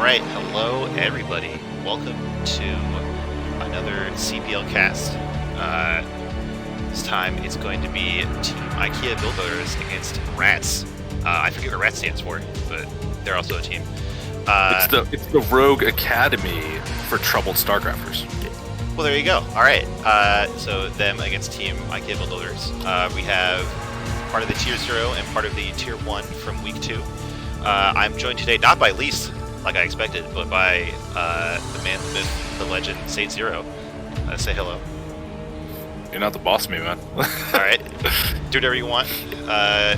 Alright, hello everybody. Welcome to another CPL cast. This time it's going to be Team IKEA Build Builders against R.A.T.S. I forget what R.A.T.S stands for, but they're also a team. It's the Rogue Academy for troubled Starcrafters. Well, there you go. Alright, so them against Team IKEA Build Builders. We have part of the Tier 0 and part of the Tier 1 from Week 2. I'm joined today not by Lise, like I expected, but by the man, the myth, the legend, Saetzero. Say hello. You're not the boss of me, man. Alright, do whatever you want.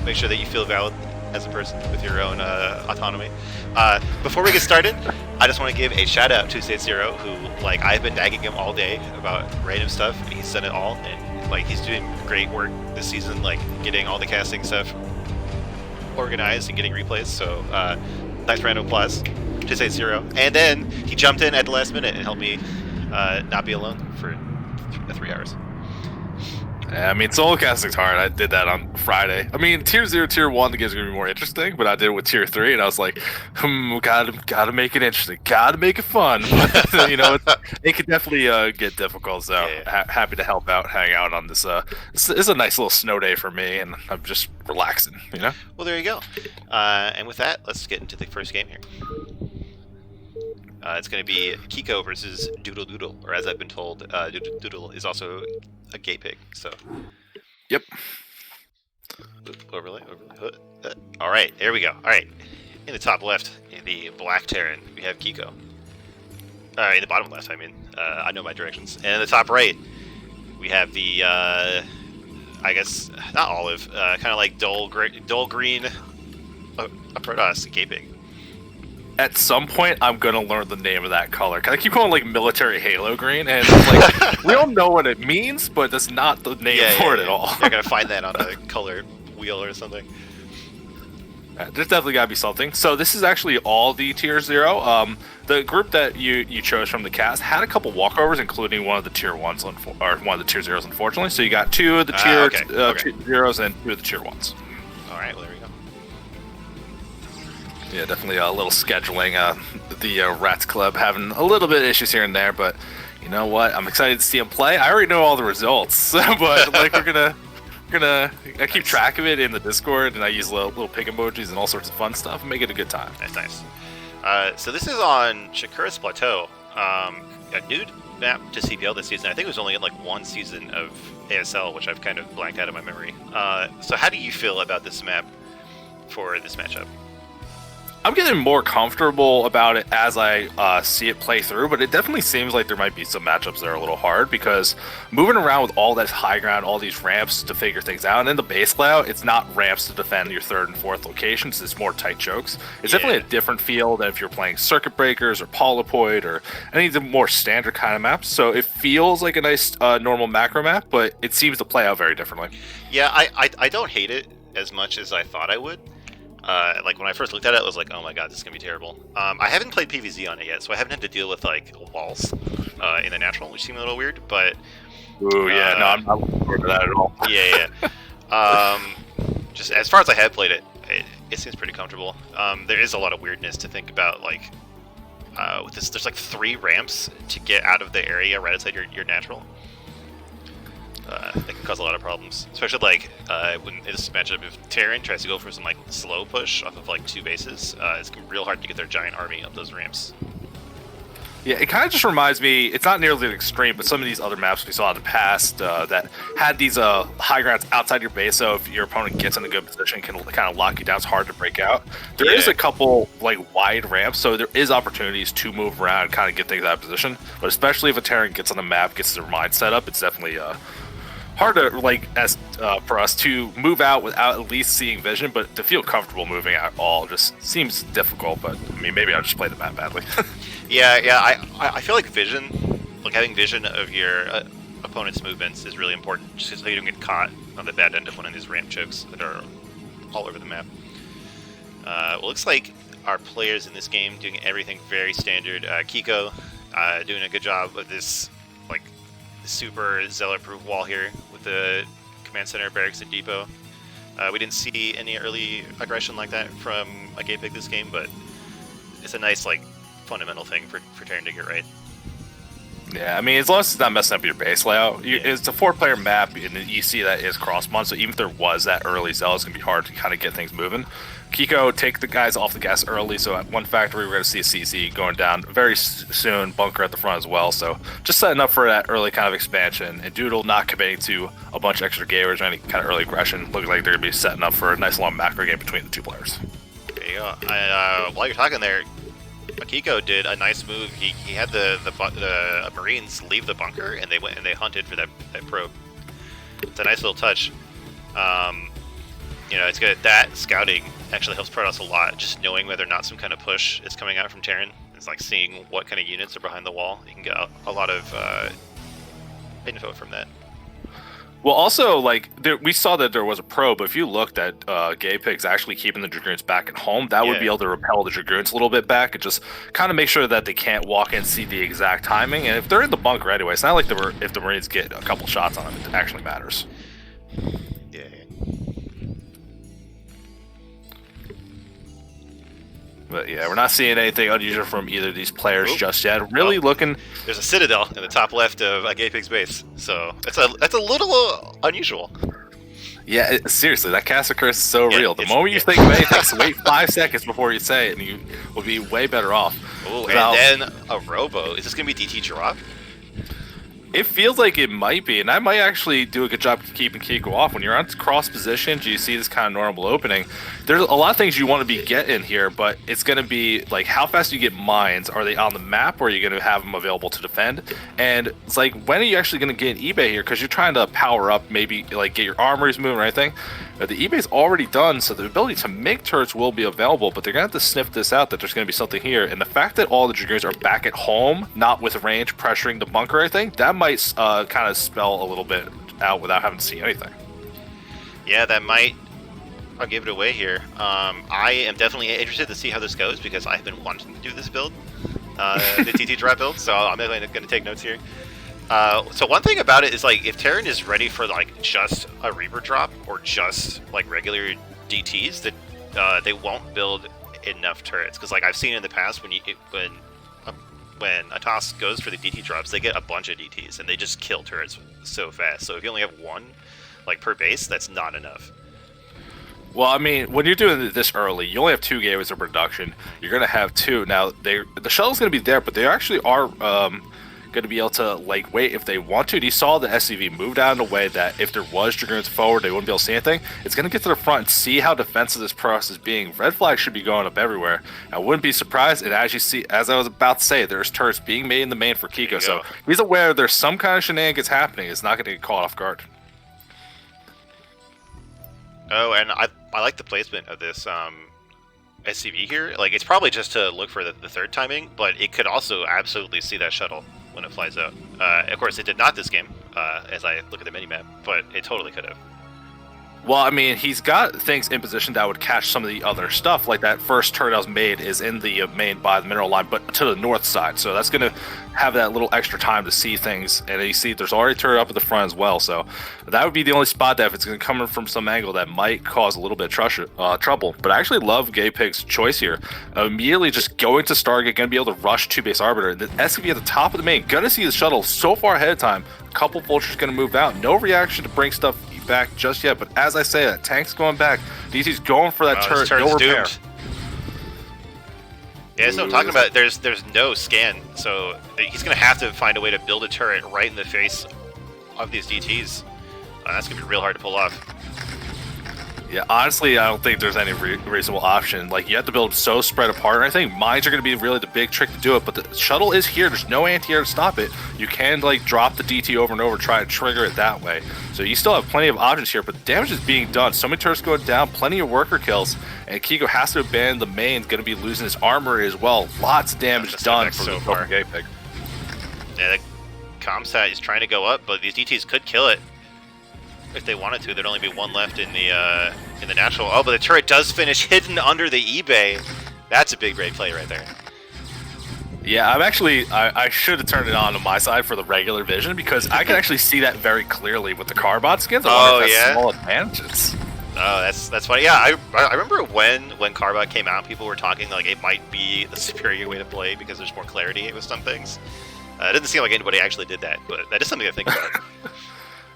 Make sure that you feel valid as a person with your own autonomy. Before we get started, I just want to give a shout out to Saetzero, who, like, I've been nagging him all day about random stuff, and he's done it all, and, like, he's doing great work this season, like, getting all the casting stuff organized and getting replays, so nice round of applause to Saetzero. And then he jumped in at the last minute and helped me not be alone for 3 hours. Yeah, I mean, solo casting's hard. I did that on Friday. I mean, Tier 0, Tier 1, the game's gonna be more interesting, but I did it with Tier 3, and I was like, gotta make it interesting, gotta make it fun. But, you know, it could definitely get difficult, so yeah. Happy to help out, hang out on this. This is a nice little snow day for me, and I'm just relaxing, you know? Well, there you go. And with that, let's get into the first game here. It's going to be Kiko versus Doodle Doodle, or as I've been told, Doodle Doodle is also a gay pig, so... Yep. Overlay. Alright, there we go. Alright, in the top left, in the Black Terran, we have Kiko. In the bottom left, I mean. I know my directions. And in the top right, we have the, I guess, not olive, kind of like dull green, a Protoss gay pig. At some point, I'm gonna learn the name of that color. Cause I keep calling it, like, military halo green, and it's like we all know what it means, but that's not the name for it at all. You're gonna find that on a color wheel or something. There's definitely gotta be something. So this is actually all the Tier 0. The group that you chose from the cast had a couple walkovers, including one of the Tier 1s, or one of the Tier 0s, unfortunately. So you got 2 of the Tier 0s and 2 of the Tier 1s. All right, well, there we go. Yeah, definitely a little scheduling. The R.A.T.S club having a little bit of issues here and there, but you know what? I'm excited to see him play. I already know all the results, but like I keep track of it in the Discord, and I use little pig emojis and all sorts of fun stuff and make it a good time. That's nice. So this is on Shakuras Plateau, a new map to CPL this season. I think it was only in like one season of ASL, which I've kind of blanked out of my memory. So how do you feel about this map for this matchup? I'm getting more comfortable about it as I see it play through, but it definitely seems like there might be some matchups that are a little hard, because moving around with all that high ground, all these ramps to figure things out, and in the base layout, it's not ramps to defend your 3rd and 4th locations, it's more tight chokes. It's definitely a different feel than if you're playing Circuit Breakers or Polypoid or any of the more standard kind of maps, so it feels like a nice normal macro map, but it seems to play out very differently. Yeah, I don't hate it as much as I thought I would. Like, when I first looked at it, I was like, oh my god, this is going to be terrible. I haven't played PvZ on it yet, so I haven't had to deal with, like, walls in the natural, which seem a little weird, but... Ooh, yeah, no, I'm not looking forward to that at all. Yeah. Just as far as I have played it, it seems pretty comfortable. There is a lot of weirdness to think about, like, with this, there's, like, 3 ramps to get out of the area right outside your natural. That can cause a lot of problems, especially like when this matchup, if Terran tries to go for some like slow push off of like 2 bases, it's real hard to get their giant army up those ramps. Yeah, it kind of just reminds me, it's not nearly as extreme, but some of these other maps we saw in the past that had these high grounds outside your base, so if your opponent gets in a good position, can kind of lock you down, it's hard to break out. There is a couple like wide ramps, so there is opportunities to move around and kind of get things out of position, but especially if a Terran gets on the map, gets their mind set up, it's definitely hard to, like, for us to move out without at least seeing vision, but to feel comfortable moving out at all just seems difficult. But I mean, maybe I'll just play the map badly. yeah. I feel like vision, like having vision of your opponent's movements, is really important, just so you don't get caught on the bad end of one of these ramp chokes that are all over the map. Well, looks like our players in this game doing everything very standard. Kiko doing a good job of this, like, super zealot-proof wall here with the command center, barracks, and depot. We didn't see any early aggression like that from a gay pig this game, but it's a nice, like, fundamental thing for Terran to get right. Yeah, I mean, as long as it's not messing up your base layout, it's a 4-player map, and you see that is cross-spawn, so even if there was that early Zell, it's going to be hard to kind of get things moving. Kiko, take the guys off the gas early, so at one factory, we're going to see a CZ going down very soon, bunker at the front as well, so just setting up for that early kind of expansion, and Doodle not committing to a bunch of extra gamers or any kind of early aggression, looking like they're going to be setting up for a nice long macro game between the two players. There you go. While you're talking there, Akiko did a nice move. He had the Marines leave the bunker, and they went and they hunted for that probe. It's a nice little touch. You know, it's good. That scouting actually helps Protoss a lot. Just knowing whether or not some kind of push is coming out from Terran. It's like seeing what kind of units are behind the wall. You can get a lot of info from that. Well, also, like, we saw that there was a probe, but if you looked at Gay Pigs actually keeping the Dragoons back at home, that would be able to repel the Dragoons a little bit back and just kind of make sure that they can't walk in and see the exact timing. And if they're in the bunker anyway, it's not like if the Marines get a couple shots on them, it actually matters. Yeah. But yeah, we're not seeing anything unusual from either of these players just yet. Really looking. There's a citadel in the top left of Gay Pig's base, so that's a little unusual. Yeah, seriously, that caster curse is so real. The moment you think of anything, wait 5 seconds before you say it, and you will be way better off. Oh, and then a robo. Is this gonna be DT drop? It feels like it might be, and I might actually do a good job keeping Kiko off. When you're on cross positions, you see this kind of normal opening. There's a lot of things you want to be getting here, but it's going to be like how fast do you get mines? Are they on the map, or are you going to have them available to defend? And it's like, when are you actually going to get an eBay here? Because you're trying to power up, maybe like get your armories moving or anything. The eBay's already done, so the ability to make turrets will be available, but they're going to have to sniff this out that there's going to be something here. And the fact that all the Dragoons are back at home, not with range pressuring the bunker, I think, that might kind of spell a little bit out without having to see anything. Yeah, that might. I'll give it away here. I am definitely interested to see how this goes because I've been wanting to do this build, the TT drop build, so I'm definitely going to take notes here. So one thing about it is, like, if Terran is ready for like just a Reaper drop or just like regular DTs, that they won't build enough turrets. Because like I've seen in the past when R.A.T.S goes for the DT drops, they get a bunch of DTs and they just kill turrets so fast. So if you only have one like per base, that's not enough. Well, I mean, when you're doing it this early, you only have 2 gateways of production. You're going to have 2. Now, the shuttle's going to be there, but they actually are going to be able to like wait if they want to. You saw the SCV moved out in a way that if there was Dragoons forward, they wouldn't be able to see anything. It's going to get to the front and see how defensive this process is being. Red flag should be going up everywhere. I wouldn't be surprised. And as you see, as I was about to say, there's turrets being made in the main for Kiko. So he's aware there's some kind of shenanigans happening. It's not going to get caught off guard. Oh, and I like the placement of this SCV here. Like, it's probably just to look for the third timing, but it could also absolutely see that shuttle when it flies out. Of course, it did not this game, as I look at the minimap, but it totally could have. Well, I mean, he's got things in position that would catch some of the other stuff. Like that first turret that was made is in the main by the mineral line, but to the north side. So that's going to have that little extra time to see things. And you see there's already a turret up at the front as well. So that would be the only spot that if it's going to come in from some angle that might cause a little bit of trouble. But I actually love Gay Pig's choice here. Immediately just going to Stargate, going to be able to rush to base Arbiter. The SCV at the top of the main, going to see the shuttle so far ahead of time. A couple vultures going to move out. No reaction to bring stuff back just yet, but as I say that, tank's going back. DT's going for that turret. No repair. Yeah, that's what I'm talking about. There's no scan, so he's gonna have to find a way to build a turret right in the face of these DTs. That's gonna be real hard to pull off. Yeah, honestly, I don't think there's any reasonable option. Like, you have to build so spread apart, and I think mines are going to be really the big trick to do it, but the shuttle is here. There's no anti-air to stop it. You can, like, drop the DT over and over, try to trigger it that way. So you still have plenty of options here, but the damage is being done. So many turrets going down, plenty of worker kills, and Kiko has to abandon the main, going to be losing his armory as well. Lots of damage done for the Gay Pig. Yeah, the Comsat is trying to go up, but these DTs could kill it. If they wanted to, there'd only be one left in the natural. Oh, but the turret does finish hidden under the eBay. That's a big great play right there. Yeah, I should have turned it on my side for the regular vision because I can actually see that very clearly with the Carbot skins. I wonder if that's small advantages. Oh, that's funny. Yeah, I remember when Carbot came out, people were talking like it might be the superior way to play because there's more clarity with some things. It doesn't seem like anybody actually did that, but that is something to think about.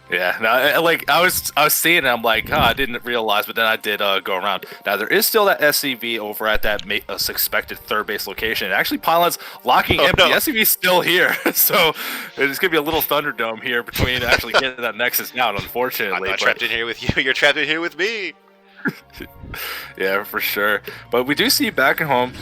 Yeah, now like I was seeing it, I'm like, I didn't realize, but then I did go around. Now there is still that SCV over at that suspected third base location. And actually, Pylon's locking empty. No. The SCV's still here, so there's gonna be a little Thunderdome here between actually getting that Nexus out. Unfortunately, I'm not trapped in here with you. You're trapped in here with me. Yeah, for sure. But we do see back at home,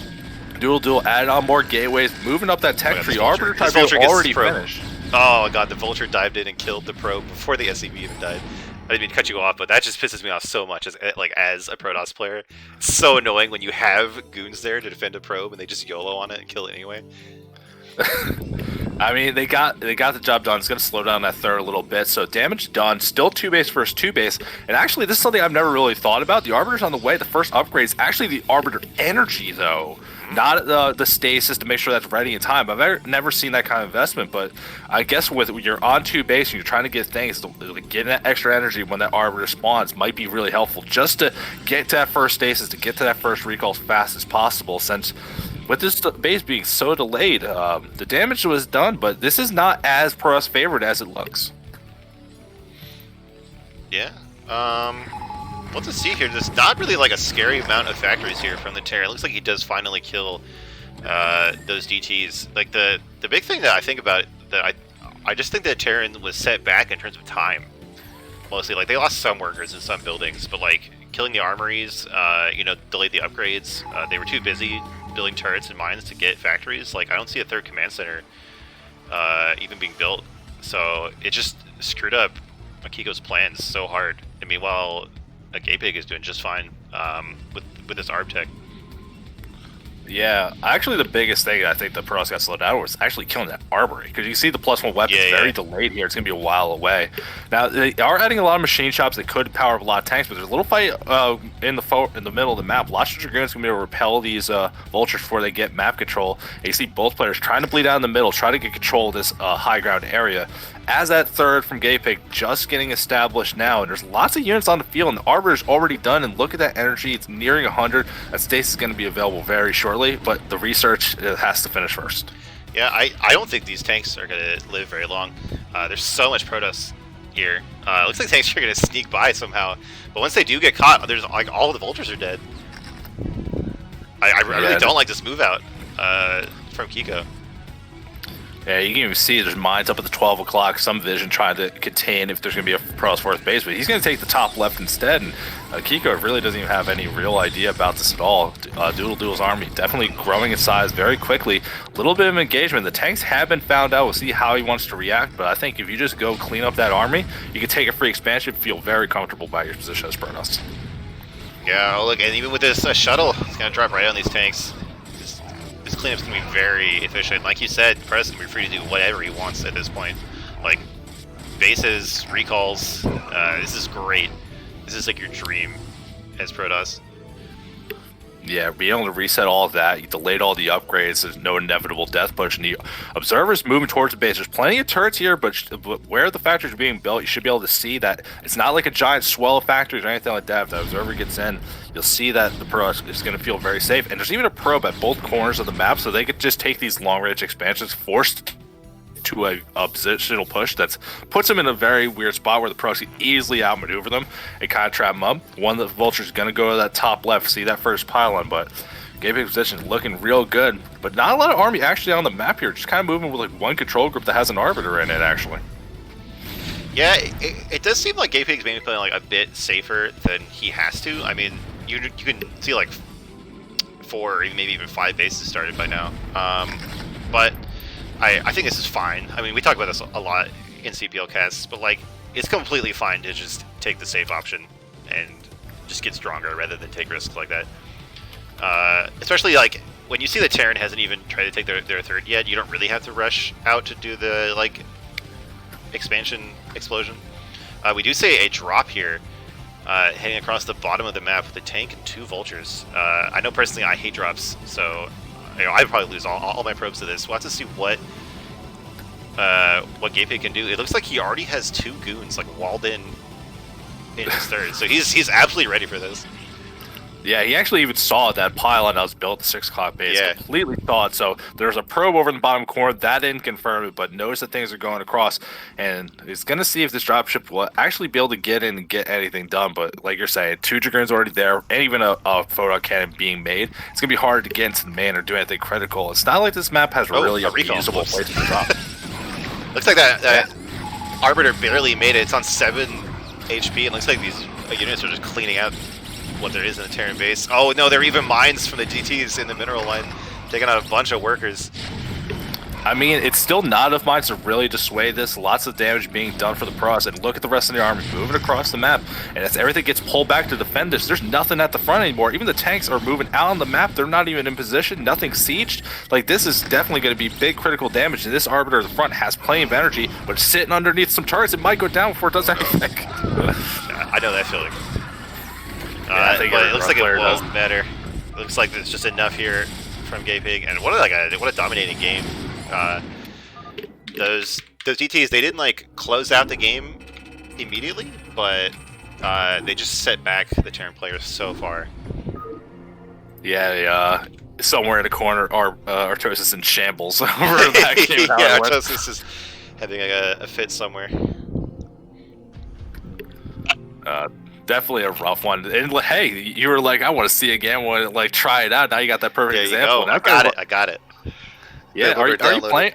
Duel added on more gateways, moving up that tech tree. Arbiter type already finished. Oh god, the Vulture dived in and killed the probe before the SCV even died. I didn't mean to cut you off, but that just pisses me off so much as a Protoss player. It's so annoying when you have goons there to defend a probe and they just YOLO on it and kill it anyway. I mean, they got the job done. It's going to slow down that third a little bit. So damage done. Still 2-base versus 2-base. And actually, this is something I've never really thought about. The Arbiter's on the way. The first upgrade is actually the Arbiter energy, though. Not the stasis to make sure that's ready in time. I've never seen that kind of investment, but I guess when you're on 2-base and you're trying to get things, getting that extra energy when that Arbiter spawns might be really helpful just to get to that first stasis, to get to that first recall as fast as possible, since with this base being so delayed, the damage was done, but this is not as Protoss favored as it looks. Yeah. What to see here? There's not really like a scary amount of factories here from the Terran. It looks like he does finally kill those DTs. Like the big thing that I think about that I just think that Terran was set back in terms of time. Mostly, like they lost some workers in some buildings, but like killing the armories, delayed the upgrades. They were too busy building turrets and mines to get factories. Like I don't see a third command center even being built, so it just screwed up Akiko's plans so hard. And meanwhile, Gapig is doing just fine with this ARB tech. Yeah, actually the biggest thing I think the Protoss got slowed down was actually killing that Armory, because you see the +1 weapon is very delayed here. It's going to be a while away. Now, they are adding a lot of machine shops that could power up a lot of tanks, but there's a little fight in the middle of the map. Lots of Dragoons going to be able to repel these Vultures before they get map control. And you see both players trying to bleed out in the middle, try to get control of this high ground area. As that third from Gapig just getting established now, and there's lots of units on the field, and the Arbiter's already done, and look at that energy, it's nearing 100. That stasis is going to be available very shortly, but the research has to finish first. Yeah, I don't think these tanks are going to live very long. There's so much Protoss here. Looks like tanks are going to sneak by somehow, but once they do get caught, there's like all of the Vultures are dead. I really don't like this move out from Kiko. Yeah, you can even see there's mines up at the 12 o'clock, some vision trying to contain if there's going to be a Protoss fourth base, but he's going to take the top left instead, and Kiko really doesn't even have any real idea about this at all. Duel's army definitely growing in size very quickly. A little bit of engagement. The tanks have been found out. We'll see how he wants to react, but I think if you just go clean up that army, you can take a free expansion, feel very comfortable about your position as Protoss. Yeah, look, and even with this shuttle, it's going to drop right on these tanks. This cleanup's going to be very efficient. Like you said, Protoss is going to be free to do whatever he wants at this point. Like, bases, recalls, this is great. This is like your dream as Protoss. Yeah, being able to reset all of that, you delayed all the upgrades, there's no inevitable death push, and the Observer's moving towards the base. There's plenty of turrets here, but where the factories are being built, you should be able to see that it's not like a giant swell of factories or anything like that. If the Observer gets in, you'll see that the Protoss is going to feel very safe. And there's even a probe at both corners of the map, so they could just take these long-range expansions, forced to a positional push that puts them in a very weird spot where the Protoss can easily outmaneuver them and kind of trap them up. One of the Vultures is going to go to that top left, see that first pylon, but Gapig's position looking real good. But not a lot of army actually on the map here, just kind of moving with like one control group that has an Arbiter in it actually. Yeah, it does seem like Gapig's maybe playing like a bit safer than he has to. I mean, you can see like 4 or maybe even 5 bases started by now. But I think this is fine. I mean, we talk about this a lot in CPL casts, but like, it's completely fine to just take the safe option and just get stronger rather than take risks like that. Especially like when you see the Terran hasn't even tried to take their third yet, you don't really have to rush out to do the like expansion explosion. We do see a drop here heading across the bottom of the map with a tank and 2 Vultures. I know personally I hate drops, so I'd probably lose all my probes to this. We'll have to see what Gapig can do. It looks like he already has 2 goons like walled in in his third. So he's absolutely ready for this. Yeah, he actually even saw that pylon that was built at 6 o'clock base. Yeah. Completely saw it. So there's a probe over in the bottom corner. That didn't confirm it, but knows that things are going across. And he's going to see if this dropship will actually be able to get in and get anything done. But like you're saying, 2 Dragoons already there, and even a photon cannon being made. It's going to be hard to get into the main or do anything critical. It's not like this map has really a usable place to drop. Looks like that Arbiter barely made it. It's on 7 HP. It looks like these units are just cleaning out what there is in the Terran base. Oh no, there are even mines from the DTs in the mineral line, taking out a bunch of workers. I mean, it's still not enough mines to really dissuade this. Lots of damage being done for the pros. And look at the rest of the army moving across the map. And as everything gets pulled back to defend this, there's nothing at the front anymore. Even the tanks are moving out on the map. They're not even in position. Nothing sieged. Like, this is definitely going to be big critical damage. And this Arbiter at the front has plenty of energy, but it's sitting underneath some turrets. It might go down before it does anything. I know that feeling. But it looks like it won't matter. It looks like there's just enough here from Gay Pig, and what a dominating game. Those DTs, they didn't like close out the game immediately, but they just set back the Terran players so far. Yeah, somewhere in a corner, R.A.T.S is in shambles over that game. Yeah, R.A.T.S is having a fit somewhere. Definitely a rough one. And hey, you were like, I want to see again, want to like try it out. Now you got that perfect example. I got it. Yeah, are you playing?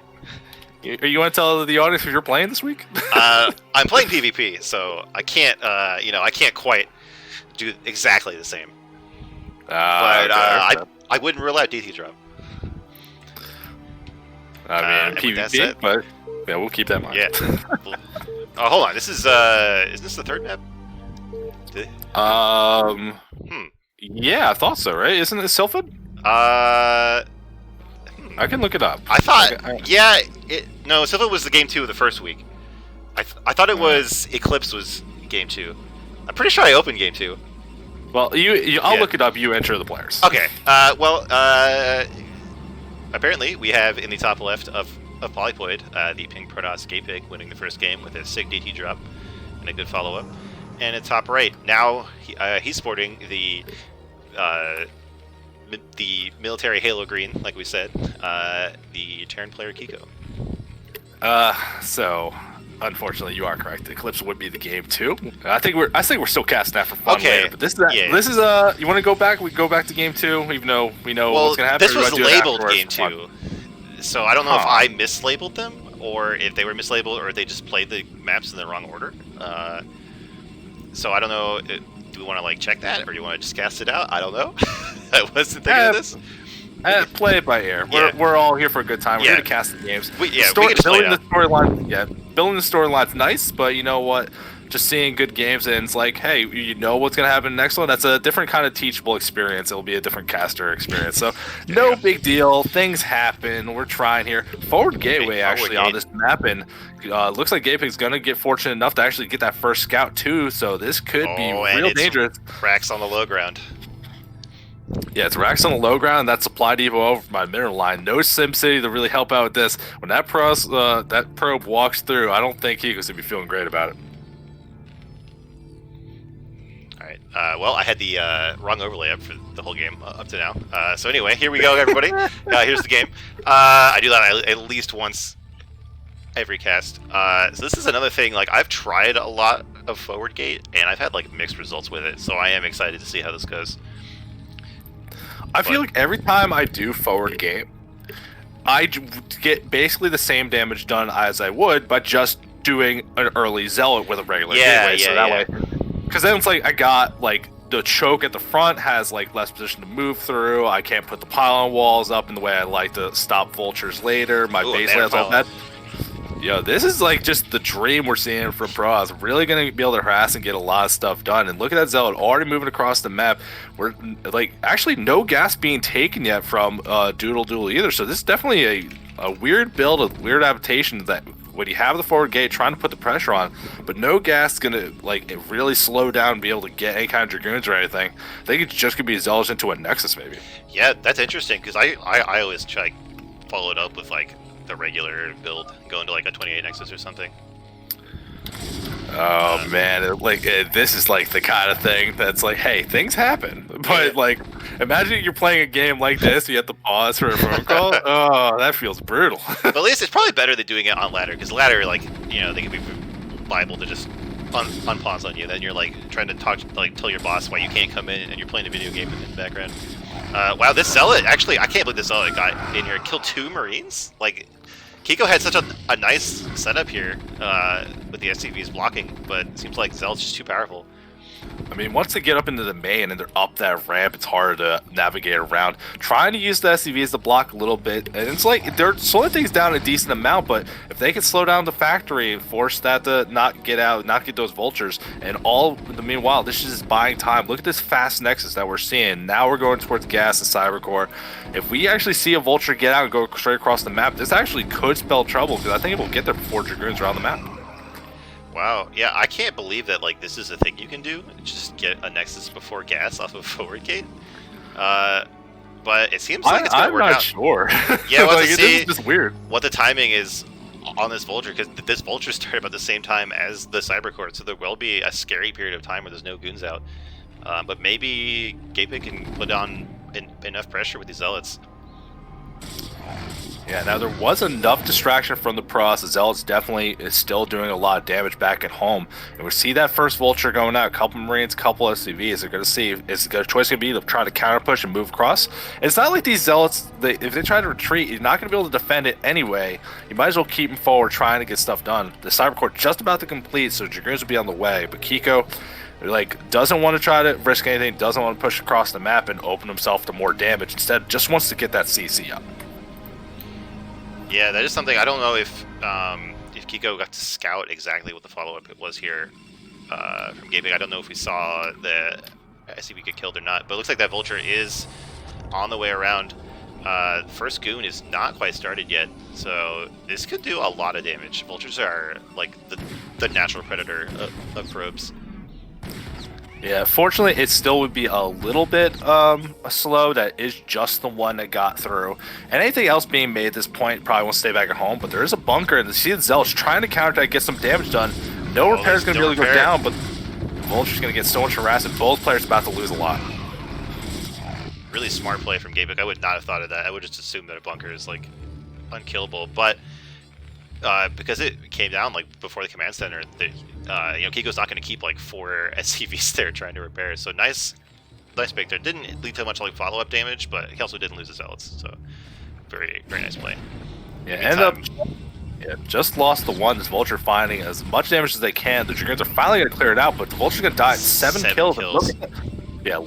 Are you want to tell the audience if you're playing this week? I'm playing PvP, so I can't, I can't quite do exactly the same. But I wouldn't rule out DT drop. I mean, PvP, but yeah, we'll keep that in mind. Yeah. Oh, hold on. This is this the third map? Yeah, I thought so, right? Isn't it Sylphid? I can look it up. I thought, no, Sylphid was the game 2 of the first week. I thought it was Eclipse was game 2. I'm pretty sure I opened game 2. Well, I'll look it up. You enter the players. Okay. Apparently we have in the top left of Polyploid, the Pink Protoss Gay Pig winning the first game with a sick DT drop and a good follow-up. And at top right, now he's sporting the military halo green, like we said, the Terran player Kiko. So unfortunately, you are correct. Eclipse would be the game 2. I think we're still casting that for fun later. But this is you want to go back? We go back to game 2, even though we know what's gonna happen. This was labeled game 2, so I don't know if I mislabeled them or if they were mislabeled or if they just played the maps in the wrong order. So I don't know. Do we want to like check that, or do you want to just cast it out? I don't know. I wasn't thinking of this. Play it by ear. We're all here for a good time. We're here to cast the games. We can just play it out. Building the storyline's nice, but you know what? Just seeing good games, and it's like, hey, you know what's gonna happen in the next one. That's a different kind of teachable experience. It'll be a different caster experience. So no big deal. Things happen. We're trying here. Forward gateway on this map, and looks like Gay Pig's gonna get fortunate enough to actually get that first scout too. So this could be real dangerous. Racks on the low ground. Yeah, it's racks on the low ground, and that supply depot over my mineral line. No SimCity to really help out with this. When that probe walks through, I don't think Kiko's gonna be feeling great about it. Alright, well, I had the wrong overlay up for the whole game up to now. So anyway, here we go, everybody. Here's the game. I do that at least once every cast. So this is another thing, like, I've tried a lot of forward gate, and I've had, like, mixed results with it, so I am excited to see how this goes. I feel like every time I do forward gate, I get basically the same damage done as I would by just doing an early zealot with a regular gateway. So that way, because then it's like I got like the choke at the front has like less position to move through. I can't put the pylon walls up in the way I like to stop vultures later. My base layer's all that. Yo, this is like just the dream we're seeing from pros. Really going to be able to harass and get a lot of stuff done. And look at that zealot already moving across the map. We're like actually no gas being taken yet from Doodle either. So this is definitely a weird build, a weird adaptation that when you have the forward gate trying to put the pressure on, but no gas is going to like really slow down and be able to get any kind of dragoons or anything. I think it's just going to be zealots into a nexus maybe. Yeah, that's interesting because I always try to follow it up with like the regular build, going to like a 28 Nexus or something. Oh man, this is like the kind of thing that's like, hey, things happen. But like, imagine you're playing a game like this, you have to pause for a phone call. Oh, that feels brutal. But at least it's probably better than doing it on ladder, because ladder, like, you know, they can be liable to just unpause on you. Then you're like trying to tell your boss why you can't come in, and you're playing a video game in the background. Wow, this zealot, actually, I can't believe this zealot got in here, killed 2 Marines. Like, Kiko had such a nice setup here with the SCVs blocking, but it seems like zealot's just too powerful. I mean, once they get up into the main and they're up that ramp, it's hard to navigate around. Trying to use the SCVs to block a little bit, and it's like they're slowing things down a decent amount, but if they can slow down the factory and force that to not get out, not get those vultures, and all the meanwhile, this is just buying time. Look at this fast nexus that we're seeing. Now we're going towards gas and cybercore. If we actually see a vulture get out and go straight across the map, this actually could spell trouble, because I think it will get there before Dragoons around the map. Wow, yeah, I can't believe that, like, this is a thing you can do. Just get a Nexus before gas off of forward gate. But it seems like it's going to work out. I'm not sure. Yeah, we'll have to see this is just weird. What the timing is on this Vulture, because this Vulture started about the same time as the Cybercore, so there will be a scary period of time where there's no goons out. But maybe Gatepick can put on enough pressure with these Zealots. Yeah, now there was enough distraction from the Pros. The Zealots definitely is still doing a lot of damage back at home. And we see that first Vulture going out, a couple Marines, a couple SCVs. They're going to see, is the choice going to be to try to counter push and move across? And it's not like these Zealots, if they try to retreat, you're not going to be able to defend it anyway. You might as well keep them forward trying to get stuff done. The Cybercore just about to complete, so Dragoons will be on the way. But Kiko, like, doesn't want to try to risk anything, doesn't want to push across the map and open himself to more damage. Instead, just wants to get that CC up. Yeah, that is something. I don't know if Kiko got to scout exactly what the follow-up was here from Gatepick. I don't know if we saw the SCV get killed or not, but it looks like that Vulture is on the way around. First Goon is not quite started yet, so this could do a lot of damage. Vultures are like the natural predator of probes. Yeah, fortunately, it still would be a little bit slow. That is just the one that got through. And anything else being made at this point probably won't stay back at home. But there is a bunker, and the Sea of Zealous trying to counterattack, get some damage done. No repair is going to be able to go down, but the Vulture's going to get so much harassment. Both players about to lose a lot. Really smart play from Gatepick. I would not have thought of that. I would just assume that a bunker is like unkillable, but because it came down like before the command center, you know, Kiko's not going to keep like 4 SCVs there trying to repair. So nice pick there. Didn't lead to much like follow-up damage, but he also didn't lose his Zealots. So very nice play. Yeah, just lost the one. This Vulture finding as much damage as they can. The Dragoons are finally going to clear it out, but the Vulture's going to die. 7 kills.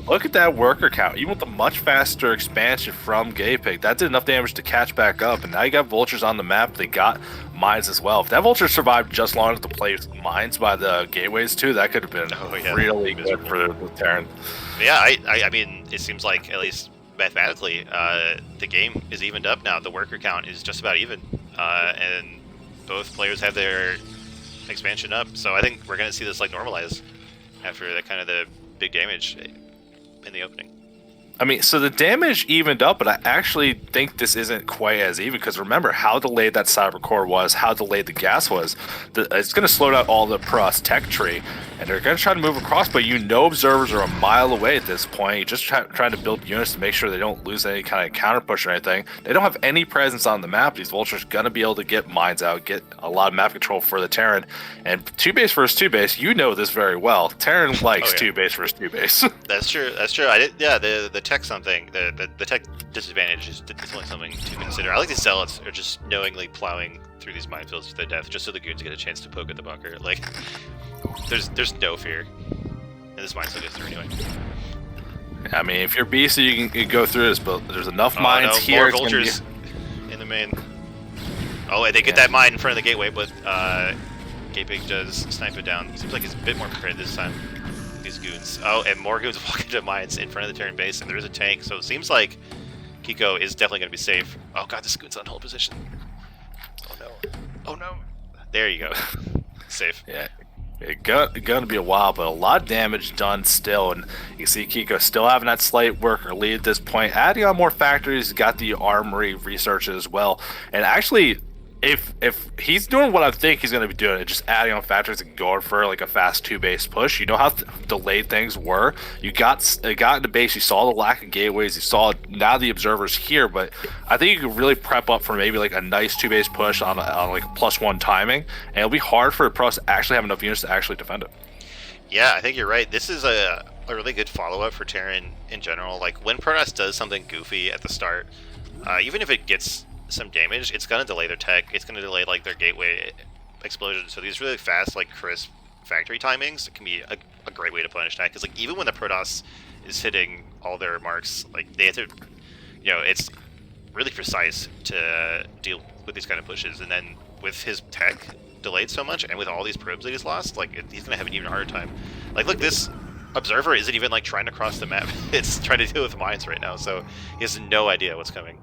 Look at that worker count. Even with the much faster expansion from Gatepick, that did enough damage to catch back up. And now you got Vultures on the map. They got mines as well. If that Vulture survived just long enough to place mines by the gateways too, that could have been really good for the Terran. Yeah, I mean, it seems like, at least mathematically, the game is evened up now. The worker count is just about even. And both players have their expansion up. So I think we're going to see this like normalize after that kind of the big damage in the opening. I mean, so the damage evened up, but I actually think this isn't quite as even, because remember how delayed that Cybercore was, how delayed the gas was. It's going to slow down all the Pros tech tree, and they're going to try to move across, but you know observers are a mile away at this point. You're just trying to build units to make sure they don't lose any kind of counter push or anything. They don't have any presence on the map. These Vultures are going to be able to get mines out, get a lot of map control for the Terran. And 2-base versus 2-base, you know this very well. Terran likes 2-base versus 2-base. That's true. The tech something. The tech disadvantage is definitely something to consider. I like the Zealots are just knowingly plowing through these minefields to their death, just so the goons get a chance to poke at the bunker. Like, there's no fear, and this minefield gets through anyway. I mean, if you're beastie, you can go through this, but there's enough mines here. More Vultures in the main. Oh, and they get that mine in front of the gateway, but Gatepick does snipe it down. Seems like it's a bit more prepared this time. These goons. Oh, and more goons walk into mines in front of the Terran base, and there is a tank, so it seems like Kiko is definitely going to be safe. Oh god, this goon's on hold position. Oh no. Oh no. There you go. Safe. Yeah. It's going to be a while, but a lot of damage done still, and you see Kiko still having that slight worker lead at this point, adding on more factories, got the armory research as well, and actually if he's doing what I think he's going to be doing, just adding on factors and going for like a fast 2-base push, you know how delayed things were. You got into base, you saw the lack of gateways, you saw now the observers here, but I think you could really prep up for maybe like a nice 2-base push on like +1 timing, and it'll be hard for pros to actually have enough units to actually defend it. Yeah, I think you're right. This is a really good follow-up for Terran in general. Like, when Protoss does something goofy at the start, even if it gets some damage, it's going to delay their tech, it's going to delay, like, their gateway explosion. So these really fast, like, crisp factory timings can be a great way to punish that. Because, like, even when the Protoss is hitting all their marks, like, they have to, you know, it's really precise to deal with these kind of pushes. And then with his tech delayed so much, and with all these probes that he's lost, like, he's going to have an even harder time. Like, look, this observer isn't even, like, trying to cross the map. It's trying to deal with mines right now, so he has no idea what's coming.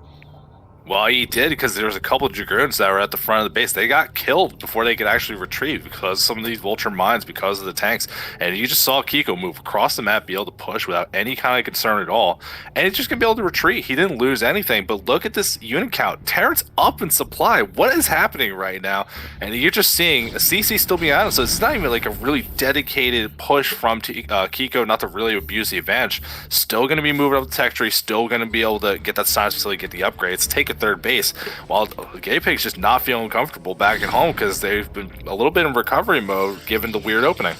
Well, he did, because there was a couple of Dragoons that were at the front of the base. They got killed before they could actually retreat because some of these Vulture mines, because of the tanks. And you just saw Kiko move across the map, be able to push without any kind of concern at all. And he's just going to be able to retreat. He didn't lose anything. But look at this unit count. Terran's up in supply. What is happening right now? And you're just seeing a CC still being out. So it's not even like a really dedicated push from Kiko not to really abuse the advantage. Still going to be moving up the tech tree. Still going to be able to get that science facility, get the upgrades, take a third base, while Gaypig's just not feeling comfortable back at home because they've been a little bit in recovery mode given the weird opening.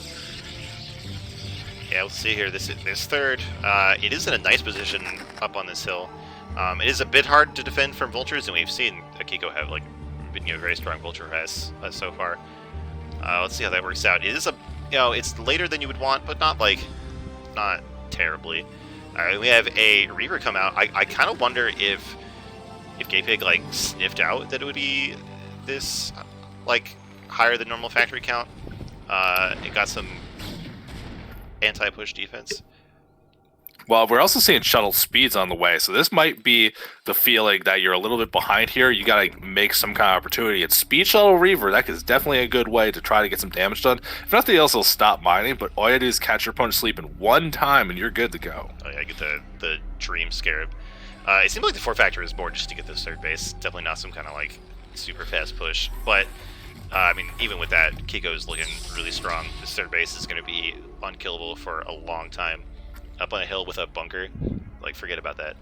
Yeah, we'll see here. This third, it is in a nice position up on this hill. It is a bit hard to defend from vultures, and we've seen Akiko have like been, you know, very strong vulture has so far. Let's see how that works out. It is it's later than you would want, but not terribly. We have a Reaver come out. I kind of wonder if Gaypig like sniffed out that it would be this like higher than normal factory count. It got some anti-push defense. Well, we're also seeing shuttle speeds on the way, so this might be the feeling that you're a little bit behind here. You got to make some kind of opportunity. It's speed shuttle Reaver. That is definitely a good way to try to get some damage done. If nothing else, it'll stop mining, but all you do is catch your opponent sleeping one time, and you're good to go. Oh yeah, get the Dream Scarab. It seems like the 4-factor is more just to get this third base. Definitely not some kind of like super fast push. But I mean, even with that, Kiko's looking really strong. This third base is going to be unkillable for a long time. Up on a hill with a bunker, like, forget about that.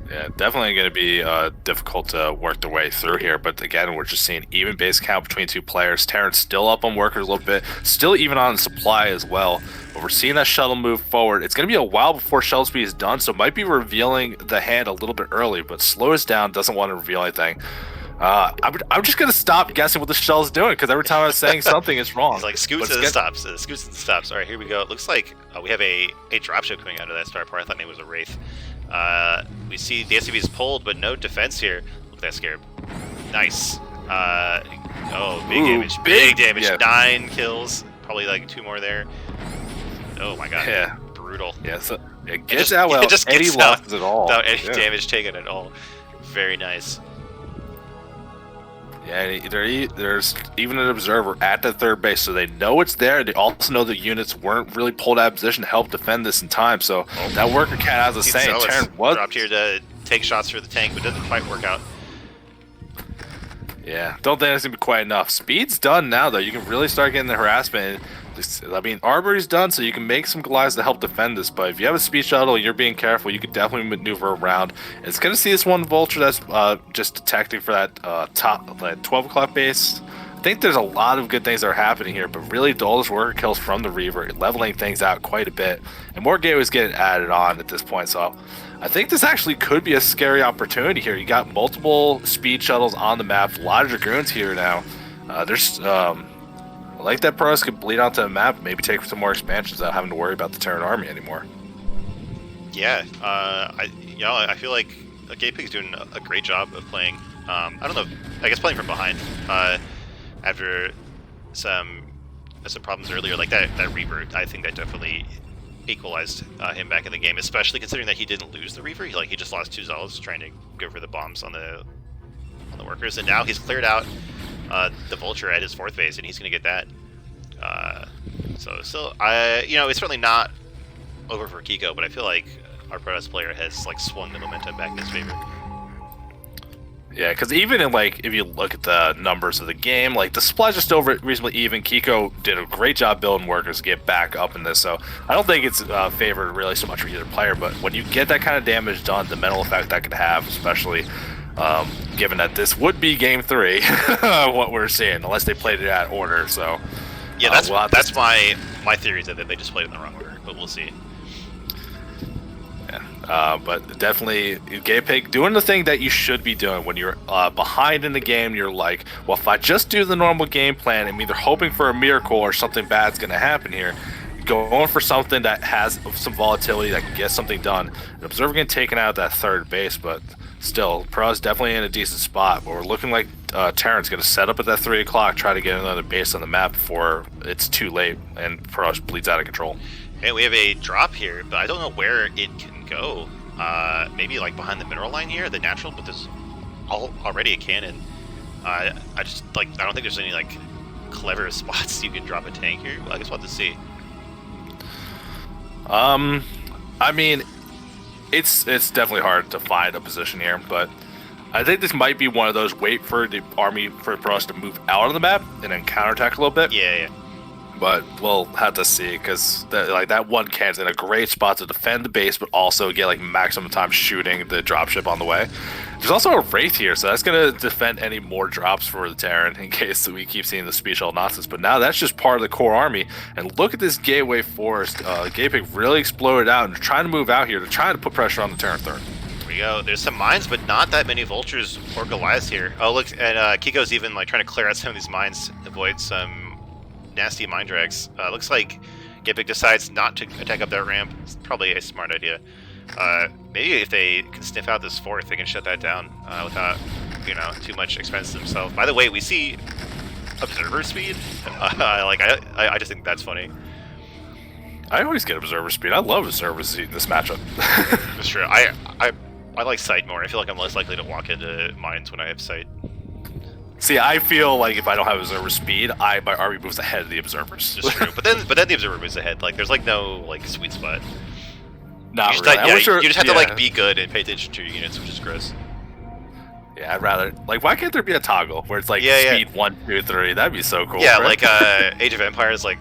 Yeah, definitely going to be difficult to work their way through here. But again, we're just seeing even base count between two players. Terran's still up on workers a little bit, still even on supply as well. But we're seeing that shuttle move forward. It's going to be a while before shuttle speed is done, so it might be revealing the hand a little bit early, but slows down, doesn't want to reveal anything. I'm just going to stop guessing what the shell's doing, because every time I'm saying something, it's wrong. It's like scoots and stops. Scoots and stops. All right, here we go. It looks like we have a dropship coming out of that starport. I thought maybe it was a Wraith. We see the SUV is pulled, but no defense here. Look at that Scarab. Nice. Oh, big damage. Big damage. Yeah. 9 kills. Probably like 2 more there. Oh my god. Yeah. Brutal. Yeah, so it gets out well. Any losses at all. Without any damage taken at all. Very nice. Yeah, there's even an observer at the third base, so they know it's there. They also know the units weren't really pulled out of position to help defend this in time. So that worker cat has a say. Terran was dropped here to take shots for the tank, but doesn't quite work out. Yeah, don't think that's gonna be quite enough. Speed's done now, though. You can really start getting the harassment. I mean, Arbory's done, so you can make some Goliaths to help defend this. But if you have a speed shuttle and you're being careful, you can definitely maneuver around. And it's gonna see this one Vulture that's just detecting for that top, like 12 o'clock base. I think there's a lot of good things that are happening here, but really all those worker kills from the Reaver, leveling things out quite a bit, and more gateways getting added on at this point. So I think this actually could be a scary opportunity here. You got multiple speed shuttles on the map, a lot of Dragoons here now. There's I like that Protoss could bleed onto the map, maybe take some more expansions without having to worry about the Terran army anymore. Yeah, I feel like Gaypig's doing a great job of playing. I don't know, I guess playing from behind after some problems earlier, like that Reaver. I think that definitely equalized him back in the game, especially considering that he didn't lose the Reaver. He just lost 2 Zealots trying to go for the bombs on the workers, and now he's cleared out the Vulture at his 4th base, and he's going to get that. So still, it's certainly not over for Kiko, but I feel like our Protoss player has like swung the momentum back in his favor. Yeah, because even in like if you look at the numbers of the game, like the supplies are still reasonably even. Kiko did a great job building workers to get back up in this, so I don't think it's favored really so much for either player. But when you get that kind of damage done, the mental effect that could have, especially given that this would be game 3, what we're seeing, unless they played it out of order. So yeah, that's my theory is that they just played it in the wrong order, but we'll see. But definitely, Gaypig doing the thing that you should be doing when you're behind in the game. You're like, well, if I just do the normal game plan, I'm either hoping for a miracle or something bad's going to happen here. Going for something that has some volatility that can get something done. And Observer getting taken out of that third base, but still, Pro's definitely in a decent spot. But we're looking like Terran's going to set up at that 3 o'clock, try to get another base on the map before it's too late and Pro bleeds out of control. Hey, we have a drop here, but I don't know where it can go. Maybe like behind the mineral line here, the natural, but there's already a cannon. I just like I don't think there's any like clever spots you can drop a tank here. Well, I guess we'll have to see. I mean, it's definitely hard to find a position here, but I think this might be one of those wait for the army for us to move out of the map and then counterattack a little bit. Yeah. But we'll have to see, because that one cannon's in a great spot to defend the base, but also get like maximum time shooting the dropship on the way. There's also a Wraith here, so that's going to defend any more drops for the Terran in case we keep seeing the speed shuttle nonsense. But now that's just part of the core army. And look at this gateway forest. Gaping really exploded out and trying to move out here to try to put pressure on the Terran third. Here we go. There's some mines, but not that many vultures or Goliaths here. Oh, look, and Kiko's even like trying to clear out some of these mines, avoid some nasty mine drags. Looks like Gipik decides not to attack up that ramp. It's probably a smart idea. Maybe if they can sniff out this fourth, they can shut that down without, too much expense to themselves. By the way, we see observer speed. I just think that's funny. I always get observer speed. I love observer speed in this matchup. That's true. I like sight more. I feel like I'm less likely to walk into mines when I have sight. See, I feel like if I don't have observer speed, my army moves ahead of the observers. It's true, but then the observer moves ahead. Like there's like no like sweet spot. Not really. You just have to like be good and pay attention to your units, which is gross. Yeah, I'd rather like why can't there be a toggle where it's like speed 1, 2, 3? That'd be so cool. Yeah, right? like Age of Empires, like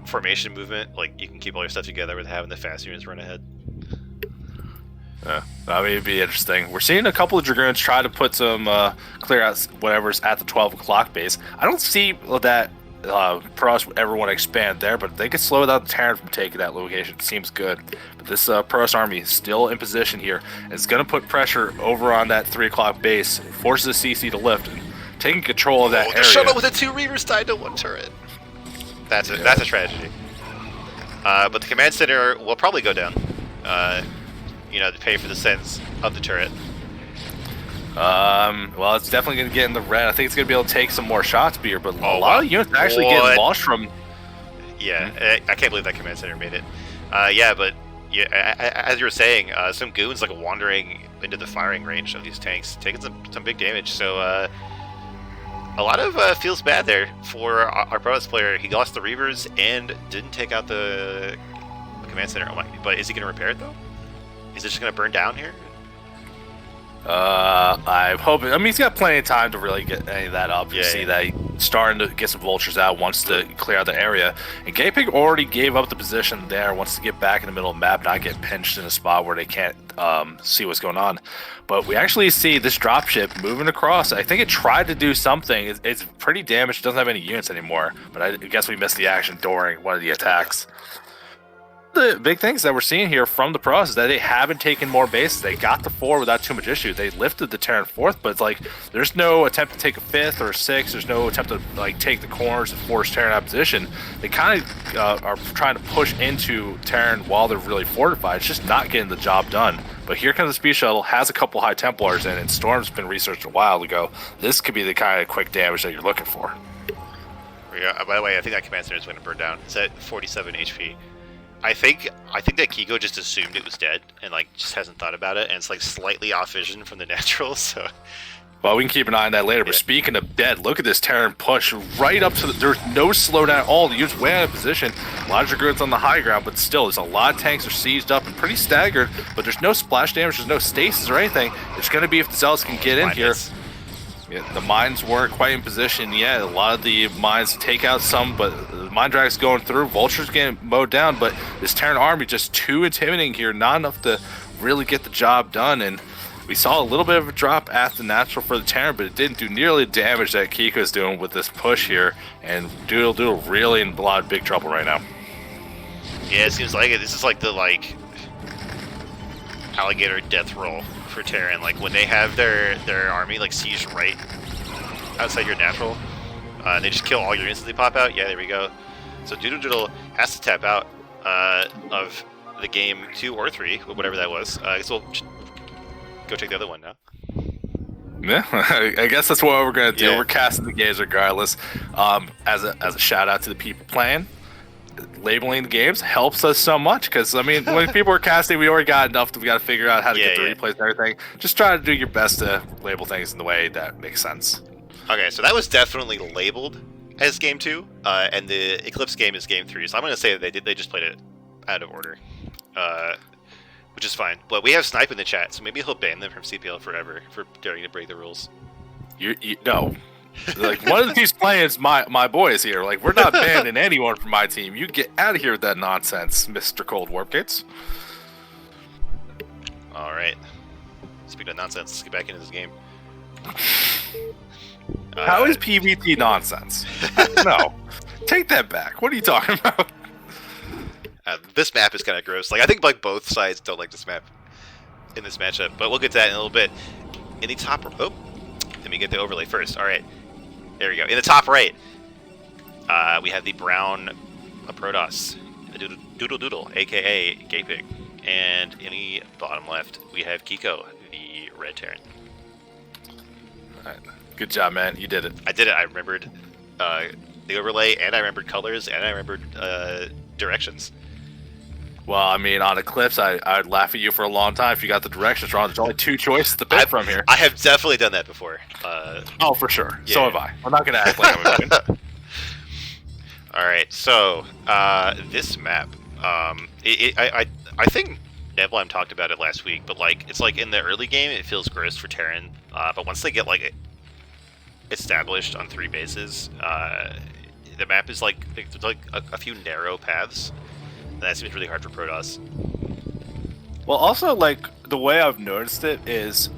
formation movement. Like you can keep all your stuff together with having the fast units run ahead. Yeah, I mean, it'd be interesting. We're seeing a couple of Dragoons try to put some clear out whatever's at the 12 o'clock base. I don't see that Pros would ever want to expand there, but they could slow down the Terran from taking that location. It seems good. But this Pros army is still in position here. It's going to put pressure over on that 3 o'clock base, forces the CC to lift, and taking control of that area. The shuttle with the 2 Reavers tied to 1 turret. That's a tragedy. But the command center will probably go down. To pay for the sense of the turret. Well, it's definitely going to get in the red. I think it's going to be able to take some more shots here, but a lot of units actually get lost from... Yeah, I can't believe that command center made it. As you were saying, some goons like wandering into the firing range of these tanks, taking some big damage. So a lot of feels bad there for our Protoss player. He lost the Reavers and didn't take out the command center. But is he going to repair it though? Is it just going to burn down here? I'm hoping. I mean, he's got plenty of time to really get any of that up. You see that he's starting to get some vultures out, wants to clear out the area. And Gapig already gave up the position there, wants to get back in the middle of the map, not get pinched in a spot where they can't see what's going on. But we actually see this dropship moving across. I think it tried to do something. It's pretty damaged. It doesn't have any units anymore. But I guess we missed the action during one of the attacks. The big things that we're seeing here from the Pros is that they haven't taken more bases. They got the 4 without too much issue. They lifted the Terran 4th, but it's like there's no attempt to take a 5th or a 6th. There's no attempt to like take the corners and force Terran out of position. They kind of are trying to push into Terran while they're really fortified. It's just not getting the job done. But here comes the Speed Shuttle, has a couple High Templars in, and Storm's been researched a while ago. This could be the kind of quick damage that you're looking for. Yeah, by the way, I think that command center is going to burn down. It's at 47 HP. I think that Kiko just assumed it was dead and like just hasn't thought about it, and it's like slightly off vision from the natural. So, well, we can keep an eye on that later. But speaking of dead, look at this Terran push right up to the. There's no slowdown at all. The unit's way out of position. A lot of Dragoons on the high ground, but still, there's a lot of tanks are seized up and pretty staggered. But there's no splash damage. There's no stasis or anything. It's going to be if the Zealots can get in here. Yeah, the mines were quite in position. Yeah, a lot of the mines take out some, but the mine drag's going through. Vulture's getting mowed down, but this Terran army just too intimidating here. Not enough to really get the job done. And we saw a little bit of a drop at the natural for the Terran, but it didn't do nearly the damage that Kiko's doing with this push here. And Doodle really in a lot of big trouble right now. Yeah, it seems like it. This is like the alligator death roll for Terran. Like when they have their army like siege right outside your natural, they just kill all your units as they pop out. Yeah, there we go. So Doodle has to tap out of the game 2 or 3, whatever that was. I guess we'll go take the other one now. Yeah, I guess that's what we're gonna do. Yeah. We're casting the games regardless. As a shout out to the people playing. Labeling the games helps us so much because I mean when people are casting, we already got enough that we got to figure out how to get the replays and everything. Just try to do your best to label things in the way that makes sense. Okay, so that was definitely labeled as game 2, and the Eclipse game is game 3. So I'm gonna say that they just played it out of order, which is fine. But we have Snipe in the chat, so maybe he'll ban them from CPL forever for daring to break the rules. No. Like one of these players, my boys here. Like we're not banning anyone from my team. You get out of here with that nonsense, Mr. Cold Warp Gates. All right. Speaking of nonsense, let's get back into this game. How is PvT nonsense? No, take that back. What are you talking about? This map is kind of gross. Like I think like both sides don't like this map in this matchup, but we'll get to that in a little bit. In the top, oh, let me get the overlay first. All right. There we go. In the top right, we have the brown Protoss, Doodle, aka Gapig. And in the bottom left, we have Kiko, the red Terran. Alright. Good job, man. You did it. I did it. I remembered the overlay, and I remembered colors, and I remembered directions. Well, I mean, on Eclipse, I'd laugh at you for a long time if you got the directions wrong. There's only 2 choices to pick from here. I have definitely done that before. Oh, for sure. Yeah. So have I. I'm not going to act like I'm immune. Alright, so this map, I think Nebulheim talked about it last week, but like it's like in the early game it feels gross for Terran, but once they get like established on 3 bases, the map is like there's like a few narrow paths. That seems really hard for Protoss. Well, also, like, the way I've noticed it is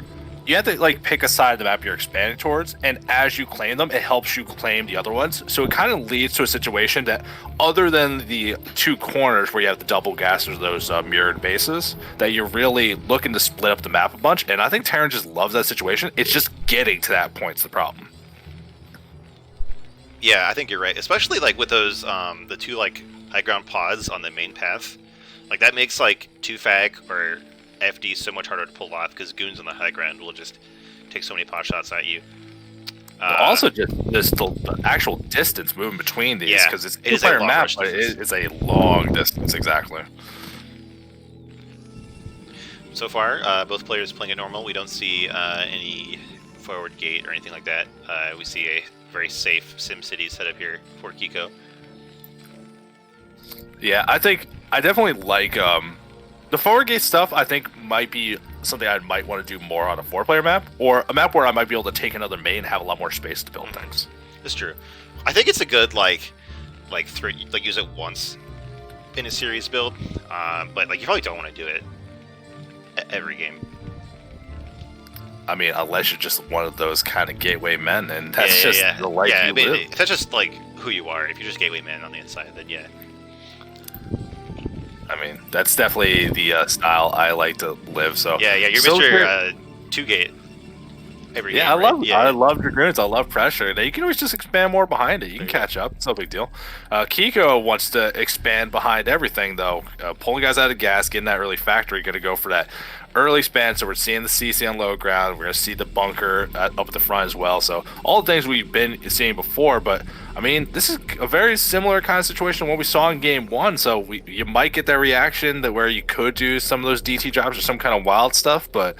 you have to, like, pick a side of the map you're expanding towards, and as you claim them, it helps you claim the other ones. So it kind of leads to a situation that, other than the 2 corners where you have the double gassers, those mirrored bases, that you're really looking to split up the map a bunch, and I think Terran just loves that situation. It's just getting to that point's the problem. Yeah, I think you're right. Especially, like, with those, the 2, like, high ground pods on the main path. Like, that makes, like, 2-fag or FD so much harder to pull off, because goons on the high ground will just take so many pot shots at you. Also, just the actual distance moving between these, because it's a 2-player map, but it is a long distance, exactly. So far, both players playing it normal. We don't see any forward gate or anything like that. We see a very safe SimCity setup here for Kiko. Yeah, I definitely like the forward gate stuff. I think might be something I might want to do more on a 4-player map, or a map where I might be able to take another main and have a lot more space to build things. That's true. I think it's a good like use it once in a series build, but like you probably don't want to do it every game. I mean, unless you're just one of those kind of gateway men, and that's the life you live. If that's just like who you are, if you're just gateway man on the inside, then yeah. I mean, that's definitely the style I like to live. So yeah, you're Mr. 2-gate. Every game, I love Dragoons. I love pressure. Now, you can always just expand more behind it. You can catch up. It's no big deal. Kiko wants to expand behind everything, though. Pulling guys out of gas, getting that early factory, going to go for that early span. So we're seeing the CC on low ground. We're going to see the bunker up at the front as well. So all the things we've been seeing before. But, I mean, this is a very similar kind of situation to what we saw in Game 1. So you might get that reaction where you could do some of those DT drops or some kind of wild stuff. But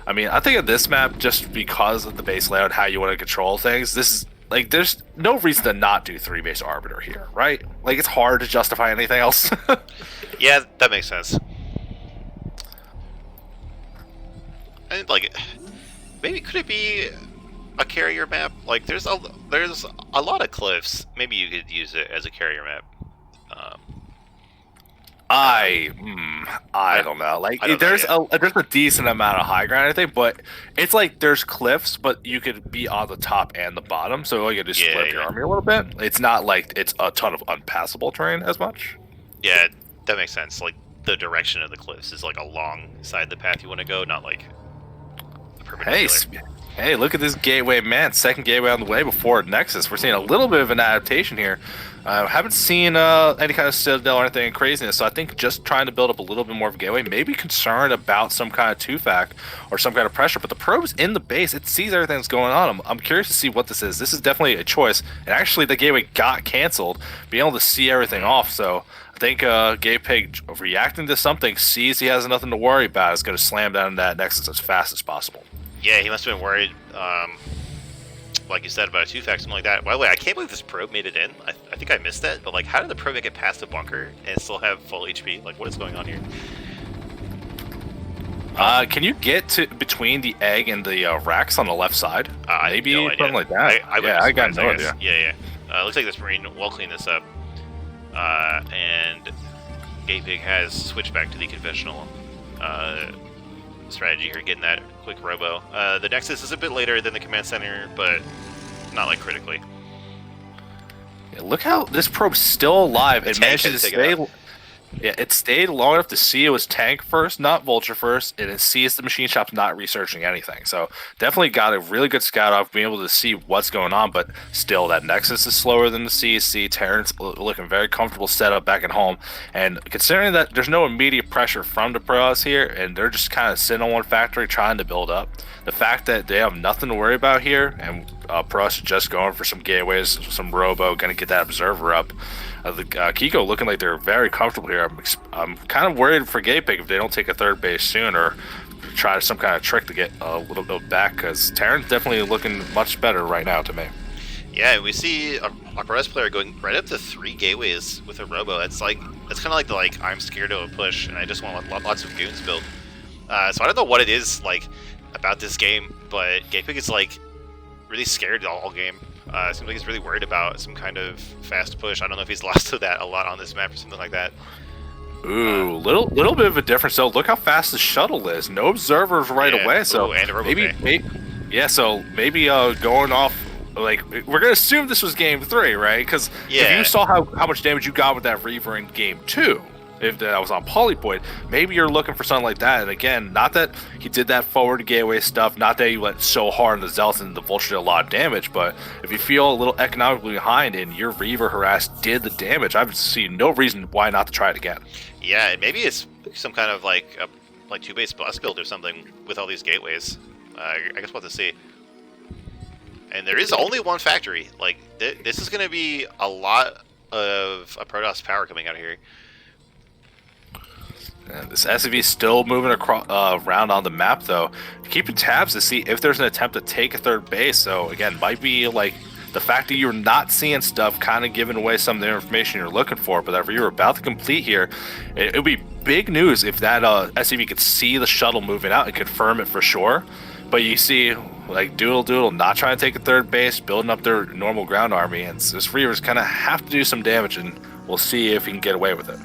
I mean, I think of this map, just because of the base layout, how you want to control things, this is, like, there's no reason to not do 3-base Arbiter here, right? Like, it's hard to justify anything else. Yeah, that makes sense. And, like, maybe, could it be a carrier map? Like, there's a lot of cliffs. Maybe you could use it as a carrier map. Um, I don't know. Like, I don't know there's yet. there's a decent amount of high ground, I think, but it's like there's cliffs, but you could be on the top and the bottom, so you could just Yeah, flip your yeah, army a little bit. It's not like it's a ton of unpassable terrain as much. yeah. That makes sense. Like, the direction of the cliffs is like alongside the path you want to go, not like a Hey, perpendicular. hey, look at this gateway, man. Second gateway on the way before Nexus. We're seeing a little bit of an adaptation here. Haven't seen any kind of citadel or anything craziness, so I think just trying to build up a little bit more of a gateway, maybe concerned about some kind of two-fac or some kind of pressure, but the probe's in the base. It sees everything that's going on. I'm curious to see what this is. This is definitely a choice, and actually the gateway got canceled, being able to see everything off, so I think Gay Pig reacting to something, sees he has nothing to worry about, is going to slam down that Nexus as fast as possible. Yeah, he must have been worried, like you said, about a two-fac, something like that. By the way, I can't believe this probe made it in. I think I missed that, but like, how did the probe make it past the bunker and still have full HP? Like, what is going on here? Can you get to between the egg and the racks on the left side? Maybe no something like that. I got no idea. Yeah, yeah. Looks like this Marine will clean this up. And Gay Pig has switched back to the conventional strategy here, getting that quick robo. The Nexus is a bit later than the command center, but not like critically. Yeah, look how this probe's still alive. It managed to stay. Yeah, it stayed long enough to see it was tank first, not vulture first, and it sees the machine shop's not researching anything. So definitely got a really good scout off, being able to see what's going on, but still that Nexus is slower than the CSC. Terrence looking very comfortable setup back at home, and considering that there's no immediate pressure from the pros here, and they're just kind of sitting on one factory trying to build up, the fact that they have nothing to worry about here, and pros just going for some gateways, some robo, gonna get that observer up. Kiko looking like they're very comfortable here. I'm kind of worried for Gay Pig if they don't take a third base soon or try some kind of trick to get a little bit back, because Terran's definitely looking much better right now to me. Yeah, we see a R.A.T.S player going right up to 3 gateways with a robo. It's kind of like the I'm scared of a push and I just want lots of goons built. So I don't know what it is like about this game, but Gay Pig is like really scared all game. Seems like he's really worried about some kind of fast push. I don't know if he's lost to that a lot on this map or something like that. Ooh, little bit of a difference though. Look how fast the shuttle is. No observers right away, so and a maybe so maybe going off. Like, we're gonna assume this was game 3, right? Because if you saw how much damage you got with that Reaver in game 2, if that was on Polypoid, maybe you're looking for something like that. And again, not that he did that forward gateway stuff, not that he went so hard on the Zealots and the Vulture did a lot of damage, but if you feel a little economically behind and your Reaver harass did the damage, I see no reason why not to try it again. Yeah, maybe it's some kind of like 2-base bus build or something with all these gateways. I guess we'll have to see. And there is only one factory. Like, this is going to be a lot of Protoss power coming out of here. And this SCV is still moving around on the map, though. Keeping tabs to see if there's an attempt to take a third base. So, again, might be like the fact that you're not seeing stuff kind of giving away some of the information you're looking for. But if you're about to complete here, it would be big news if that SCV could see the shuttle moving out and confirm it for sure. But you see, like, Doodle not trying to take a third base, building up their normal ground army. And this Reaver's kind of have to do some damage, and we'll see if he can get away with it.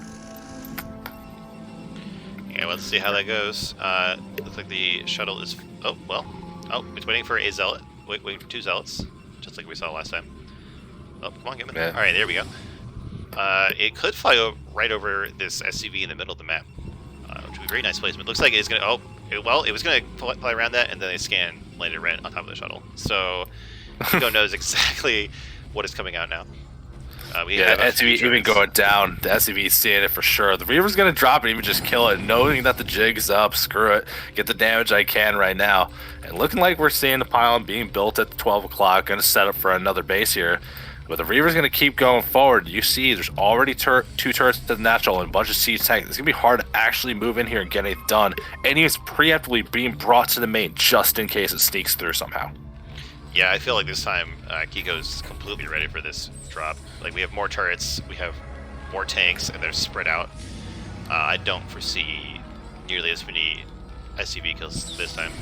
Yeah, let's see how that goes. Looks like the shuttle is... Oh, well. Oh, it's waiting for a Zealot. Wait for 2 Zealots. Just like we saw last time. Oh, come on, get in there. Yeah. Alright, there we go. It could fly right over this SCV in the middle of the map. Which would be a very nice placement. Looks like it's going to... Oh, it was going to fly around that, and then a scan landed right on top of the shuttle. So, Kiko knows exactly what is coming out now. SCV even going down. The SCV seeing it for sure. The Reaver's going to drop it, even just kill it, knowing that the jig's up. Screw it. Get the damage I can right now. And looking like we're seeing the pylon being built at 12 o'clock. Going to set up for another base here. But the Reaver's going to keep going forward. You see there's already 2 turrets to the natural and a bunch of siege tanks. It's going to be hard to actually move in here and get it done. And he's preemptively being brought to the main just in case it sneaks through somehow. Yeah, I feel like this time Kiko's completely ready for this drop. Like, we have more turrets, we have more tanks, and they're spread out. I don't foresee nearly as many SCV kills this time.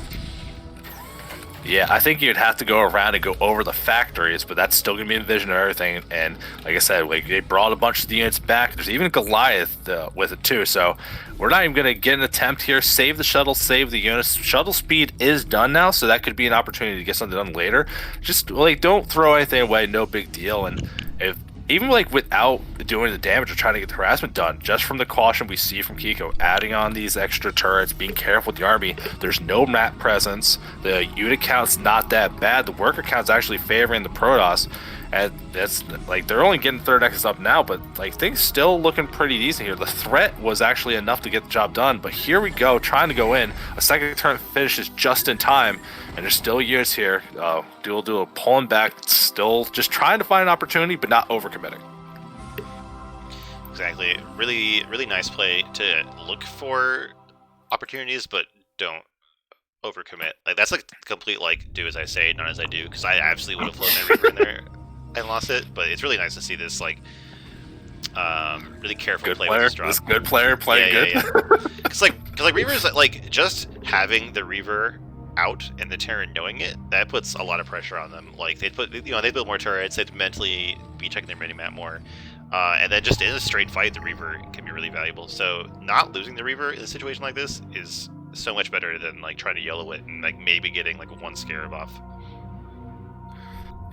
Yeah, I think you'd have to go around and go over the factories, but that's still gonna be in vision of everything. And like I said, like they brought a bunch of the units back. There's even Goliath with it too. So we're not even gonna get an attempt here. Save the shuttle, save the units. Shuttle speed is done now, so that could be an opportunity to get something done later. Just like don't throw anything away. No big deal. And if even like without doing the damage or trying to get the harassment done, just from the caution we see from Kiko, adding on these extra turrets, being careful with the army, there's no map presence, the unit count's not that bad, the worker count's actually favoring the Protoss, and that's like they're only getting third Nexus up now, but like things still looking pretty decent here. The threat was actually enough to get the job done, but here we go, trying to go in. A second turn finishes just in time, and there's still years here. Dual pulling back, still just trying to find an opportunity, but not overcommitting. Exactly. Really, really nice play to look for opportunities, but don't overcommit. Like that's like complete like do as I say, not as I do. Because I absolutely would have flown my Reaper in there and lost it. But it's really nice to see this like really careful Good play player. with this drop. This good player playing good. Yeah. Cause like Reaver's like just having the Reaver out and the Terran knowing it, that puts a lot of pressure on them. Like they build more turrets, they'd mentally be checking their mini-map more. And then just in a straight fight, the Reaver can be really valuable. So not losing the Reaver in a situation like this is so much better than like trying to yellow it and like maybe getting like one scarab off.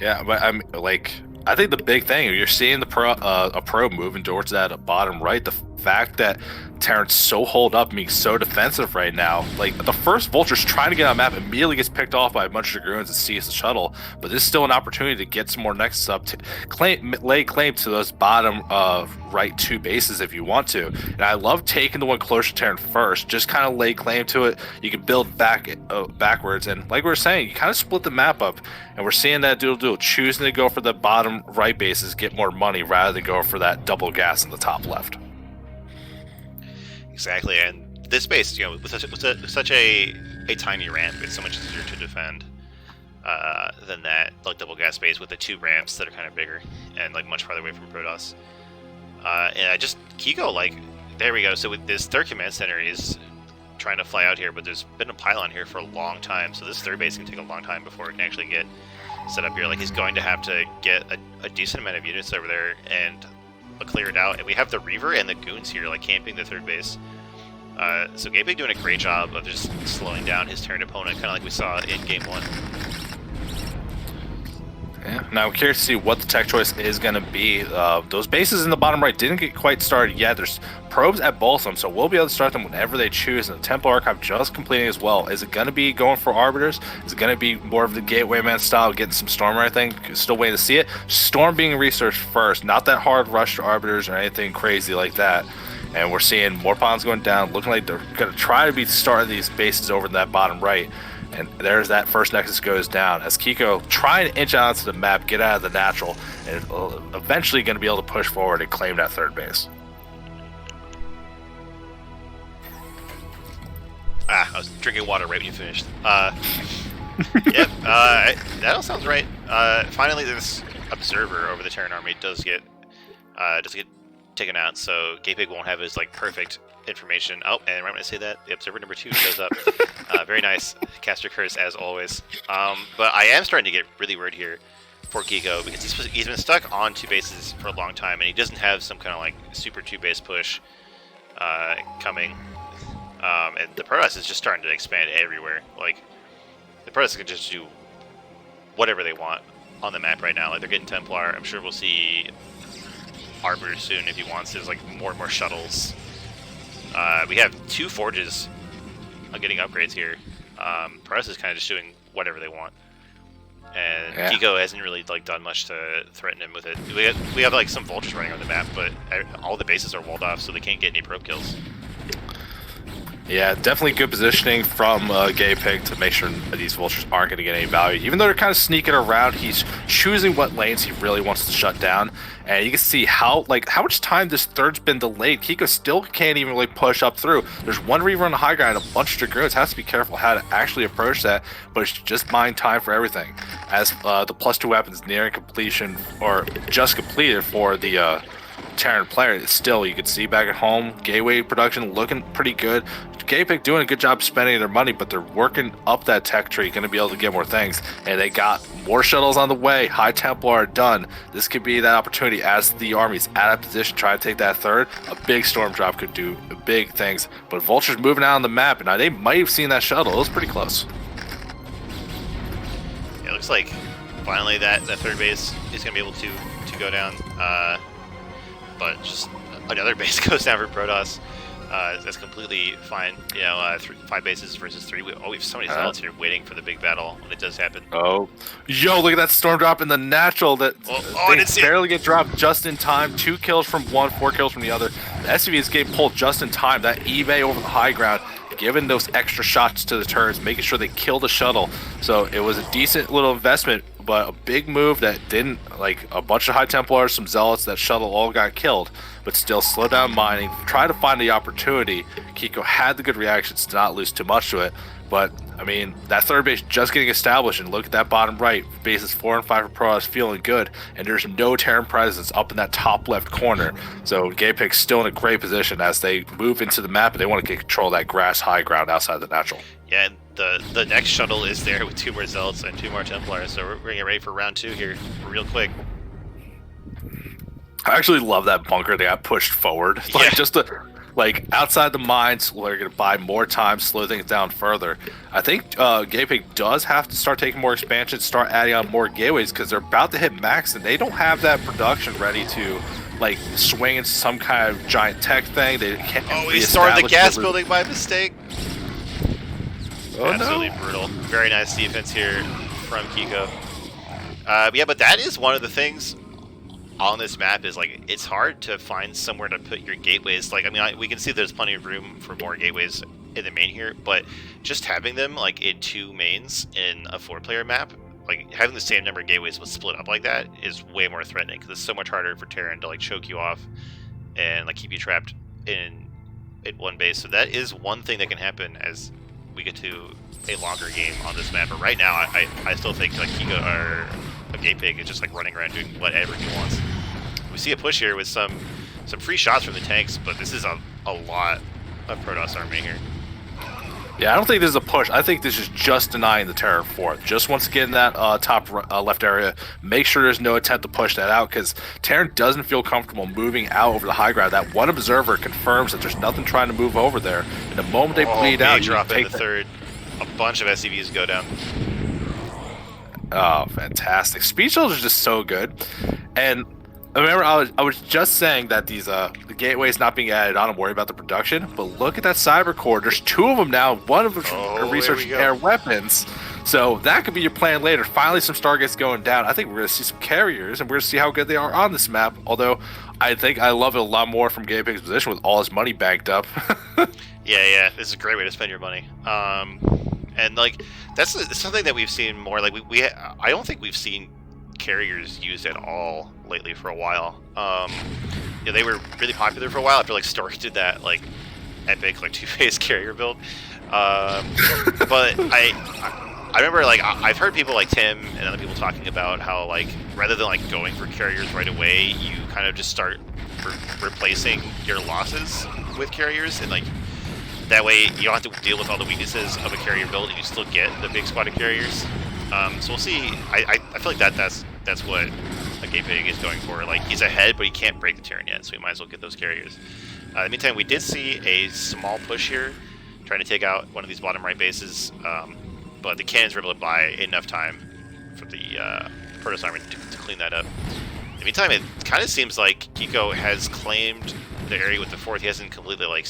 Yeah, but I'm like, I think the big thing you're seeing a probe moving towards that bottom right. The fact that Terran's so holed up, being so defensive right now. Like the first Vulture's trying to get on map, immediately gets picked off by a bunch of Dragoons and sees the shuttle. But this is still an opportunity to get some more Nexus up to lay claim to those bottom right two bases if you want to. And I love taking the one closer to Terran first. Just kind of lay claim to it. You can build backwards, and like we were saying, you kind of split the map up. And we're seeing that dual choosing to go for the bottom right bases, get more money rather than go for that double gas in the top left. Exactly, and this base, with such a tiny ramp, it's so much easier to defend than that like double gas base with the two ramps that are kind of bigger and like much farther away from Protoss. And I just Kiko, like, there we go. So with this third command center is trying to fly out here, but there's been a pylon here for a long time, so this third base can take a long time before it can actually get set up here. Like he's going to have to get a decent amount of units over there and clear it out, and we have the Reaver and the Goons here like camping the third base. So GamePig doing a great job of just slowing down his Terran opponent, kind of like we saw in Game 1. Yeah. Now I'm curious to see what the tech choice is going to be. Those bases in the bottom right didn't get quite started yet. There's probes at both of them, so we'll be able to start them whenever they choose. And the Temple Archive just completing as well. Is it going to be going for Arbiters? Is it going to be more of the Gateway Man style, getting some Stormer, I think? Still waiting to see it. Storm being researched first, not that hard rush to Arbiters or anything crazy like that. And we're seeing more pawns going down, looking like they're going to try to be starting these bases over in that bottom right. And there's that first Nexus goes down as Kiko trying to inch out onto the map, get out of the natural, and eventually going to be able to push forward and claim that third base. I was drinking water right when you finished. Yep, that all sounds right. Finally, this observer over the Terran army does get taken out, so GamePig won't have his like perfect information. Oh, and right when I say that, the observer number 2 shows up. Very nice, caster curse as always. But I am starting to get really worried here for Kiko because he's been stuck on 2 bases for a long time, and he doesn't have some kind of like super 2-base push coming. And the Protoss is just starting to expand everywhere. Like the Protoss can just do whatever they want on the map right now. Like they're getting Templar. I'm sure we'll see Arbiter soon if he wants. There's like more and more shuttles. We have 2 forges getting upgrades here. Protoss is kind of just doing whatever they want, and yeah. Kiko hasn't really like done much to threaten him with it. We have like some vultures running on the map, but all the bases are walled off, so they can't get any probe kills. Yeah, definitely good positioning from GamePig to make sure these vultures aren't going to get any value. Even though they're kind of sneaking around, he's choosing what lanes he really wants to shut down. And you can see how much time this third's been delayed. Kiko still can't even really push up through. There's one Reaver on the high ground and a bunch of Dragoons. Has to be careful how to actually approach that, but it's just buying time for everything. As the +2 weapons nearing completion, or just completed for the Terran player, still you could see back at home, gateway production looking pretty good. Gapik doing a good job spending their money, but they're working up that tech tree, going to be able to get more things. And they got more shuttles on the way. High Templar are done. This could be that opportunity as the army's out of position, try to take that third. A big storm drop could do big things. But Vulture's moving out on the map, and now they might have seen that shuttle. It was pretty close. It looks like finally that third base is going to be able to go down. But just another base goes down for Protoss. That's completely fine. You know, 5 bases versus 3. We have so many zealots here waiting for the big battle when it does happen. Oh, yo, look at that storm drop in the natural. That I didn't see barely get dropped just in time. 2 kills from one, 4 kills from the other. The SCV is getting pulled just in time. That eBay over the high ground, giving those extra shots to the turrets, making sure they kill the shuttle. So it was a decent little investment, but a big move that didn't, like a bunch of High Templars, some zealots, that shuttle all got killed, but still slow down mining, try to find the opportunity. Kiko had the good reactions to not lose too much to it, but I mean, that third base just getting established, and look at that bottom right, bases 4 and 5 for Protoss feeling good, and there's no Terran presence up in that top left corner. So Gapik's still in a great position as they move into the map, and they want to get control of that grass high ground outside of the natural. Yeah, and the next shuttle is there with 2 more Zealots and 2 more Templars, so we're going to get ready for round 2 here real quick. I actually love that bunker they got pushed forward. Like, yeah. Just like outside the mines, we're going to buy more time, slow things down further. I think Gapik does have to start taking more expansion, start adding on more gateways, because they're about to hit max, and they don't have that production ready to like swing into some kind of giant tech thing. They can't. Oh, he started the gas building by mistake. Oh, absolutely brutal. Very nice defense here from Kiko. Yeah, but that is one of the things on this map is like it's hard to find somewhere to put your gateways. Like, I mean, we can see there's plenty of room for more gateways in the main here, but just having them like in 2 mains in a 4-player map, like having the same number of gateways but split up like that is way more threatening because it's so much harder for Terran to like choke you off and like keep you trapped in one base. So that is one thing that can happen as we get to a longer game on this map. But right now, I still think like Kiko or a Gapik is just like running around doing whatever he wants. We see a push here with some free shots from the tanks, but this is a lot of Protoss army here. Yeah, I don't think this is a push. I think this is just denying the Terran fourth. Just wants to get in that top left area, make sure there's no attempt to push that out, because Terran doesn't feel comfortable moving out over the high ground. That one observer confirms that there's nothing trying to move over there. And the moment they bleed out, you drop in take the third. A bunch of SCVs go down. Oh, fantastic. Speed shells are just so good. And remember, I was just saying that these the gateways not being added on, I'm worried about the production, but look at that cyber core. There's 2 of them now. One of them are researching air weapons. So that could be your plan later. Finally, some Stargates going down. I think we're going to see some carriers, and we're going to see how good they are on this map. Although, I think I love it a lot more from Gapik's position with all his money banked up. Yeah, this is a great way to spend your money. And like that's something that we've seen more. Like I don't think we've seen carriers used at all lately for a while. Yeah, they were really popular for a while after like Stork did that like epic like 2-phase carrier build. But I remember like I've heard people like Tim and other people talking about how like rather than like going for carriers right away, you kind of just start replacing your losses with carriers, and like that way you don't have to deal with all the weaknesses of a carrier build and you still get the big squad of carriers. So we'll see. I feel like that's what a Gapik is going for. Like he's ahead, but he can't break the Terran yet, so we might as well get those carriers. In the meantime, we did see a small push here, trying to take out one of these bottom right bases, but the cannons were able to buy enough time for the Protoss army to clean that up. In the meantime, it kind of seems like Kiko has claimed the area with the 4th. He hasn't completely like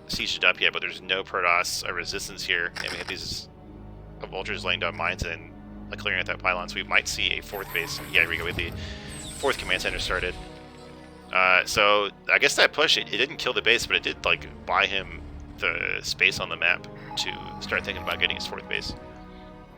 sieged it up yet, but there's no Protoss resistance here, and we have these vultures laying down mines and clearing out that pylon, so we might see a 4th base. Yeah, here we go with the 4th command center started. So I guess that push, it didn't kill the base, but it did like buy him the space on the map to start thinking about getting his 4th base.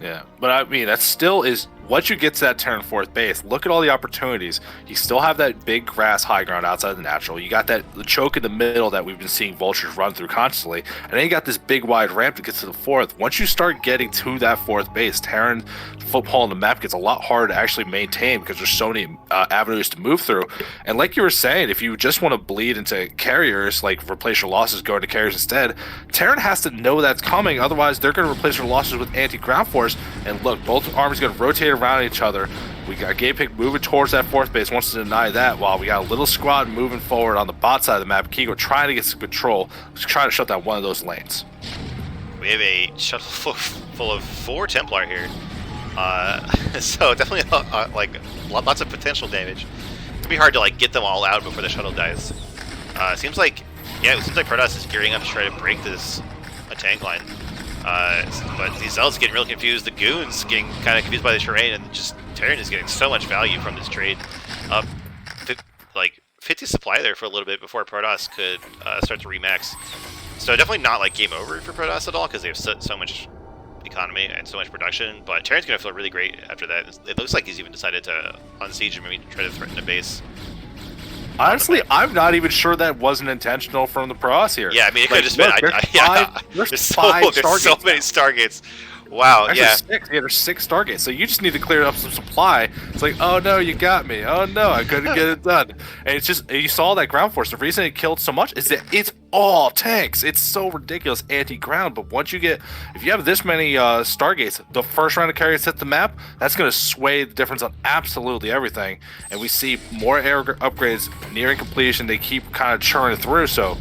Yeah, but I mean, that still is once you get to that Terran 4th base, look at all the opportunities. You still have that big grass high ground outside of the natural. You got the choke in the middle that we've been seeing vultures run through constantly. And then you got this big wide ramp to get to the 4th. Once you start getting to that 4th base, Terran football on the map gets a lot harder to actually maintain because there's so many avenues to move through. And like you were saying, if you just want to bleed into carriers, like replace your losses going to carriers instead, Terran has to know that's coming. Otherwise, they're going to replace their losses with anti-ground force. And look, both armies going to rotate around each other. We got Gapig moving towards that 4th base, wants to deny that, while we got a little squad moving forward on the bot side of the map. Kiko trying to get some control, trying to shut down one of those lanes. We have a shuttle full of 4 Templar here. So definitely like lots of potential damage. It'd be hard to like get them all out before the shuttle dies. It seems like Protoss is gearing up to try to break this tank line. But these Zealots getting real confused. The Goons getting kind of confused by the terrain, and just Terran is getting so much value from this trade. Like 50 supply there for a little bit before Protoss could start to remax. So definitely not like game over for Protoss at all because they have so much economy and so much production. But Terran's gonna feel really great after that. It looks like he's even decided to unsiege and maybe try to threaten a base. Honestly, I'm not even sure that wasn't intentional from the Protoss here. Yeah, I mean, it could have just been. There's so many Stargates. Wow, actually, yeah. 6. Yeah, there's 6 Stargates. So you just need to clear up some supply. It's like, oh no, you got me. Oh no, I couldn't get it done. And it's just, you saw that ground force. The reason it killed so much is that it's all tanks. It's so ridiculous anti-ground. But once you get, if you have this many Stargates, the first round of carriers hit the map, that's going to sway the difference on absolutely everything. And we see more air upgrades nearing completion. They keep kind of churning through. So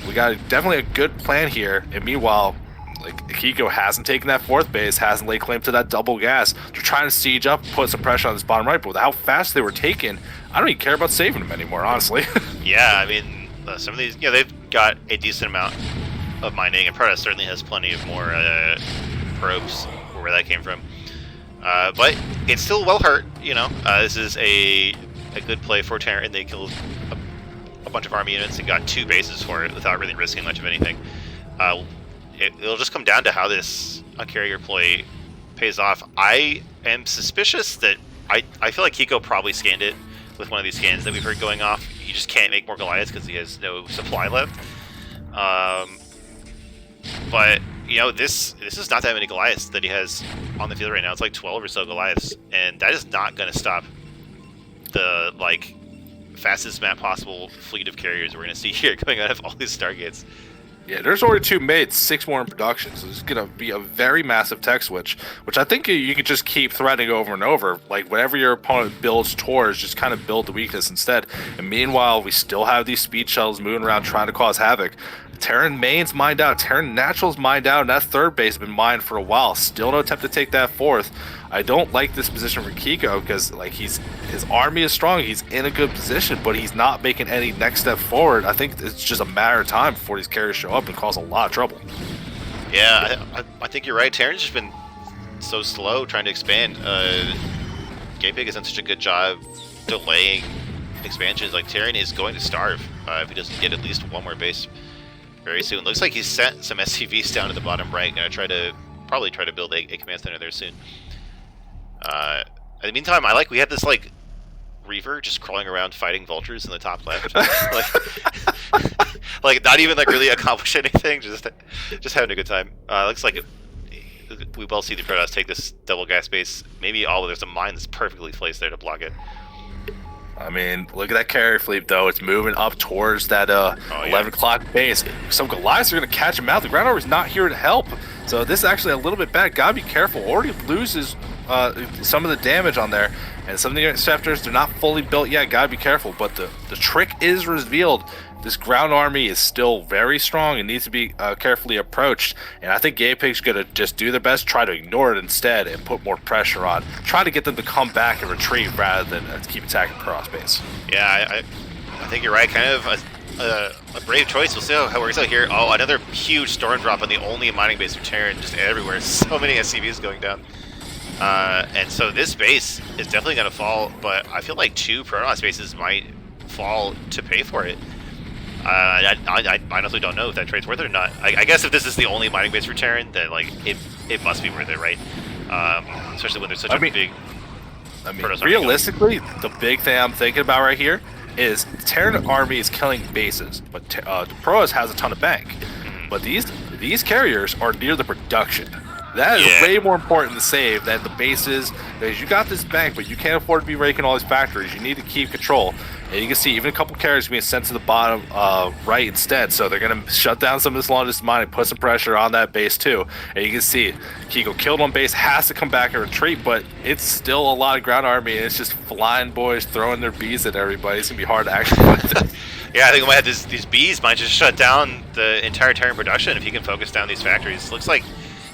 we got definitely a good plan here. And meanwhile, like, Kiko hasn't taken that 4th base, hasn't laid claim to that double gas. They're trying to siege up, put some pressure on this bottom right, but with how fast they were taken, I don't even care about saving them anymore, honestly. Yeah, I mean, some of these, they've got a decent amount of mining, and Protoss certainly has plenty of more probes where that came from. But it's still well hurt, This is a good play for Terran. They killed a bunch of army units and got 2 bases for it without really risking much of anything. It'll just come down to how this carrier play pays off. I am suspicious that I feel like Kiko probably scanned it with one of these scans that we've heard going off. He just can't make more Goliaths because he has no supply left. But this is not that many Goliaths that he has on the field right now. It's like 12 or so Goliaths, and that is not going to stop the fastest map possible fleet of carriers we're going to see here coming out of all these Stargates. Yeah, there's already 2 made, 6 more in production, so it's going to be a very massive tech switch, which I think you can just keep threatening over and over. Like, whatever your opponent builds towards, just kind of build the weakness instead. And meanwhile, we still have these speed shuttles moving around trying to cause havoc. Terran main's mined out, Terran natural's mined out, and that 3rd base has been mined for a while. Still no attempt to take that 4th. I don't like this position for Kiko because his army is strong, he's in a good position, but he's not making any next step forward. I think it's just a matter of time before these carriers show up and cause a lot of trouble. Yeah, I think you're right. Terran's just been so slow trying to expand. Gapig has done such a good job delaying expansions. Like, Terran is going to starve if he doesn't get at least 1 more base very soon. Looks like he's sent some SCVs down to the bottom right. Gonna probably try to build a command center there soon. In the meantime, we had this Reaver just crawling around fighting vultures in the top left, like not even really accomplish anything, just having a good time. Looks like we will see the Protoss take this double gas base. Maybe there's a mine that's perfectly placed there to block it. I mean, look at that carrier fleet, though. It's moving up towards that 11 o'clock base. Some Goliaths are going to catch him out. The ground armor's not here to help. So this is actually a little bit bad. Gotta be careful. Already loses some of the damage on there. And some of the interceptors, they're not fully built yet. Gotta be careful. But the trick is revealed. This ground army is still very strong and needs to be carefully approached. And I think Gapig's going to just do their best, try to ignore it instead, and put more pressure on. Try to get them to come back and retreat rather than keep attacking cross base. Yeah, I think you're right. Kind of a brave choice. We'll see how it works out here. Oh, another huge storm drop on the only mining base of Terran, just everywhere. So many SCVs going down. And so this base is definitely going to fall, but I feel like 2 Protoss bases might fall to pay for it. I honestly don't know if that trade's worth it or not. I guess if this is the only mining base for Terran, then it must be worth it, right? Especially when there's such a big I mean, Protoss army realistically, the big thing I'm thinking about right here is Terran army is killing bases, but the Protoss has a ton of bank. But these carriers are near the production. That is way more important to save than the bases, because you got this bank, but you can't afford to be raking all these factories. You need to keep control. And you can see even a couple carriers being sent to the bottom right instead, so they're going to shut down some of this long distance mining, put some pressure on that base too. And you can see Kiko killed one base, has to come back and retreat, but it's still a lot of ground army, and it's just flying boys throwing their bees at everybody. It's going to be hard to actually fight this. Yeah, I think we might have these bees might just shut down the entire Terran production if he can focus down these factories. Looks like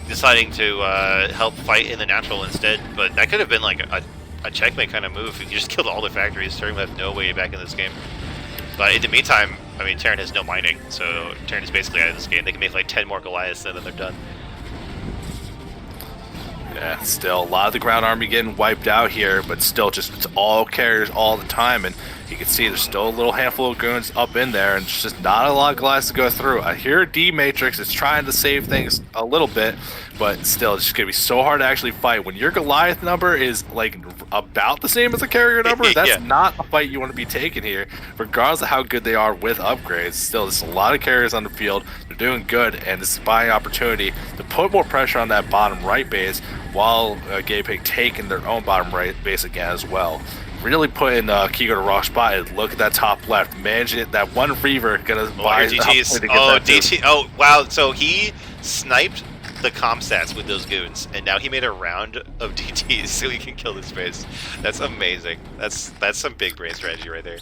deciding to help fight in the natural instead, but that could have been like a checkmate kind of move. If you just killed all the factories, Terran would have no way back in this game. But in the meantime, I mean, Terran has no mining, so Terran is basically out of this game. They can make like 10 more Goliaths and then they're done. Yeah, still a lot of the ground army getting wiped out here, but still just it's all carriers all the time, and you can see there's still a little handful of goons up in there, and it's just not a lot of Goliaths to go through. I hear D Matrix is trying to save things a little bit, but still it's just gonna be so hard to actually fight. When your Goliath number is like about the same as a carrier number, that's not a fight you want to be taking here, regardless of how good they are with upgrades. Still, there's a lot of carriers on the field. They're doing good, and this is a buying opportunity to put more pressure on that bottom right base, while Gapig taking their own bottom right base again as well. Really putting Kiko to rock spot, and look at that top left. Managing it, that one Reaver gonna buy DTs. Oh, DT. Oh, wow. So he sniped the comm stats with those goons, and now he made a round of DTs so he can kill this base. That's amazing. That's some big brain strategy right there.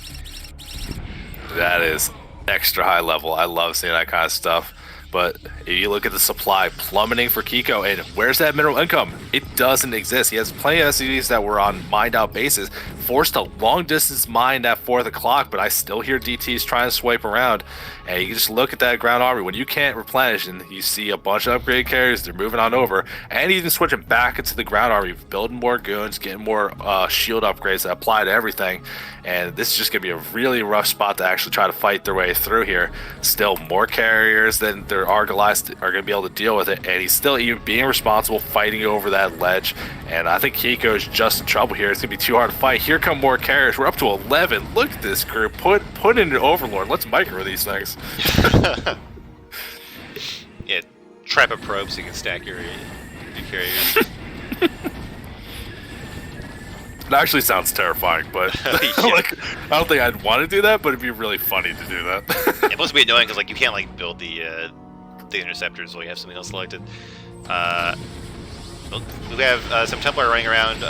That is extra high level. I love seeing that kind of stuff. But if you look at the supply plummeting for Kiko, and where's that mineral income? It doesn't exist. He has plenty of SCVs that were on mined out bases, forced a long distance mine at 4 o'clock, but I still hear DTs trying to swipe around. And you can just look at that ground army. When you can't replenish and you see a bunch of upgraded carriers, they're moving on over, and even switching back into the ground army, building more goons, getting more shield upgrades that apply to everything. And this is just going to be a really rough spot to actually try to fight their way through here. Still more carriers than there are Goliaths are going to be able to deal with it, and he's still even being responsible, fighting over that ledge. And I think Kiko is just in trouble here. It's going to be too hard to fight. Here come more carriers. We're up to 11. Look at this group. Put in an Overlord. Let's micro these things. Yeah, trap a probe so you can stack your carriers. It actually sounds terrifying, but like, I don't think I'd want to do that, but it'd be really funny to do that. It must be annoying because like you can't like build the interceptors while you have something else selected. We have some Templar running around,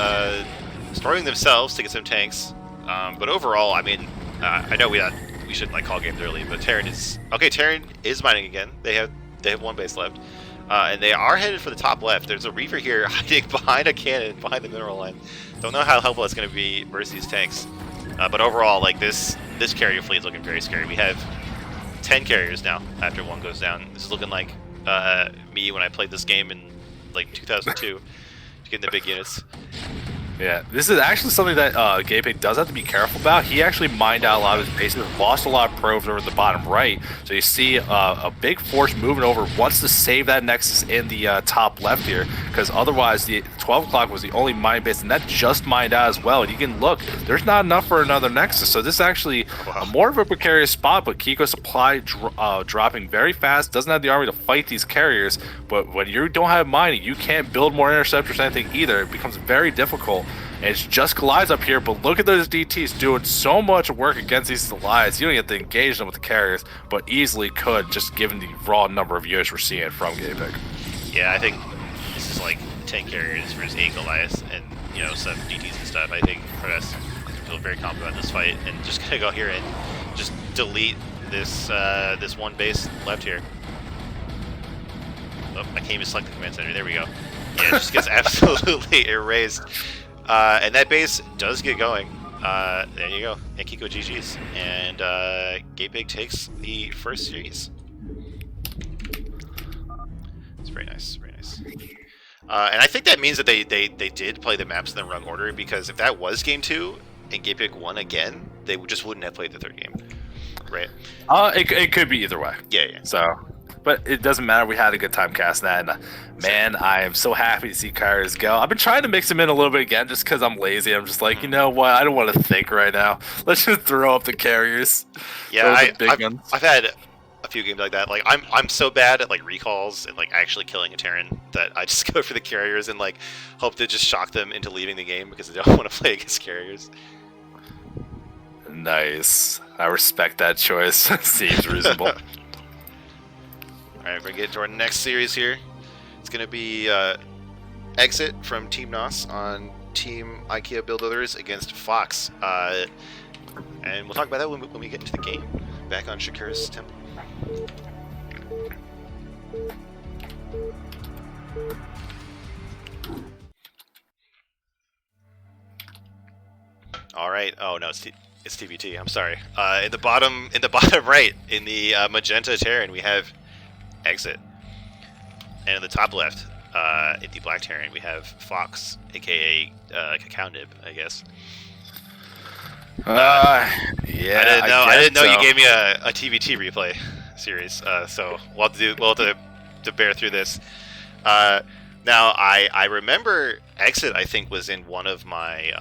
storing themselves to get some tanks. But overall, I mean, I know we shouldn't like call games early, but Terran is okay. Terran is mining again. They have one base left, and they are headed for the top left. There's a Reaver here hiding behind a cannon behind the mineral line. Don't know how helpful it's going to be versus these tanks, but overall, like this carrier fleet is looking very scary. We have 10 carriers now after one goes down. This is looking like me when I played this game in like 2002, getting the big units. Yeah, this is actually something that Gapig does have to be careful about. He actually mined out a lot of his bases, lost a lot of probes over the bottom right. So you see a big force moving over, wants to save that Nexus in the top left here, because otherwise the 12 o'clock was the only mine base, and that just mined out as well. And you can look, there's not enough for another Nexus. So this is actually more of a precarious spot, but Kiko's supply dropping very fast, doesn't have the army to fight these carriers. But when you don't have mining, you can't build more interceptors or anything either. It becomes very difficult. And it's just Goliaths up here, but look at those DTs doing so much work against these Goliaths. You don't get to engage them with the carriers, but easily could, just given the raw number of units we're seeing from Gapig. Yeah, I think this is like 10 carriers versus 8 Goliaths and, you know, some DTs and stuff. I think R.A.T.S feel very confident about this fight and just gonna go here and just delete this this one base left here. Oh, I can't even select the command center. There we go. Yeah, it just gets absolutely erased. And that base does get going. There you go. And Kiko GG's. And Gapig takes the first series. It's very nice. Very nice. And I think that means that they did play the maps in the wrong order, because if that was game 2 and Gapig won again, they just wouldn't have played the third game. Right? It could be either way. Yeah, yeah. So, But it doesn't matter. We had a good time casting that. And man, I am so happy to see Kyrus go. I've been trying to mix him in a little bit again just because I'm lazy. I'm just like, you know what? I don't want to think right now. Let's just throw up the carriers. Yeah, I've had a few games like that. Like I'm so bad at like recalls and like actually killing a Terran that I just go for the carriers and like hope to just shock them into leaving the game because they don't want to play against carriers. Nice. I respect that choice. Seems reasonable. Alright, we're gonna get into our next series here. It's gonna be Exit from Team NOS on Team IKEA Build Others against Fox. And we'll talk about that when we get into the game. Back on Shakur's Temple. All right. Oh no, it's TBT. I'm sorry. In the bottom right, in the magenta Terran, we have Exit, and in the top left, in the black Terran, we have Fox, aka Cacao Nib, I guess. Yeah. I didn't know so. you gave me a TBT replay series, so we'll have to bear through this. Now I remember Exit. I think was in one of my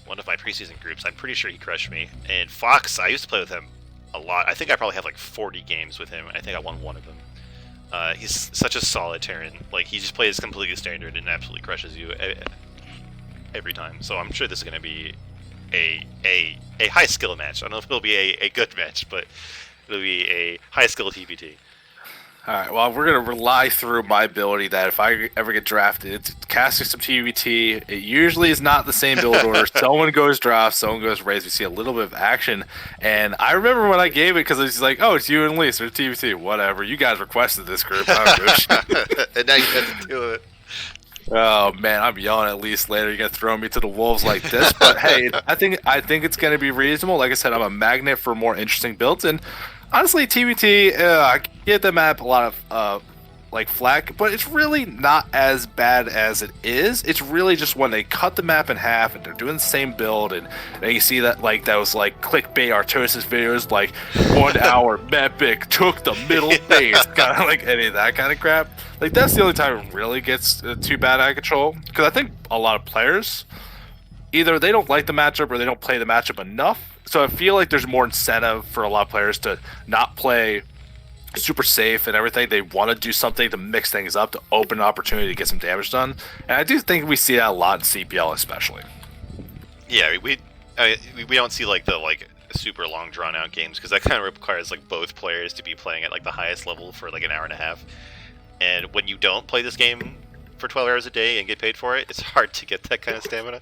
preseason groups. I'm pretty sure he crushed me. And Fox, I used to play with him a lot. I think I probably have like 40 games with him. I think I won one of them. He's such a solid Terran. Like he just plays completely standard and absolutely crushes you every time. So I'm sure this is going to be a high skill match. I don't know if it'll be a good match, but it'll be a high skill TPT. All right, well, we're going to rely through my ability that if I ever get drafted, it's casting some TVT. It usually is not the same build order. Someone goes draft, someone goes raise. We see a little bit of action. And I remember when I gave it because it's like, oh, it's you and Lise or TVT. Whatever. You guys requested this group. And now you have to do it. Oh man, I'm yelling at least later. You're gonna throw me to the wolves like this, but hey, I think it's gonna be reasonable. Like I said, I'm a magnet for more interesting builds, and honestly, TBT, I get the map a lot of like flack, but it's really not as bad as it is. It's really just when they cut the map in half and they're doing the same build, and then you see that like those like clickbait R.A.T.S videos, like 1 hour Mepic took the middle base, kind of like any of that kind of crap. Like that's the only time it really gets too bad out of control. Because I think a lot of players either they don't like the matchup or they don't play the matchup enough. So I feel like there's more incentive for a lot of players to not play super safe and everything. They want to do something to mix things up, to open an opportunity to get some damage done. And I do think we see that a lot in CPL especially. Yeah, we don't see like the super long drawn out games because that kind of requires like both players to be playing at like the highest level for like an hour and a half. And when you don't play this game for 12 hours a day and get paid for it, it's hard to get that kind of stamina.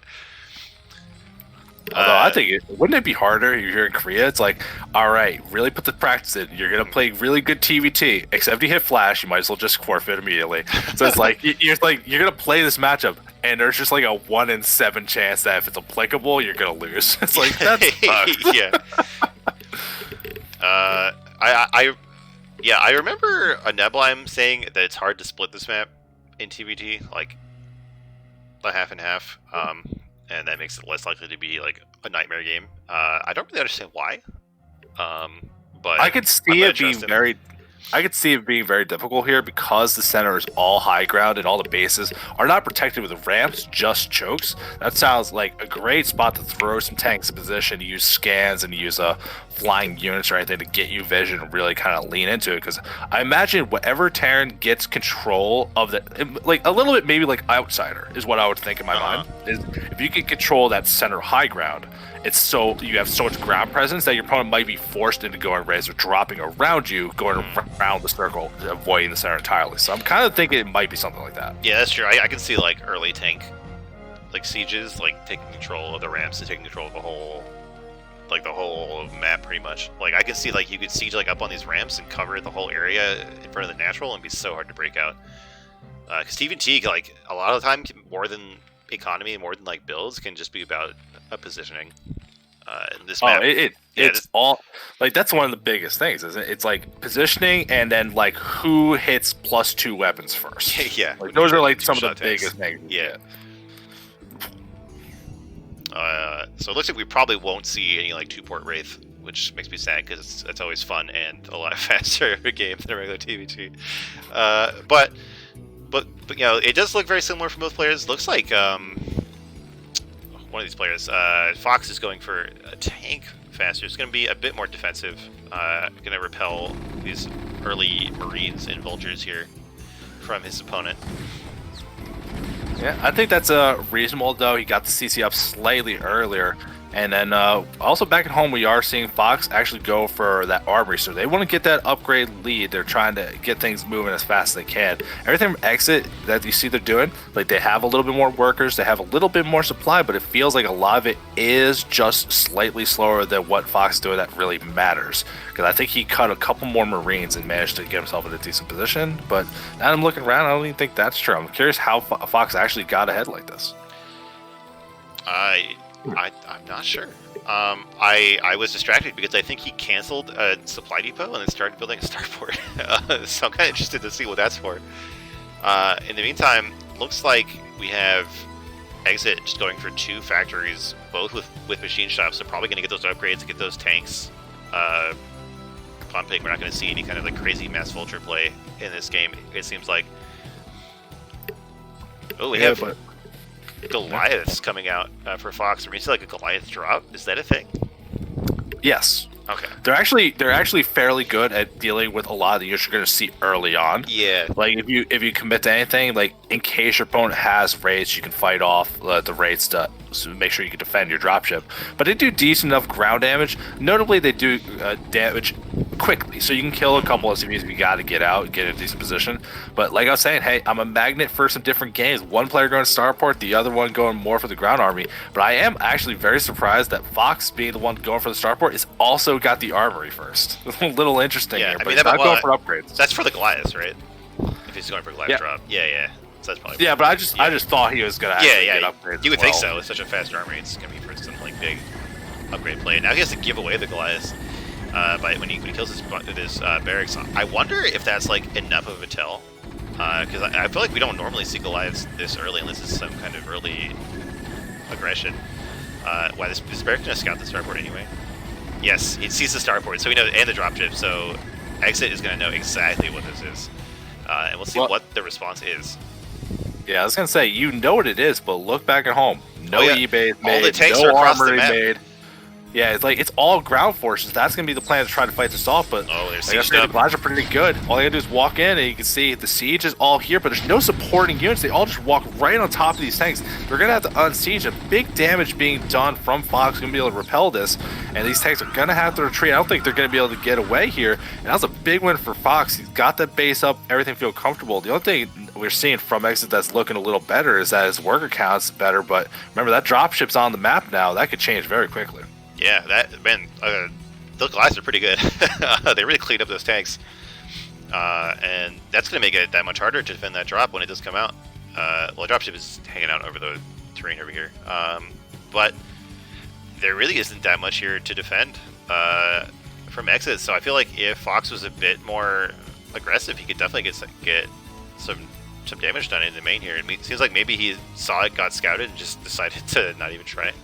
Although I think wouldn't it be harder? You're here in Korea. It's like, all right, really put the practice in. You're gonna play really good TVT. Except you hit flash, you might as well just forfeit immediately. So it's like you're gonna play this matchup, and there's just like a 1 in 7 chance that if it's applicable, you're gonna lose. It's like that's yeah. I remember a Neblime saying that it's hard to split this map in TVT, like a half and half. And that makes it less likely to be like a nightmare game. I don't really understand why, but I could see it being very difficult here because the center is all high ground and all the bases are not protected with ramps, just chokes. That sounds like a great spot to throw some tanks in position, use scans, and use flying units or anything to get you vision and really kind of lean into it. Because I imagine whatever Terran gets control of like a little bit, maybe like Outsider is what I would think in my mind. Is if you can control that center high ground, you have so much ground presence that your opponent might be forced into going raise or dropping around you, going around the circle, avoiding the center entirely. So I'm kind of thinking it might be something like that. Yeah, that's true. I can see like early tank, like sieges, like taking control of the ramps and taking control of the whole map pretty much. Like I could see like you could siege like up on these ramps and cover the whole area in front of the natural and be so hard to break out. Because TVT like a lot of the time more than economy, more than like builds, can just be about positioning. In this map, it's all like that's one of the biggest things, isn't it? It's like positioning and then like who hits +2 weapons first. Yeah, like, those are like some of the biggest things. Yeah. So it looks like we probably won't see any like 2-port Wraith which makes me sad because it's always fun and a lot faster game than a regular TVT. But you know, it does look very similar from both players. Looks like one of these players, Fox, is going for a tank faster. It's going to be a bit more defensive. Going to repel these early Marines and Vultures here from his opponent. Yeah, I think that's reasonable, though. He got the CC up slightly earlier. And then also back at home, we are seeing Fox actually go for that armory. So they want to get that upgrade lead. They're trying to get things moving as fast as they can. Everything from Exit that you see they're doing, like they have a little bit more workers, they have a little bit more supply, but it feels like a lot of it is just slightly slower than what Fox is doing that really matters. Because I think he cut a couple more Marines and managed to get himself in a decent position. But now I'm looking around, I don't even think that's true. I'm curious how Fox actually got ahead like this. I'm not sure. I was distracted because I think he canceled a supply depot and then started building a starport. So I'm kind of interested to see what that's for. In the meantime, looks like we have Exit just going for 2 factories, both with machine shops. So probably going to get those upgrades, get those tanks pumping. We're not going to see any kind of like crazy mass vulture play in this game, it seems like. Oh, we have Goliaths coming out for Fox. Are we see like a Goliath drop? Is that a thing? Yes. Okay. They're actually fairly good at dealing with a lot of the units you're going to see early on. Yeah. Like if you commit to anything, like in case your opponent has raids, you can fight off the raids to make sure you can defend your dropship. But they do decent enough ground damage. Notably, they do damage quickly, so you can kill a couple of SCVs if you got to get out, get in a decent position. But like I was saying, hey, I'm a magnet for some different games. One player going to Starport, the other one going more for the ground army. But I am actually very surprised that Fox, being the one going for the Starport, is also got the armory first. A little interesting here, but he's not going for upgrades. That's for the Goliaths, right? If he's going for Goliath drop. Yeah. So that's probably but I just thought he was going to get upgrades. You would think so. It's such a fast armory. It's going to be for some like big upgrade play. Now he has to give away the Goliaths when he kills his barracks. I wonder if that's like enough of a tell. Because I feel like we don't normally see Goliaths this early unless it's some kind of early aggression. Why this barrack going to scout the starport anyway? Yes, he sees the starport, so we know, and the dropship. So Exit is going to know exactly what this is, and we'll see what the response is. Yeah, I was going to say, you know what it is, but look back at home. No eBay made, all the tanks no are across armory the map. made. Yeah, it's like it's all ground forces. That's gonna be the plan to try to fight this off. But the Goliaths are pretty good. All you gotta do is walk in, and you can see the siege is all here. But there's no supporting units. They all just walk right on top of these tanks. They're gonna have to unsiege. A big damage being done from Fox. Gonna be able to repel this, and these tanks are gonna have to retreat. I don't think they're gonna be able to get away here. And that was a big win for Fox. He's got that base up. Everything feel comfortable. The only thing we're seeing from Exit that's looking a little better is that his worker count's better. But remember, that dropship's on the map now. That could change very quickly. Yeah, the Goliaths are pretty good. They really cleaned up those tanks, and that's going to make it that much harder to defend that drop when it does come out. Well, the dropship is hanging out over the terrain over here, but there really isn't that much here to defend from Exit. So I feel like if Fox was a bit more aggressive, he could definitely get some damage done in the main here. It seems like maybe he saw it, got scouted, and just decided to not even try it.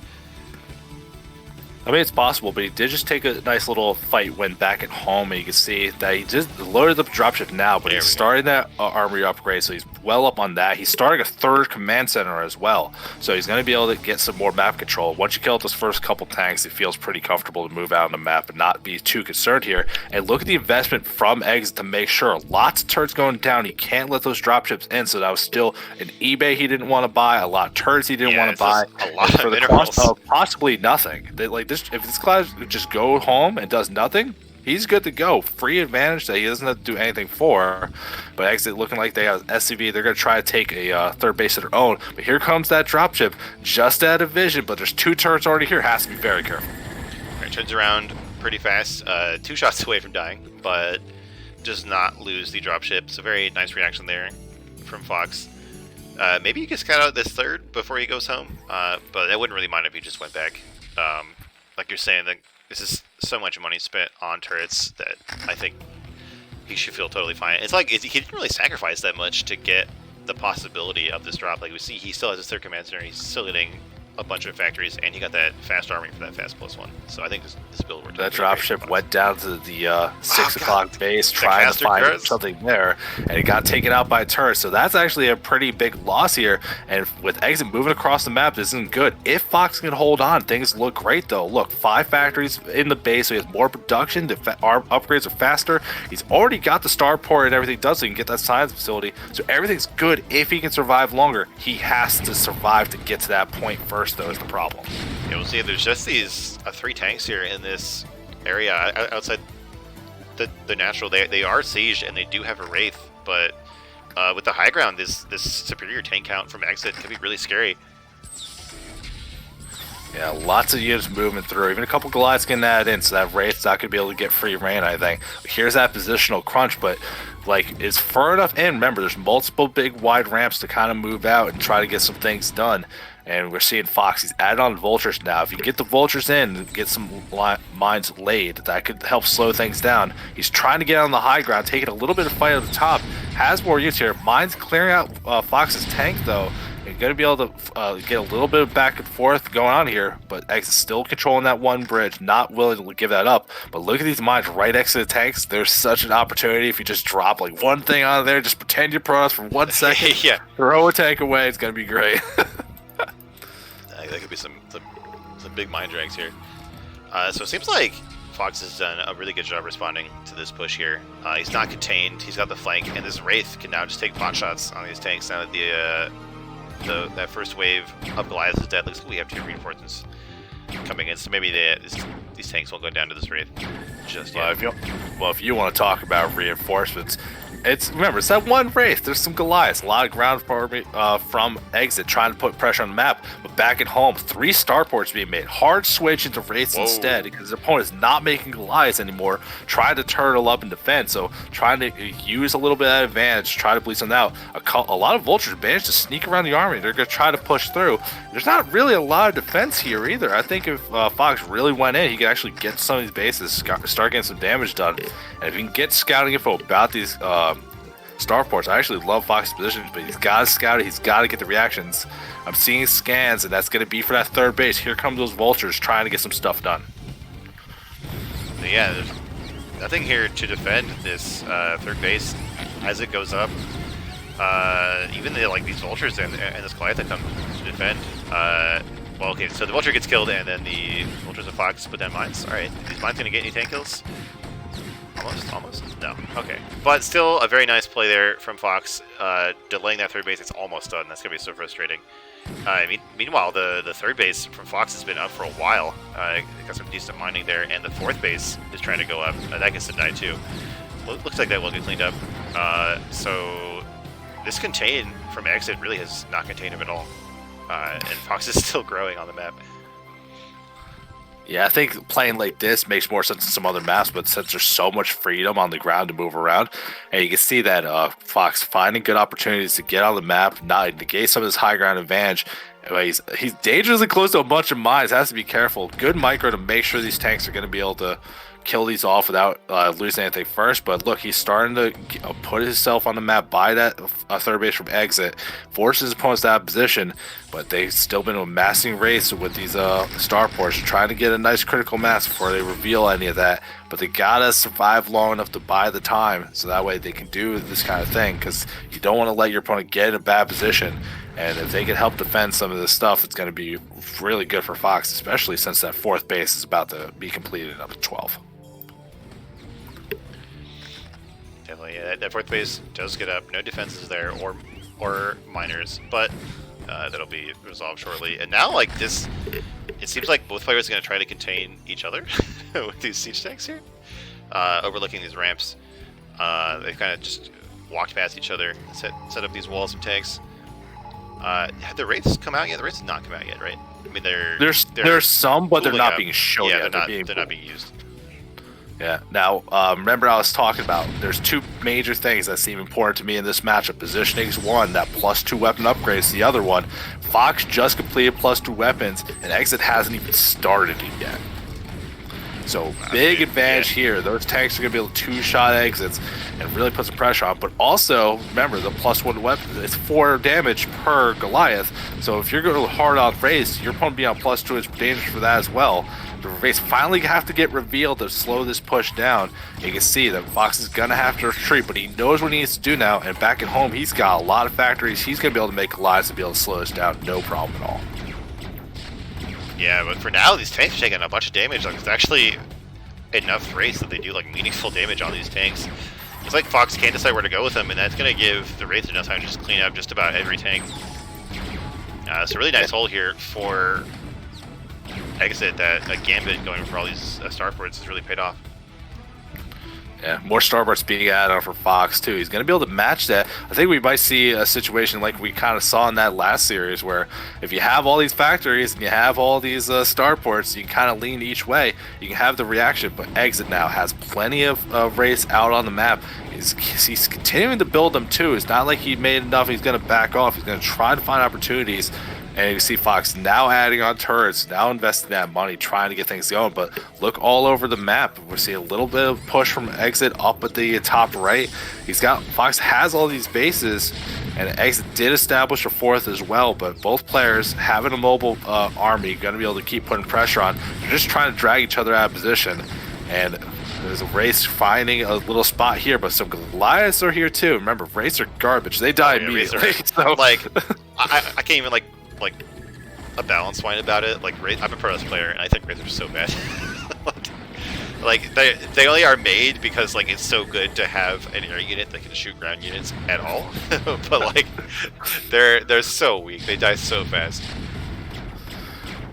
I mean, it's possible, but he did just take a nice little fight when back at home, and you can see that he just loaded up the dropship now, but he's starting that armory upgrade, so he's well up on that. He's starting a 3rd command center as well, so he's going to be able to get some more map control. Once you kill those first couple tanks, it feels pretty comfortable to move out on the map and not be too concerned here. And look at the investment from Exit to make sure. Lots of turrets going down. He can't let those dropships in, so that was still an eBay he didn't want to buy, a lot of turrets he didn't want to buy, a lot for of the cost of possibly nothing. If this class would just go home and does nothing, he's good to go. Free advantage that he doesn't have to do anything for. But Exit looking like they have SCV. They're going to try to take a 3rd base of their own. But here comes that dropship just out of vision. But there's 2 turrets already here. Has to be very careful. All right, turns around pretty fast. 2 shots away from dying, but does not lose the dropship. So very nice reaction there from Fox. Maybe you can scout out this 3rd before he goes home. But I wouldn't really mind if he just went back. Like you're saying, that this is so much money spent on turrets that I think he should feel totally fine. It's like he didn't really sacrifice that much to get the possibility of this drop. Like we see, he still has his 3rd command center. He's still getting a bunch of factories, and he got that fast armoring for that fast +1. So I think this build worked. That dropship went down to the 6 o'clock base, The trying to caster find turrets? something there, and it got taken out by a turret. So that's actually a pretty big loss here. And with Exit moving across the map, this isn't good. If Fox can hold on, things look great though. Look, 5 factories in the base, so he has more production. Our upgrades are faster. He's already got the starport and everything done, so he can get that science facility. So everything's good if he can survive longer. He has to survive to get to that point first, though, is the problem. Yeah, we'll see. There's just these 3 tanks here in this area outside the natural. They are sieged and they do have a Wraith, but with the high ground, this superior tank count from Exit can be really scary. Yeah, lots of units moving through. Even a couple Goliaths getting that in, so that Wraith's not going to be able to get free reign, I think. Here's that positional crunch, but like, it's far enough in. Remember, there's multiple big wide ramps to kind of move out and try to get some things done. And we're seeing Fox, he's added on vultures now. If you get the vultures in and get some mines laid, that could help slow things down. He's trying to get on the high ground, taking a little bit of fight at the top. Has more units here. Mines clearing out Fox's tank, though. You're going to be able to get a little bit of back and forth going on here, but X is still controlling that one bridge, not willing to give that up. But look at these mines right next to the tanks. There's such an opportunity if you just drop like one thing on there, just pretend you're Protoss for 1 second, Yeah. throw a tank away, it's going to be great. That could be some big mine drags here. So it seems like Fox has done a really good job responding to this push here. He's not contained, he's got the flank, and this Wraith can now just take pot shots on these tanks now that that first wave of Goliath is dead. Looks like we have 2 reinforcements coming in, so maybe these tanks won't go down to this Wraith just yet. If you want to talk about reinforcements, remember, it's that one Wraith. There's some Goliaths, a lot of ground from Exit trying to put pressure on the map. But back at home, 3 starports being made. Hard switch into Wraiths instead because his opponent is not making Goliaths anymore. Trying to turtle up and defend, so trying to use a little bit of that advantage, try to bleed something out. A lot of vultures managed to sneak around the army. They're going to try to push through. There's not really a lot of defense here either. I think if Fox really went in, he could actually get some of these bases, start getting some damage done. And if he can get scouting info about these starports, I actually love Fox's positions, but he's got to scout it. He's got to get the reactions. I'm seeing scans, and that's going to be for that 3rd base. Here come those vultures trying to get some stuff done. Yeah, there's nothing here to defend this 3rd base as it goes up. Even these vultures and this Goliath that come to defend. Well, okay, so the vulture gets killed, and then the vultures of Fox put down mines. All right, these mines gonna get any tank kills? Almost? No. Okay. But still a very nice play there from Fox, delaying that 3rd base. It's almost done. That's going to be so frustrating. Meanwhile, the 3rd base from Fox has been up for a while. Got some decent mining there, and the 4th base is trying to go up. That gets denied too. Looks like that will get cleaned up. So this contain from Exit really has not contained him at all. And Fox is still growing on the map. Yeah, I think playing like this makes more sense than some other maps, but since there's so much freedom on the ground to move around, and you can see that Fox finding good opportunities to get on the map, not negate some of this high ground advantage. He's dangerously close to a bunch of mines, has to be careful. Good micro to make sure these tanks are going to be able to kill these off without losing anything first. But look, he's starting to put himself on the map by that 3rd base from Exit, forces his opponents to that position, but they've still been amassing Wraiths with these starports, trying to get a nice critical mass before they reveal any of that. But they gotta survive long enough to buy the time, so that way they can do this kind of thing, because you don't want to let your opponent get in a bad position. And if they can help defend some of this stuff, it's going to be really good for Fox, especially since that 4th base is about to be completed up at 12. Definitely, yeah, that 4th base does get up. No defenses there or miners, but that'll be resolved shortly. And now, like this, it seems like both players are going to try to contain each other with these siege tanks here, overlooking these ramps. They kind of just walked past each other, set up these walls of tanks. Have the Wraiths come out yet? The Wraiths have not come out yet, right? I mean, there's some, but they're not being shown yet. They're not being used. Yeah. Now, remember I was talking about, there's 2 major things that seem important to me in this matchup. Positioning's one, that +2 weapon upgrades the other one. Fox just completed +2 weapons, and Exit hasn't even started it yet. So big advantage here. Those tanks are going to be able to two-shot exits and really put some pressure on. But also, remember, the +1 weapon, it's 4 damage per Goliath. So if you're going hard on R.A.T.S, your opponent being on +2 is dangerous for that as well. The R.A.T.S finally have to get revealed to slow this push down. You can see that Fox is going to have to retreat, but he knows what he needs to do now. And back at home, he's got a lot of factories. He's going to be able to make Goliaths and be able to slow this down, no problem at all. Yeah, but for now, these tanks are taking a bunch of damage. Like, it's actually enough race that they do like meaningful damage on these tanks. It's like Fox can't decide where to go with them, and that's going to give the Wraith enough time to just clean up just about every tank. It's a really nice hole here for Exit. That Gambit going for all these starports has really paid off. Yeah, more starports being added on for Fox too. He's going to be able to match that. I think we might see a situation like we kind of saw in that last series, where if you have all these factories and you have all these starports, you kind of lean each way. You can have the reaction, but Exit now has plenty of race out on the map. He's continuing to build them too. It's not like he made enough. He's going to back off. He's going to try to find opportunities. And you see Fox now adding on turrets, now investing that money, trying to get things going. But look all over the map. We see a little bit of push from Exit up at the top right. Fox has all these bases, and Exit did establish a 4th as well. But both players having a mobile army, going to be able to keep putting pressure on. They're just trying to drag each other out of position. And there's a Race finding a little spot here, but some Goliaths are here too. Remember, Race are garbage. They die immediately. So like, I can't even like a balance line about it. Like, I'm a Protoss player, and I think Wraiths are so bad. Like, they only are made because like it's so good to have an air unit that can shoot ground units at all. But like, they're so weak. They die so fast.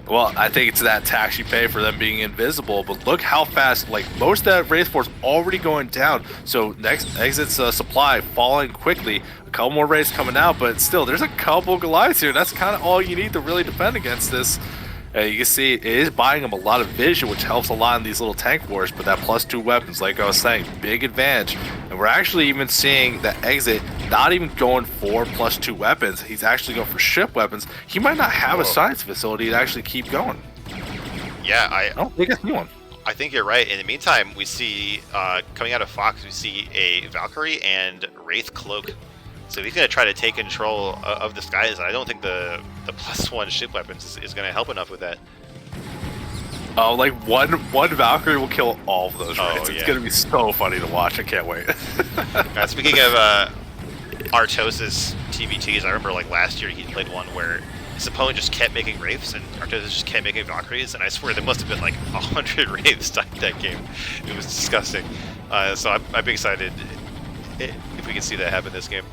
Well, I think it's that tax you pay for them being invisible, but look how fast, like, most of that Wraith force already going down. So next Exit's supply falling quickly. A couple more Wraiths coming out, but still, there's a couple Goliaths here. That's kind of all you need to really defend against this. You can see it is buying them a lot of vision, which helps a lot in these little tank wars, but that +2 weapons, like I was saying, big advantage. And we're actually even seeing that Exit not even going for +2 weapons. He's actually going for ship weapons. He might not have a science facility to actually keep going. Yeah, I don't think I see one. I think you're right. In the meantime, we see, coming out of Fox, we see a Valkyrie and Wraith Cloak. So if he's going to try to take control of the skies, I don't think the +1 ship weapons is going to help enough with that. Oh, like one Valkyrie will kill all of those Wraiths. Yeah. It's going to be so funny to watch. I can't wait. Speaking of R.A.T.S.'s TVTs, I remember like last year he played one where his opponent just kept making Wraiths and R.A.T.S. just kept making Valkyries, and I swear there must have been like 100 Wraiths died that game. It was disgusting. So I'd be excited if we can see that happen this game.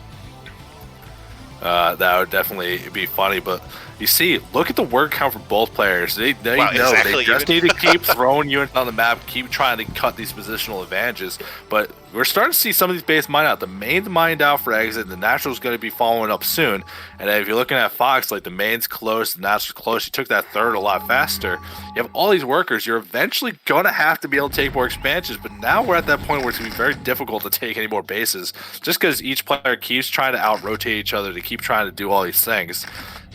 That would definitely be funny, but you see, look at the word count for both players. They wow, know exactly. they just need to keep throwing units on the map, keep trying to cut these positional advantages. But we're starting to see some of these base mine out. The main's mined out for Exit. The Natural's going to be following up soon. And if you're looking at Fox, like the main's close, the Natural's close. You took that third a lot faster. You have all these workers. You're eventually going to have to be able to take more expansions. But now we're at that point where it's going to be very difficult to take any more bases, just because each player keeps trying to out-rotate each other to keep trying to do all these things.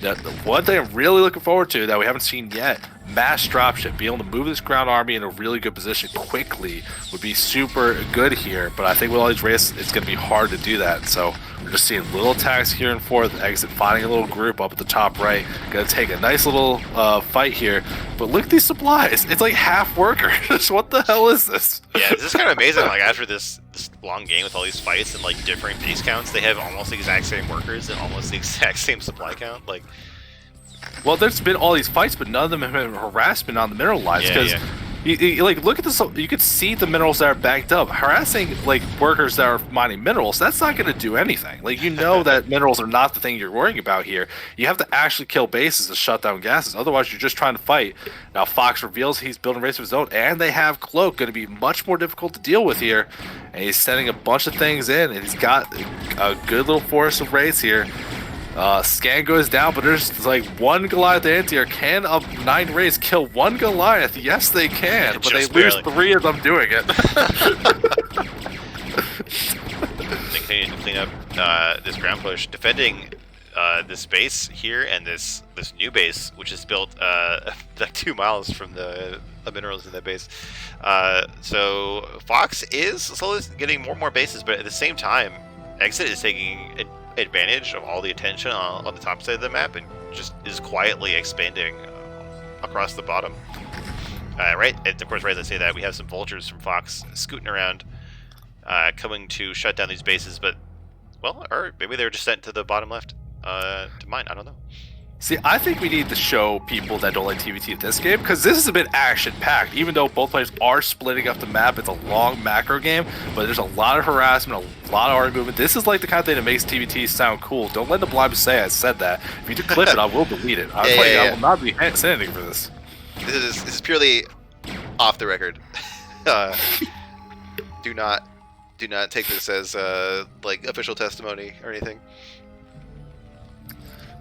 The one thing I'm really looking forward to that we haven't seen yet, mass dropship. Being able to move this ground army in a really good position quickly would be super good here, but I think with all these races, it's going to be hard to do that. So we're just seeing little attacks here and forth. Exit finding a little group up at the top right. Going to take a nice little fight here. But look at these supplies. It's like half workers. What the hell is this? Yeah, this is kind of amazing. Like, after this long game with all these fights and like different base counts, they have almost the exact same workers and almost the exact same supply count. Like, well, there's been all these fights, but none of them have been harassment on the mineral lines, because you like, look at this. You could see the minerals that are banked up. Harassing like workers that are mining minerals, that's not going to do anything. Like, you know that minerals are not the thing you're worrying about here. You have to actually kill bases to shut down gases. Otherwise, you're just trying to fight. Now Fox reveals he's building a race of his own, and they have Cloak, going to be much more difficult to deal with here. And he's sending a bunch of things in, and he's got a good little force of raids here. Scan goes down, but there's like one Goliath anti-air. Can a 9 race kill one Goliath? Yes, they can, but they lose 3 of them doing it. They continue to clean up this ground push, defending this base here and this new base, which is built like 2 miles from the minerals in that base. So Fox is slowly getting more and more bases, but at the same time, Exit is taking advantage of all the attention on the top side of the map and just is quietly expanding across the bottom. Right, and of course, right as I say that, we have some vultures from Fox scooting around, coming to shut down these bases, but, well, or maybe they were just sent to the bottom left to mine, I don't know. See, I think we need to show people that don't like TVT this game, because this is a bit action-packed. Even though both players are splitting up the map, it's a long macro game, but there's a lot of harassment, a lot of arm movement. This is like the kind of thing that makes TVT sound cool. Don't let the blind say I said that. If you do clip it, I will delete it. I will not be saying anything for this. This is purely off the record. Do not take this as like official testimony or anything.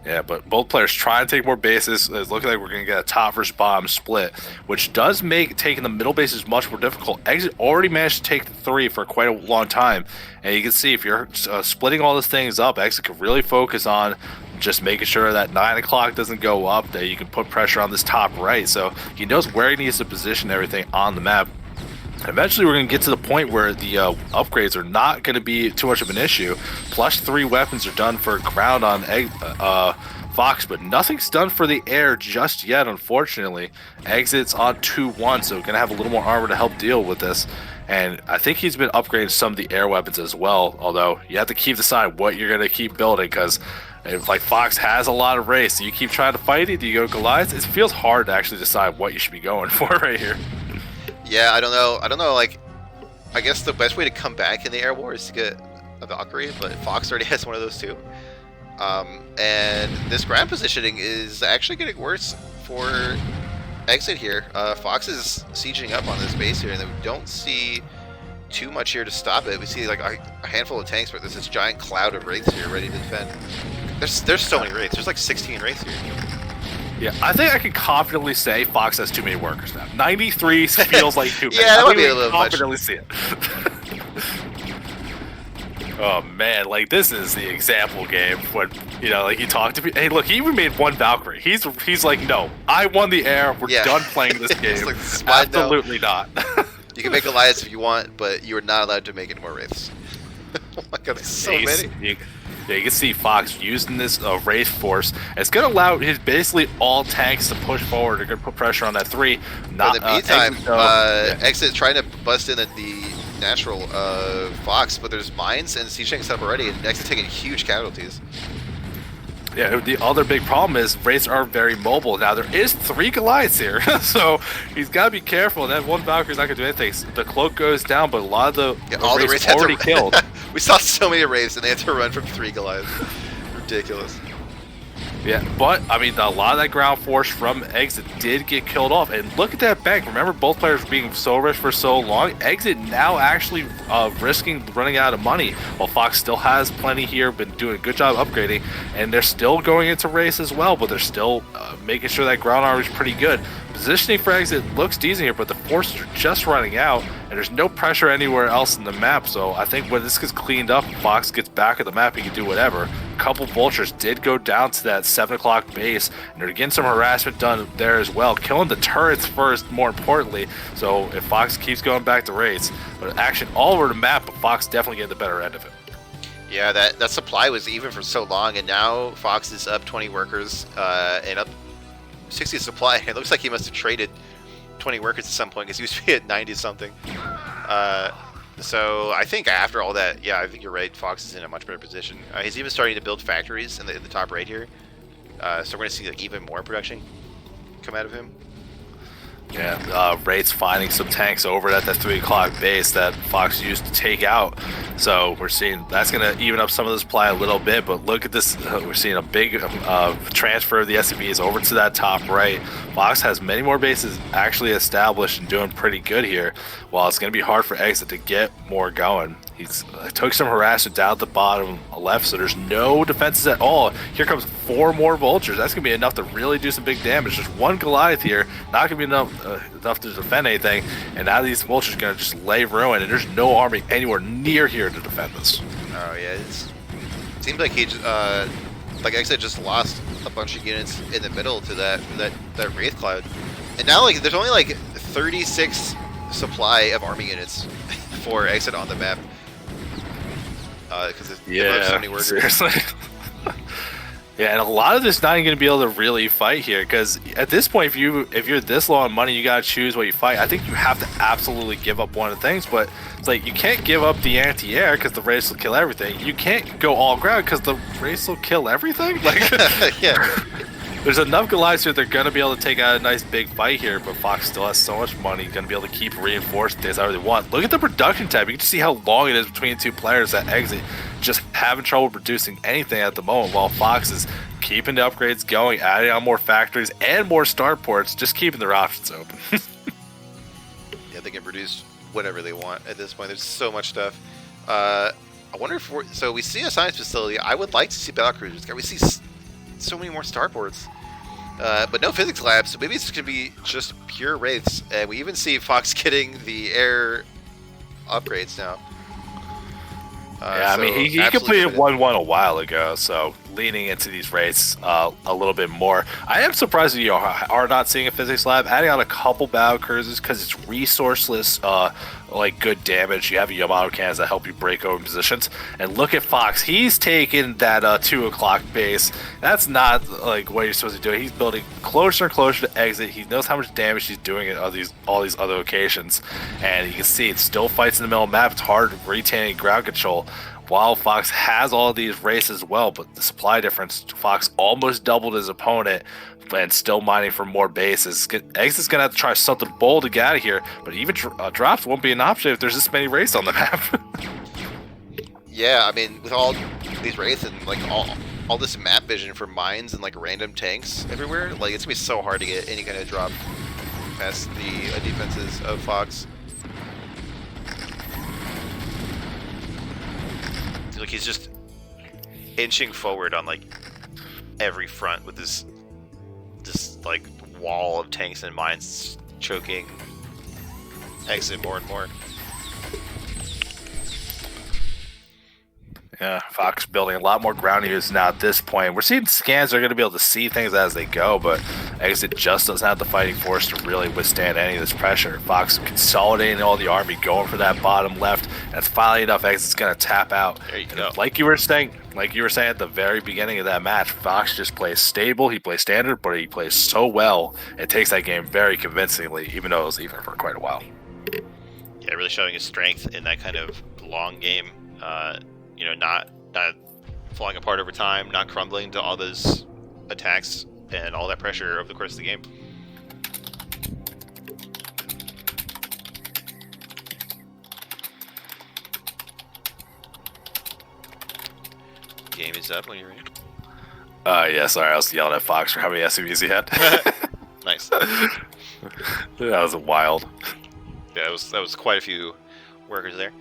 Yeah, but both players try to take more bases. It's looking like we're going to get a top versus bottom split, which does make taking the middle bases much more difficult. Exit already managed to take the 3 for quite a long time, and you can see if you're splitting all these things up, Exit can really focus on just making sure that 9 o'clock doesn't go up, that you can put pressure on this top right, so he knows where he needs to position everything on the map. Eventually, we're going to get to the point where the upgrades are not going to be too much of an issue. +3 weapons are done for ground on Fox, but nothing's done for the air just yet, unfortunately. Exit's on 2-1, so we're going to have a little more armor to help deal with this. And I think he's been upgrading some of the air weapons as well, although you have to keep deciding what you're going to keep building, because if like Fox has a lot of race, do you keep trying to fight it? Do you go Goliath? It feels hard to actually decide what you should be going for right here. Yeah, I don't know, like, I guess the best way to come back in the air war is to get a Valkyrie, but Fox already has one of those too. And this ground positioning is actually getting worse for Exit here. Fox is sieging up on this base here, and we don't see too much here to stop it. We see like a handful of tanks, but there's this giant cloud of Wraiths here ready to defend. There's so many Wraiths. There's like 16 Wraiths here. Yeah, I think I can confidently say Fox has too many workers now. 93 feels like too many. Yeah, that might be a little much. Confidently see it. Oh man, like this is the example game when like he talked to me. Hey, look, he even made one Valkyrie. He's like, no, I won the air. We're done playing this game. Like, absolutely not. You can make alliance if you want, but you are not allowed to make any more Wraiths. Oh my god, there's so many. You can see Fox using this Wraith force. It's going to allow his basically all tanks to push forward. They're going to put pressure on that 3. Not, in the meantime, Exit trying to bust in at the natural Fox, but there's mines and siege tanks up already, and Exit taking huge casualties. Yeah, the other big problem is Wraiths are very mobile. Now, there is 3 Goliaths here, so he's got to be careful. That one Valkyrie's not going to do anything. The cloak goes down, but a lot of the Wraiths are already killed. We saw so many Wraiths, and they had to run from 3 Goliaths. Ridiculous. Yeah, but, I mean, a lot of that ground force from Exit did get killed off. And look at that bank. Remember, both players being so rich for so long. Exit now actually risking running out of money, while Fox still has plenty here, been doing a good job upgrading. And they're still going into race as well, but they're still making sure that ground armor is pretty good. Positioning for Exit looks decent here, but the forces are just running out, and there's no pressure anywhere else in the map. So I think when this gets cleaned up, Fox gets back at the map, he can do whatever. A couple vultures did go down to that 7 o'clock base, and they're getting some harassment done there as well, killing the turrets first, more importantly. So if Fox keeps going back to raids, but action all over the map, but Fox definitely getting the better end of it. Yeah, that supply was even for so long, and now Fox is up 20 workers and up 60 supply. It looks like he must have traded 20 workers at some point, because he used to be at 90 something. So I think after all that, yeah, I think you're right. Fox is in a much better position. He's even starting to build factories in the top right here. So we're going to see like even more production come out of him. Yeah, R.A.T.S finding some tanks over at that 3 o'clock base that Fox used to take out. So we're seeing that's going to even up some of the supply a little bit. But look at this. We're seeing a big transfer of the SCVs over to that top right. Fox has many more bases actually established and doing pretty good here. While it's going to be hard for Exit to get more going. He's took some harassment down at the bottom left, so there's no defenses at all. Here comes 4 more vultures. That's going to be enough to really do some big damage. Just 1 Goliath here, not going to be enough to defend anything. And now these vultures are going to just lay ruin, and there's no army anywhere near here to defend this. Oh yeah, it seems like he like I said, just lost a bunch of units in the middle to that Wraith Cloud. And now, like, there's only, like, 36 supply of army units for Exit on the map. Because there's so many workers. Seriously. Yeah, and a lot of this not even going to be able to really fight here, because at this point, if you're this low on money, you got to choose what you fight. I think you have to absolutely give up one of the things, but it's like you can't give up the anti-air because the race will kill everything. You can't go all ground because the race will kill everything. Like, yeah. There's enough Goliaths here, they're going to be able to take out a nice big fight here, but Fox still has so much money, going to be able to keep reinforcing things however they want. Look at the production tab. You can just see how long it is between two players that exit, just having trouble producing anything at the moment, while Fox is keeping the upgrades going, adding on more factories and more starports, just keeping their options open. Yeah, they can produce whatever they want at this point. There's so much stuff. I wonder if so we see a science facility. I would like to see battle cruisers. We see so many more starports, but no physics labs. So maybe it's going to be just pure wraiths. And we even see Fox getting the air upgrades now. Yeah, I mean, he completed 1-1 a while ago, so leaning into these rates a little bit more. I am surprised that you are not seeing a physics lab, adding on a couple battle cruisers because it's resourceless, like good damage. You have Yamato cannons that help you break open positions. And look at Fox. He's taking that 2 o'clock base. That's not like what you're supposed to do. He's building closer and closer to exit. He knows how much damage he's doing at all these other locations. And you can see it still fights in the middle of the map. It's hard retaining ground control. While Fox has all these races as well, but the supply difference, Fox almost doubled his opponent and still mining for more bases. Exit's going to have to try something bold to get out of here, but even drops won't be an option if there's this many races on the map. Yeah, I mean, with all these races and like all this map vision for mines and like random tanks everywhere, like it's going to be so hard to get any kind of drop past the defenses of Fox. Like he's just inching forward on like every front with this like wall of tanks and mines choking Exit more and more. Yeah, Fox building a lot more ground use now at this point. We're seeing scans are going to be able to see things as they go, but Exit just doesn't have the fighting force to really withstand any of this pressure. Fox consolidating all the army, going for that bottom left, and it's finally enough. Exit's going to tap out. There you go. Like you were saying at the very beginning of that match, Fox just plays stable. He plays standard, but he plays so well. It takes that game very convincingly, even though it was even for quite a while. Yeah, really showing his strength in that kind of long game. You know, not falling apart over time, not crumbling to all those attacks and all that pressure over the course of the game. Game is up when you're ready. Yeah, sorry, I was yelling at Fox for how many SUVs he had. Nice. That was wild. Yeah, that was quite a few workers there.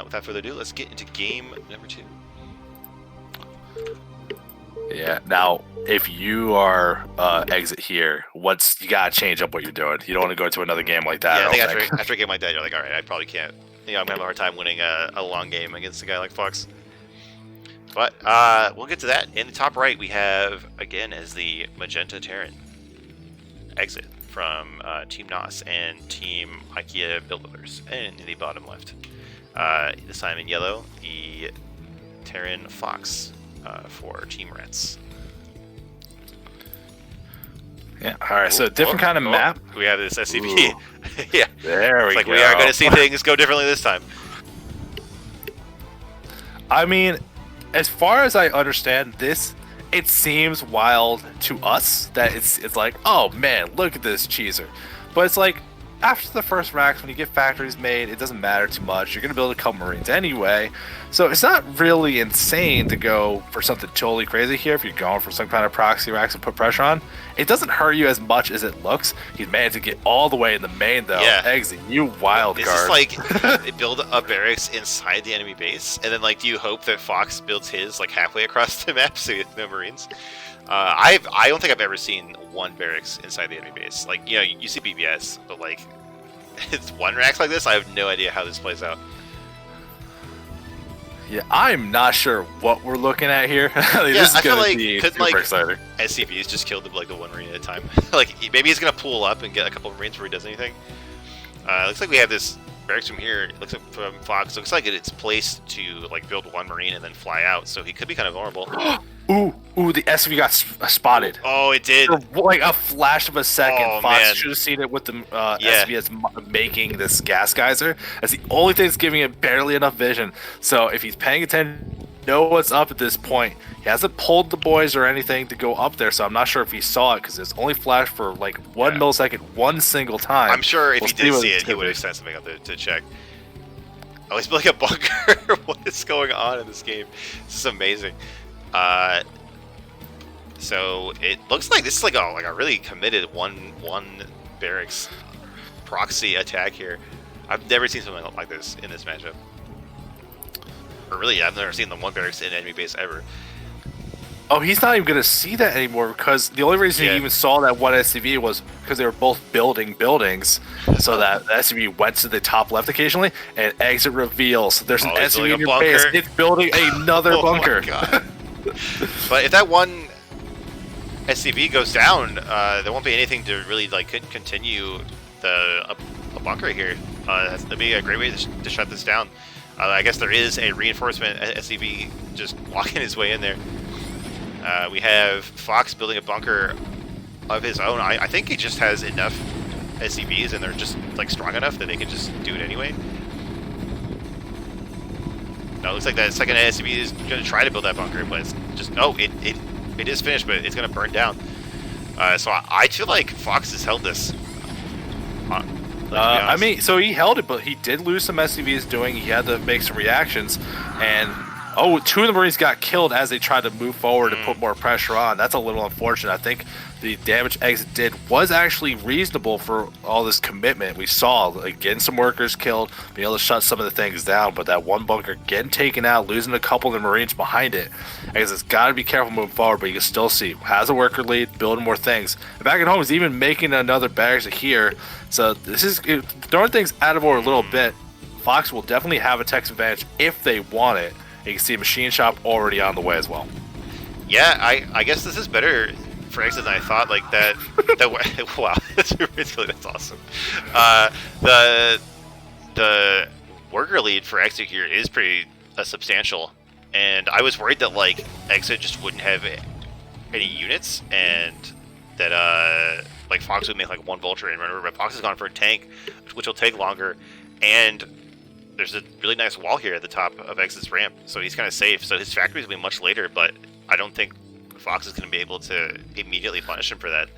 Without further ado, let's get into game number 2. Yeah. Now, if you are Exit here, you gotta change up what you're doing. You don't want to go to another game like that. Yeah, I think after a game like that, you're like, all right, I probably can't. You know, I'm gonna have a hard time winning a long game against a guy like Fox. But we'll get to that. In the top right, we have again as the Magenta Terran Exit from Team NOS and Team IKEA Builders, and in the bottom left. This time in yellow, the Terran Fox for Team R.A.T.S. Yeah, alright, so different kind of map. We have this SCP. Yeah. There we go. Like we are going to see things go differently this time. I mean, as far as I understand this, it seems wild to us that it's like, oh man, look at this cheeser. But it's like, after the first racks, when you get factories made, it doesn't matter too much. You're going to build a couple Marines anyway. So it's not really insane to go for something totally crazy here if you're going for some kind of proxy racks and put pressure on. It doesn't hurt you as much as it looks. He's managed to get all the way in the main, though. Yeah. Exit, you wild This card. is like, they build a barracks inside the enemy base, and then like, do you hope that Fox builds his like halfway across the map so you have no Marines? I don't think I've ever seen one barracks inside the enemy base. Like, you know, you see BBS, but like, it's one racks like this. I have no idea how this plays out. Yeah, I'm not sure what we're looking at here. This is I feel gonna like be could super exciting. SCVs just killed like the one marine at a time. Like maybe he's gonna pull up and get a couple of marines before he does anything. Looks like we have this barracks from here. It looks like from Fox. Looks like it's placed to like build one marine and then fly out. So he could be kind of vulnerable. Ooh, the SCV got spotted. Oh, it did. For like a flash of a second. Oh, Fox man. should have seen it with the SCV that's making this gas geyser. That's the only thing that's giving it barely enough vision. So if he's paying attention, know what's up at this point. He hasn't pulled the boys or anything to go up there, so I'm not sure if he saw it because it's only flashed for like 1 millisecond one single time. I'm sure if he did see it, he would have sent something up there to check. Oh, he's building a bunker. What is going on in this game? This is amazing. So it looks like this is like a really committed one barracks proxy attack here. I've never seen something like this in this matchup. Or really, I've never seen the one barracks in enemy base ever. Oh, he's not even going to see that anymore because the only reason he even saw that one SCV was because they were both building buildings. So that the SCV went to the top left occasionally and exit reveals. There's an SCV in your base. It's building another bunker. My God. But if that one SCV goes down, there won't be anything to really like continue a bunker here. That'd be a great way to shut this down. I guess there is a reinforcement SCV just walking his way in there. We have Fox building a bunker of his own. I think he just has enough SCVs and they're just like strong enough that they can just do it anyway. No, it looks like that second SCV is going to try to build that bunker, but it's just it is finished, but it's going to burn down. So I feel like Fox has held this. I mean, so he held it, but he did lose some SCVs doing. He had to make some reactions, and two of the Marines got killed as they tried to move forward and put more pressure on. That's a little unfortunate. I think the damage Exit did was actually reasonable for all this commitment. We saw like getting some workers killed, being able to shut some of the things down, but that one bunker getting taken out, losing a couple of the Marines behind it. I guess it's got to be careful moving forward, but you can still see has a worker lead, building more things. And back at home, he's even making another barracks here. So this is throwing things out of order a little bit. Fox will definitely have a tech advantage if they want it. You can see a machine shop already on the way as well. Yeah, I guess this is better for Exit than I thought. Like that. Wow, that's ridiculous. That's awesome. The worker lead for Exit here is pretty substantial, and I was worried that like Exit just wouldn't have any units, and that like Fox would make like one vulture and run over. But Fox has gone for a tank, which will take longer, and there's a really nice wall here at the top of Exit's ramp, so he's kind of safe. So his factories will be much later, but I don't think Fox is going to be able to immediately punish him for that.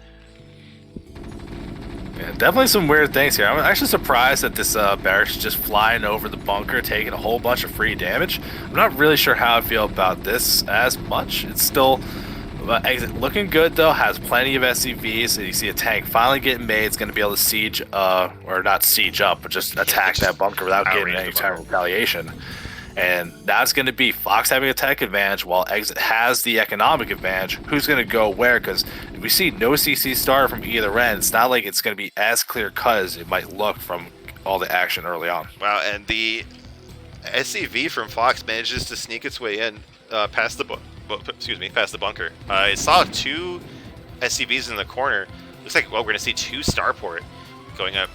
Yeah, definitely some weird things here. I'm actually surprised that this barracks is just flying over the bunker, taking a whole bunch of free damage. I'm not really sure how I feel about this as much. It's still Exit looking good though, has plenty of SCVs, so you see a tank finally getting made. It's going to be able to siege, or not siege up, but just attack that bunker without getting any type of retaliation. And that's going to be Fox having a tech advantage while Exit has the economic advantage. Who's going to go where? Because we see no CC star from either end. It's not like it's going to be as clear cut as it might look from all the action early on. Wow, and the SCV from Fox manages to sneak its way in past the bunker. It saw two SCVs in the corner. Looks like, well, we're going to see two starport going up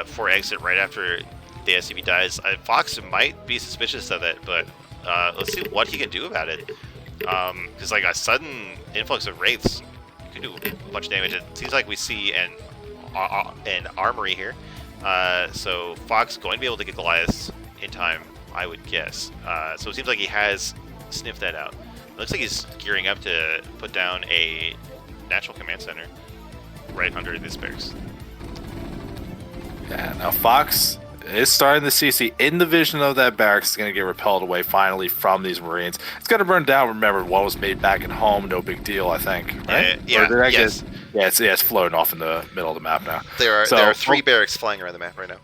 for Exit right after the SCV dies. Fox might be suspicious of it, but let's see what he can do about it. Because like a sudden influx of wraiths can do a bunch of damage. It seems like we see an armory here. So Fox going to be able to get Goliaths in time, I would guess. So it seems like he has sniffed that out. It looks like he's gearing up to put down a natural command center right under this barracks. Yeah, now Fox is starting to see in the vision of that barracks is going to get repelled away finally from these Marines. It's going to burn down. Remember, one was made back at home. No big deal, I think. Right? Yes. It's floating off in the middle of the map now. There are three barracks flying around the map right now.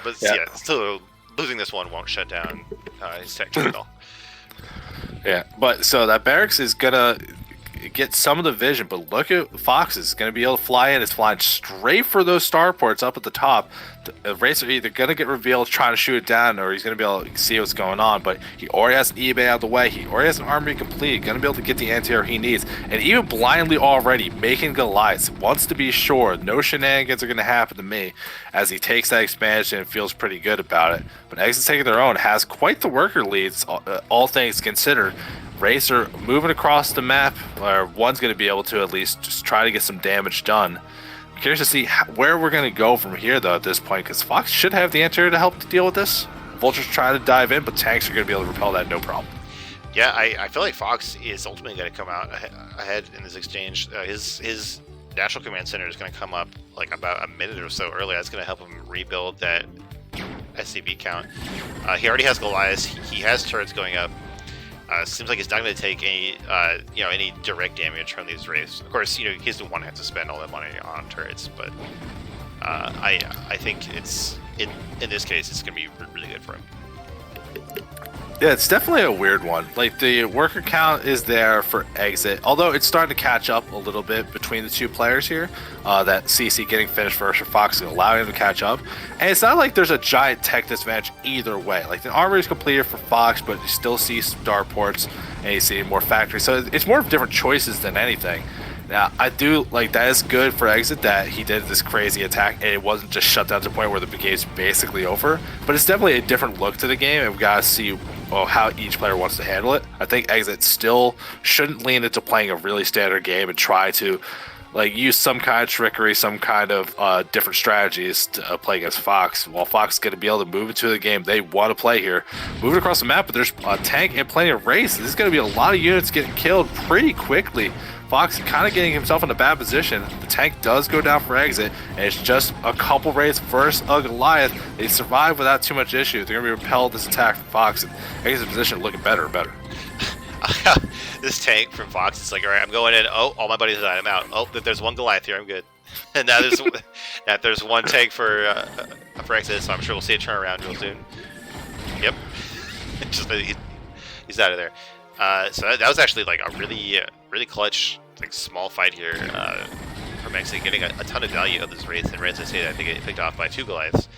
But still losing this one won't shut down his tech at all. Yeah, but so that barracks is gonna get some of the vision, but look at Fox is going to be able to fly in. It's flying straight for those starports up at the top. The Racer either going to get revealed trying to shoot it down, or he's going to be able to see what's going on, but he already has an eBay out of the way. He already has an armory complete, going to be able to get the anti-air he needs, and even blindly already making Goliaths, wants to be sure no shenanigans are going to happen to me as he takes that expansion and feels pretty good about it. But Exit taking their own has quite the worker leads, all things considered. Racer moving across the map, or one's going to be able to at least just try to get some damage done. I'm curious to see where we're going to go from here, though, at this point, because Fox should have the anti-air to help to deal with this. Vulture's trying to dive in, but tanks are going to be able to repel that no problem. Yeah, I feel like Fox is ultimately going to come out ahead in this exchange. His National Command Center is going to come up like about a minute or so early. That's going to help him rebuild that SCB count. He already has Goliath. He has turrets going up. Seems like he's not going to take any, any direct damage from these wraiths. Of course, he doesn't want to have to spend all that money on turrets, but I think it's in this case it's going to be really good for him. Yeah, it's definitely a weird one. Like, the worker count is there for Exit, although it's starting to catch up a little bit between the two players here. That CC getting finished first for Fox and allowing him to catch up. And it's not like there's a giant tech disadvantage either way. Like, the armory is completed for Fox, but you still see starports and you see more factories. So it's more of different choices than anything. Now, I do like that is good for Exit that he did this crazy attack and it wasn't just shut down to the point where the game's basically over. But it's definitely a different look to the game, and we gotta see how each player wants to handle it. I think Exit still shouldn't lean into playing a really standard game and try to use some kind of trickery, some kind of different strategies to play against Fox. While Fox is going to be able to move into the game they want to play here, moving across the map, but there's a tank and plenty of race. This is going to be a lot of units getting killed pretty quickly. Fox kind of getting himself in a bad position. The tank does go down for Exit, and it's just a couple raids versus a Goliath. They survive without too much issue. They're going to be repelled this attack from Fox, and Exit's position looking better and better. This tank from Fox is like, all right, I'm going in. Oh, all my buddies died. I'm out. Oh, there's one Goliath here. I'm good. And now there's one tank for Exit, so I'm sure we'll see it turn around real soon. Yep. Just he's out of there. So that was actually like a really clutch, small fight here from Exit, getting a ton of value of this race. And as I say, I think it picked off by 2 Goliaths.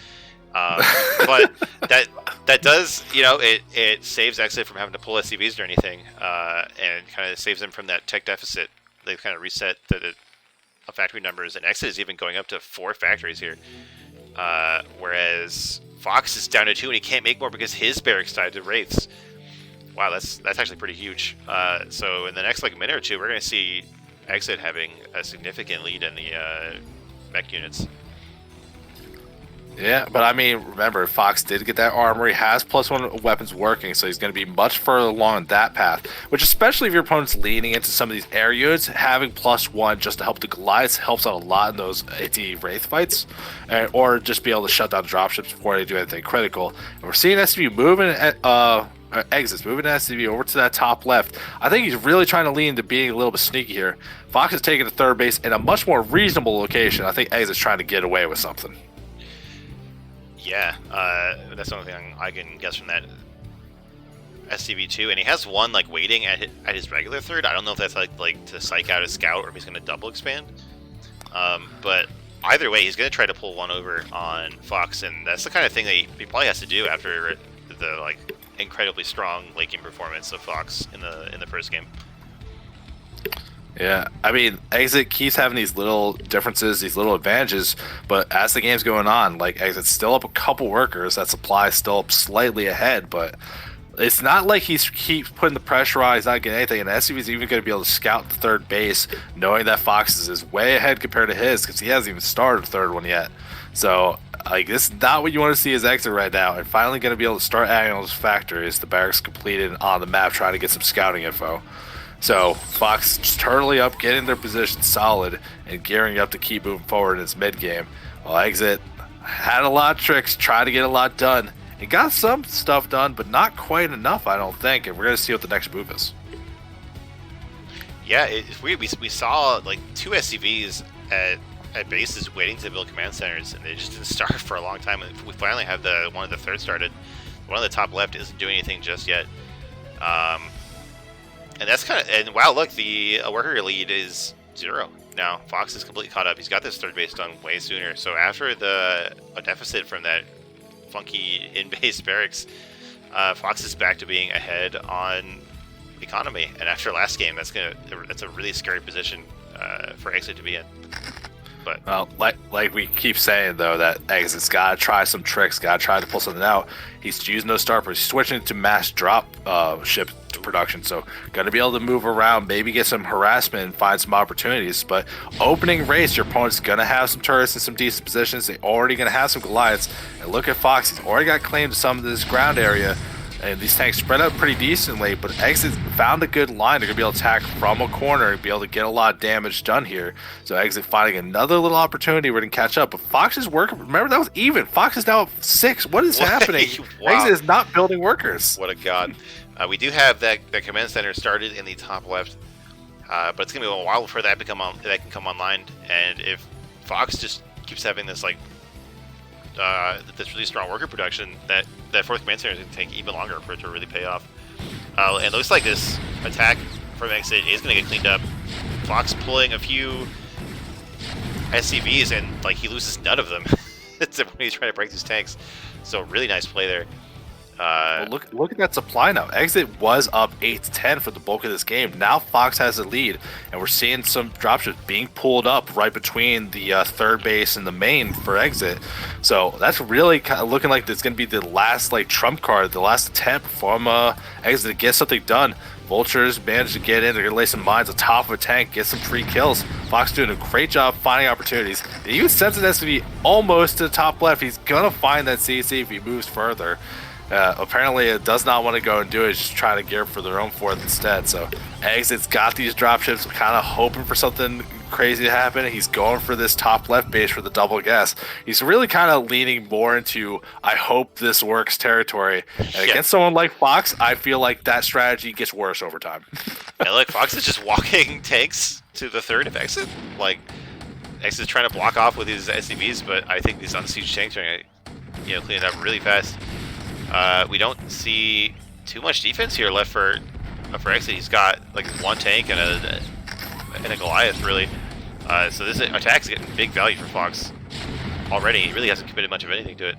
But that does, it saves Exit from having to pull SCVs or anything, and kind of saves them from that tech deficit. They've kind of reset the factory numbers, and Exit is even going up to 4 factories here, whereas Fox is down to 2, and he can't make more because his barracks tied to wraiths. Wow, that's actually pretty huge. So in the next minute or two, we're going to see Exit having a significant lead in the mech units. Yeah, but I mean, remember, Fox did get that armory, has +1 weapons working, so he's going to be much further along that path, which especially if your opponent's leaning into some of these air units, having +1 just to help the Goliaths helps out a lot in those AT Wraith fights, or just be able to shut down dropships before they do anything critical. And we're seeing SCV moving Exits moving SCV over to that top left. I think he's really trying to lean into being a little bit sneaky here. Fox is taking the third base in a much more reasonable location. I think Exit's trying to get away with something. Yeah, that's the only thing I can guess from that SCV2, and he has one waiting at his regular third. I don't know if that's like to psych out a scout or if he's going to double expand. But either way, he's going to try to pull one over on Fox, and that's the kind of thing that he probably has to do after the incredibly strong late game performance of Fox in the first game. Yeah, I mean, Exit keeps having these little differences, these little advantages, but as the game's going on, Exit's still up a couple workers, that supply is still up slightly ahead, but it's not like he keeps putting the pressure on, he's not getting anything, and SCV's even going to be able to scout the third base, knowing that Fox is way ahead compared to his, because he hasn't even started the third one yet. So, this is not what you want to see as Exit right now, and finally going to be able to start adding all those factories, the barracks completed on the map, trying to get some scouting info. So Fox just turtling up, getting their position solid, and gearing up to keep moving forward in its mid-game. While Exit had a lot of tricks, tried to get a lot done, and got some stuff done, but not quite enough, I don't think, and we're going to see what the next move is. Yeah, it's weird. We saw 2 SCVs at bases waiting to build command centers, and they just didn't start for a long time. We finally have the one of the third started. One of the top left isn't doing anything just yet. And that's kind of, and wow, look, the worker lead is 0 now. Fox is completely caught up. He's got this third base done way sooner. So after a deficit from that funky in-base barracks, Fox is back to being ahead on economy. And after last game, that's a really scary position for Exit to be in. But well, like we keep saying though, that Exit's gotta try some tricks, gotta try to pull something out. He's using those starpers, he's switching to mass drop ship production, so gonna be able to move around, maybe get some harassment and find some opportunities. But opening race, your opponent's gonna have some turrets in some decent positions. They're already gonna have some Goliaths, and look at Fox, he's already got claim to some of this ground area. And these tanks spread out pretty decently, but Exit found a good line. They're going to be able to attack from a corner and be able to get a lot of damage done here. So Exit finding another little opportunity where they can catch up. But Fox's work, remember, that was even. Fox is now up 6. What is happening? Wow. Exit is not building workers. What a god. We do have that command center started in the top left, but it's going to be a while before that can come online. And if Fox just keeps having this this really strong worker production, that fourth command center is going to take even longer for it to really pay off. And it looks like this attack from Exit is going to get cleaned up. Fox pulling a few SCVs, and he loses none of them when he's trying to break these tanks. So really nice play there. Well, look at that supply now. Exit was up 8-10 for the bulk of this game. Now Fox has a lead, and we're seeing some dropships being pulled up right between the third base and the main for Exit. So that's really kind of looking like it's going to be the last trump card, the last attempt from Exit to get something done. Vultures managed to get in. They're going to lay some mines on top of a tank, get some free kills. Fox doing a great job finding opportunities. They even sense it has to be almost to the top left. He's going to find that CC if he moves further. Apparently it does not want to go and do it, just trying to gear for their own fourth instead. So Exit's got these dropships, kind of hoping for something crazy to happen. He's going for this top left base for the double gas. He's really kind of leaning more into I hope this works territory. And against someone like Fox, I feel like that strategy gets worse over time. Yeah, look, Fox is just walking tanks to the third of Exit. Exit's trying to block off with his SCVs, but I think these unsieged tanks are going to clean it up really fast. We don't see too much defense here left for Exit. He's got one tank and a Goliath, really. So this attack is getting big value for Fox already. He really hasn't committed much of anything to it.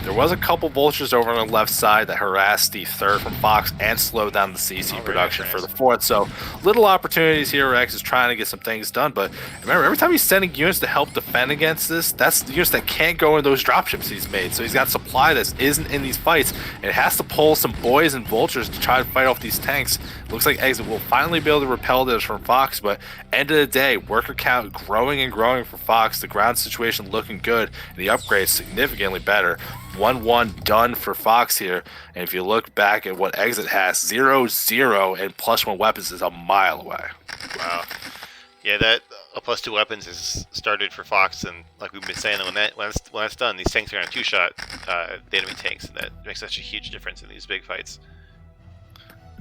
There was a couple vultures over on the left side that harassed the third from Fox and slowed down the CC production for the fourth. So little opportunities here where X is trying to get some things done. But remember, every time he's sending units to help defend against this, that's the units that can't go in those dropships he's made. So he's got supply that isn't in these fights. And it has to pull some boys and vultures to try to fight off these tanks. Looks like Exit will finally be able to repel this from Fox. But end of the day, worker count growing and growing for Fox. The ground situation looking good. And the upgrades significantly better. 1-1 done for Fox here, and if you look back at what Exit has, 0-0 and +1 weapons is a mile away. Wow. Yeah, that a +2 weapons is started for Fox, and like we've been saying, when that's done, these tanks are on 2-shot the enemy tanks, and that makes such a huge difference in these big fights.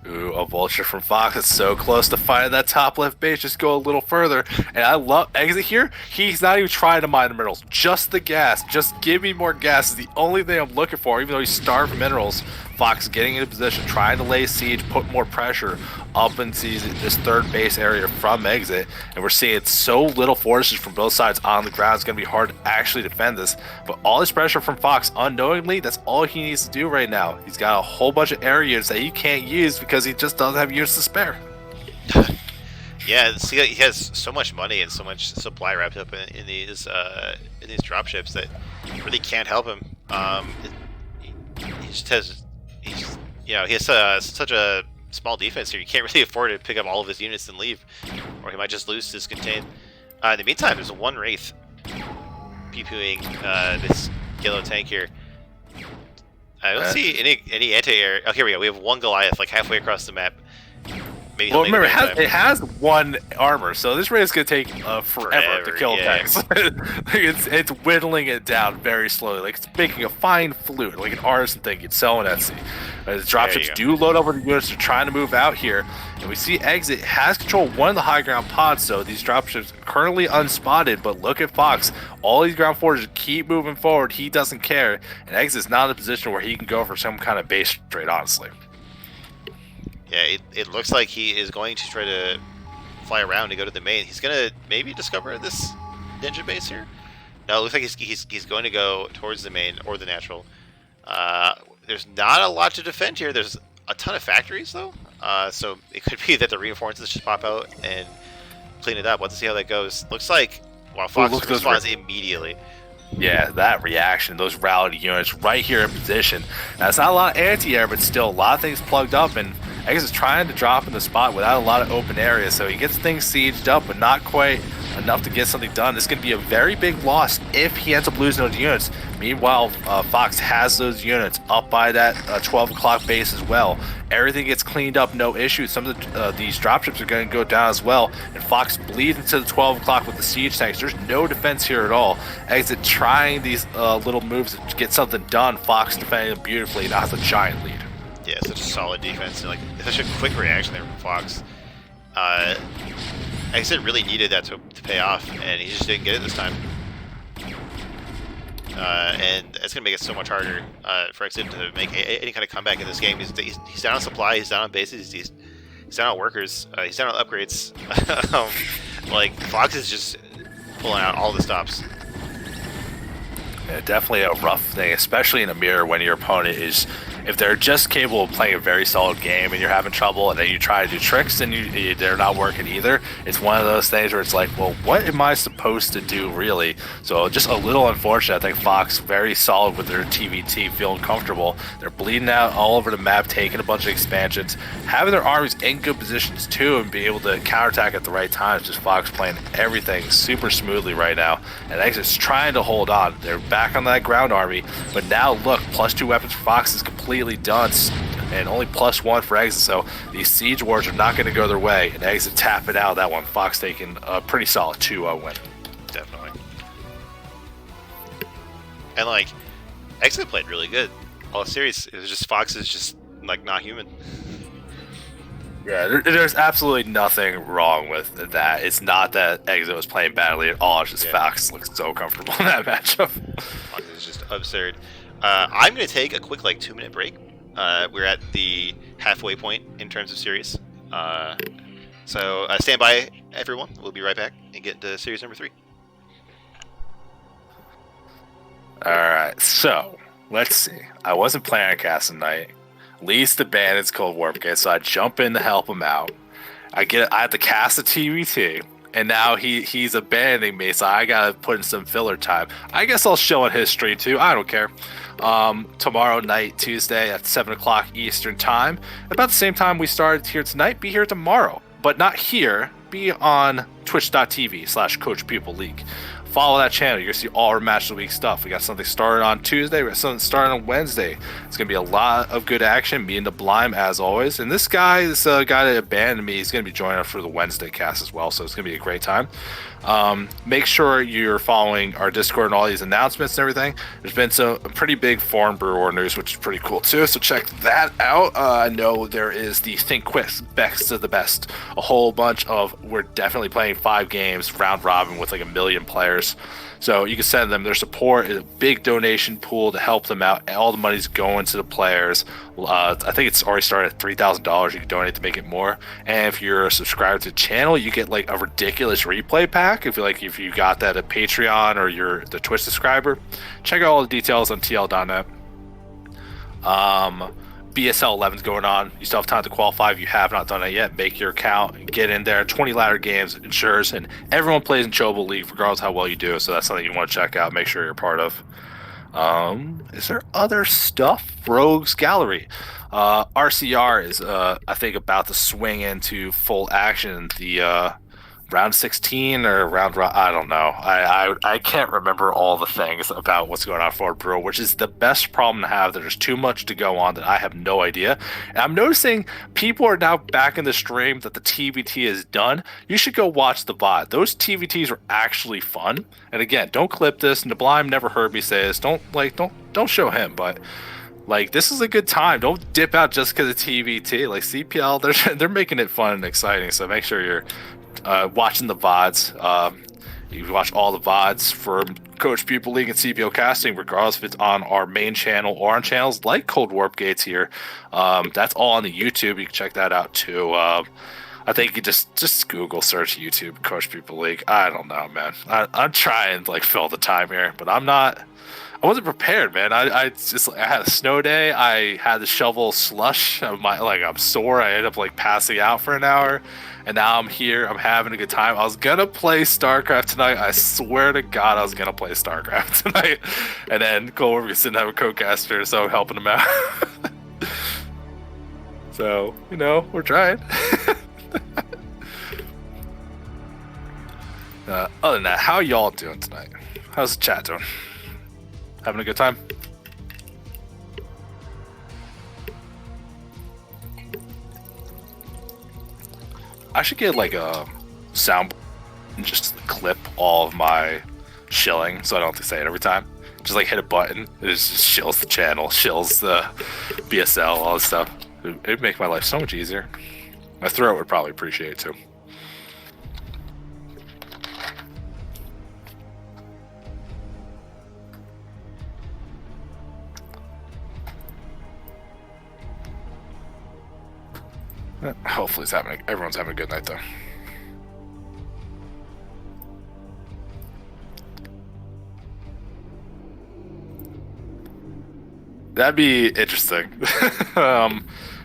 Ooh, a vulture from Fox. It's so close to finding that top left base. Just go a little further. And I love Exit here. He's not even trying to mine the minerals. Just the gas. Just give me more gas is the only thing I'm looking for. Even though he's starved for minerals, Fox getting into position, trying to lay siege, put more pressure up into this third base area from Exit. And we're seeing so little forces from both sides on the ground. It's going to be hard to actually defend this. But all this pressure from Fox, unknowingly, that's all he needs to do right now. He's got a whole bunch of air units that he can't use because he just doesn't have units to spare. Yeah, see, he has so much money and so much supply wrapped up in these dropships that really can't help him. He just has, he has such a small defense here. You can't really afford to pick up all of his units and leave, or he might just lose his contain. In the meantime, there's one Wraith pew-pewing this yellow tank here. I don't see any anti-air. Oh, here we go. We have one Goliath halfway across the map. Maybe well, remember, it has one armor, so this raid is going to take forever to kill tanks. It's whittling it down very slowly. It's making a fine flute, like an artisan thing you'd sell in Etsy. The dropships do load over the units. They're trying to move out here. And we see Exit has control of one of the high ground pods, so these dropships currently unspotted. But look at Fox. All these ground forces keep moving forward. He doesn't care. And Exit's not in a position where he can go for some kind of base trade, honestly. Yeah, it looks like he is going to try to fly around to go to the main. He's gonna maybe discover this ninja base here. No, it looks like he's going to go towards the main or the natural. There's not a lot to defend here. There's a ton of factories though, so it could be that the reinforcements just pop out and clean it up. Let's see how that goes. Looks like Fox responds immediately. Yeah, that reaction, those rallied units right here in position. Now, it's not a lot of anti-air, but still a lot of things plugged up, and Eggs is trying to drop in the spot without a lot of open area, so he gets things sieged up, but not quite enough to get something done. This is going to be a very big loss if he ends up losing those units. Meanwhile, Fox has those units up by that 12 o'clock base as well. Everything gets cleaned up, no issue. Some of these dropships are going to go down as well, and Fox bleeds into the 12 o'clock with the siege tanks. There's no defense here at all. Exit trying these little moves to get something done. Fox defending them beautifully, now has a giant lead. Yeah, such a solid defense, and like such a quick reaction there from Fox. Exit really needed that to pay off, and he just didn't get it this time. And it's going to make it so much harder for Exit to make any kind of comeback in this game. He's down on supply, he's down on bases, he's down on workers, he's down on upgrades. Like, Fox is just pulling out all the stops. Yeah, definitely a rough thing, especially in a mirror when your opponent is, if they're just capable of playing a very solid game and you're having trouble and then you try to do tricks and they're not working either. It's one of those things where it's like, well, what am I supposed to do really? So just a little unfortunate. I think Fox very solid with their TVT, feeling comfortable. They're bleeding out all over the map, taking a bunch of expansions, having their armies in good positions too, and being able to counterattack at the right times. Just Fox playing everything super smoothly right now, and Exit's trying to hold on. They're back on that ground army, but now look, +2 weapons for Fox is completely done, and only +1 for Exit, so these siege wars are not going to go their way, and Exit tap it out that one. Fox taking a pretty solid 2-0 win. Definitely. And like, Exit played really good all series. It was just Fox is just like not human. Yeah, there's absolutely nothing wrong with that. It's not that Exit was playing badly at all. It's just Fox looks so comfortable in that matchup. Fox is just absurd. I'm going to take a quick 2-minute break. We're at the halfway point in terms of series. So stand by, everyone. We'll be right back and get into series number 3. Alright, so let's see. I wasn't planning on casting tonight. Least the bandits Cold War Brigade, so I jump in to help him out. I have to cast a TVT, and now he's abandoning me, so I gotta put in some filler time. I guess I'll show on history too. I don't care. Tomorrow night, Tuesday at 7 o'clock Eastern time, about the same time we started here tonight. Be here tomorrow, but not here. Be on twitch.tv/Coach-Pupil League. Follow that channel. You're going to see all our Match of the Week stuff. We got something started on Tuesday. We got something started on Wednesday. It's going to be a lot of good action. Me and the Blime, as always. And this guy that abandoned me, he's going to be joining us for the Wednesday cast as well. So it's going to be a great time. Make sure you're following our Discord and all these announcements and everything. There's been some pretty big foreign Brew War news, which is pretty cool too. So check that out. I know there is the Think Quick Best of the Best. A whole bunch of, we're definitely playing 5 games, round robin with 1 million players. So you can send them their support, a big donation pool to help them out. All the money's going to the players. I think it's already started at $3,000. You can donate to make it more. And if you're a subscriber to the channel, you get a ridiculous replay pack. If you got that at Patreon or you're the Twitch subscriber, check out all the details on TL.net. BSL 11's going on. You still have time to qualify if you have not done it yet. Make your account and get in there. 20 ladder games ensures, and everyone plays in Coach-Pupil League regardless of how well you do. So that's something you want to check out. Make sure you're a part of. Is there other stuff? Rogues Gallery. RCR is I think about to swing into full action. The round 16 or round, I don't know. I can't remember all the things about what's going on for Brew, which is the best problem to have. There's too much to go on that I have no idea. And I'm noticing people are now back in the stream that the TVT is done. You should go watch the VOD. Those TVTs are actually fun. And again, don't clip this. Nablime never heard me say this. Don't show him, but this is a good time. Don't dip out just because of TVT. CPL, they're making it fun and exciting. So make sure you're watching the VODs. You watch all the VODs for Coach-Pupil League and CPL casting, regardless if it's on our main channel or on channels like Cold Warp Gates here. That's all on the YouTube. You can check that out too. I think you just Google search YouTube Coach-Pupil League. I don't know, man. I'm trying to like fill the time here, but I'm not. I wasn't prepared, man. I had a snow day. I had to shovel slush. I'm sore. I ended up like passing out for an hour, and now I'm here. I'm having a good time. I was gonna play Starcraft tonight. I swear to God, I was gonna play Starcraft tonight. And then Cole was sitting have a co-caster, so I'm helping him out. So we're trying. Other than that, how y'all doing tonight? How's the chat doing? Having a good time? I should get like a sound and just clip all of my shilling so I don't have to say it every time. Just like hit a button. It just shills the channel, shills the BSL, all this stuff. It'd make my life so much easier. My throat would probably appreciate it too. Hopefully everyone's having a good night though. That'd be interesting.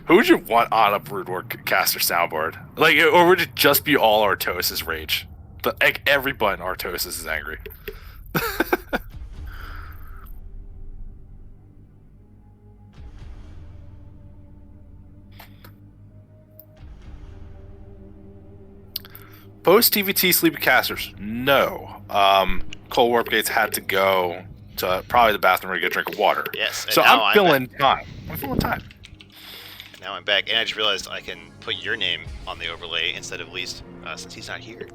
Who would you want on a Brood War caster soundboard? Like, or would it just be all R.A.T.S. rage? Like every button R.A.T.S. is angry. Post TVT sleepy casters, no. Cold Warp Gates had to go to probably the bathroom to get a drink of water. Yes. So I'm filling time. Now I'm back, and I just realized I can put your name on the overlay instead of Lee's, since he's not here.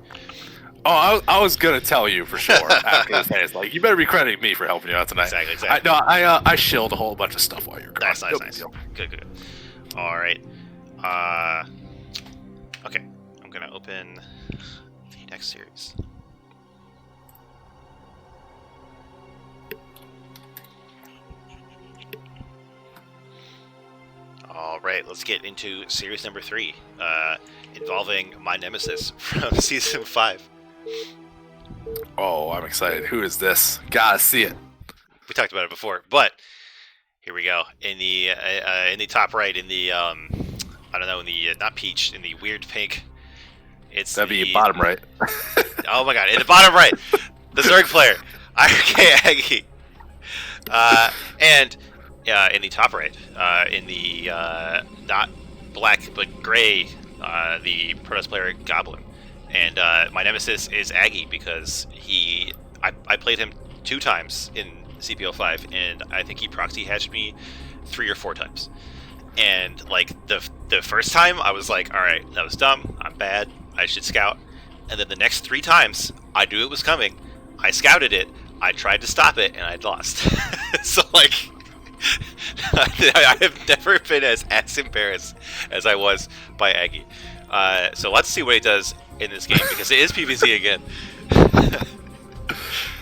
Oh, I was gonna tell you for sure after this phase. Like, you better be crediting me for helping you out tonight. Exactly. I shilled a whole bunch of stuff while you're gone. Nice. Good. All right. Okay. I'm gonna open the next series. All right, let's get into series number 3, involving my nemesis from season 5. Oh, I'm excited. Who is this? Gotta see it. We talked about it before, but here we go. In the top right, in the I don't know, in the not peach, in the weird pink. That'd be bottom right. Oh my God! In the bottom right, the Zerg player, IKEA Aggie, and in the top right, in the not black but gray, the Protoss player Goblin, and my nemesis is Aggie because I played him 2 times in CPL 5, and I think he proxy hatched me 3 or 4 times. And like the first time, I was like, all right, that was dumb. I'm bad. I should scout. And then the next 3 times, I knew it was coming. I scouted it. I tried to stop it, and I'd lost. So like, I have never been as embarrassed as I was by Aggie. So let's see what he does in this game, because it is PvZ again.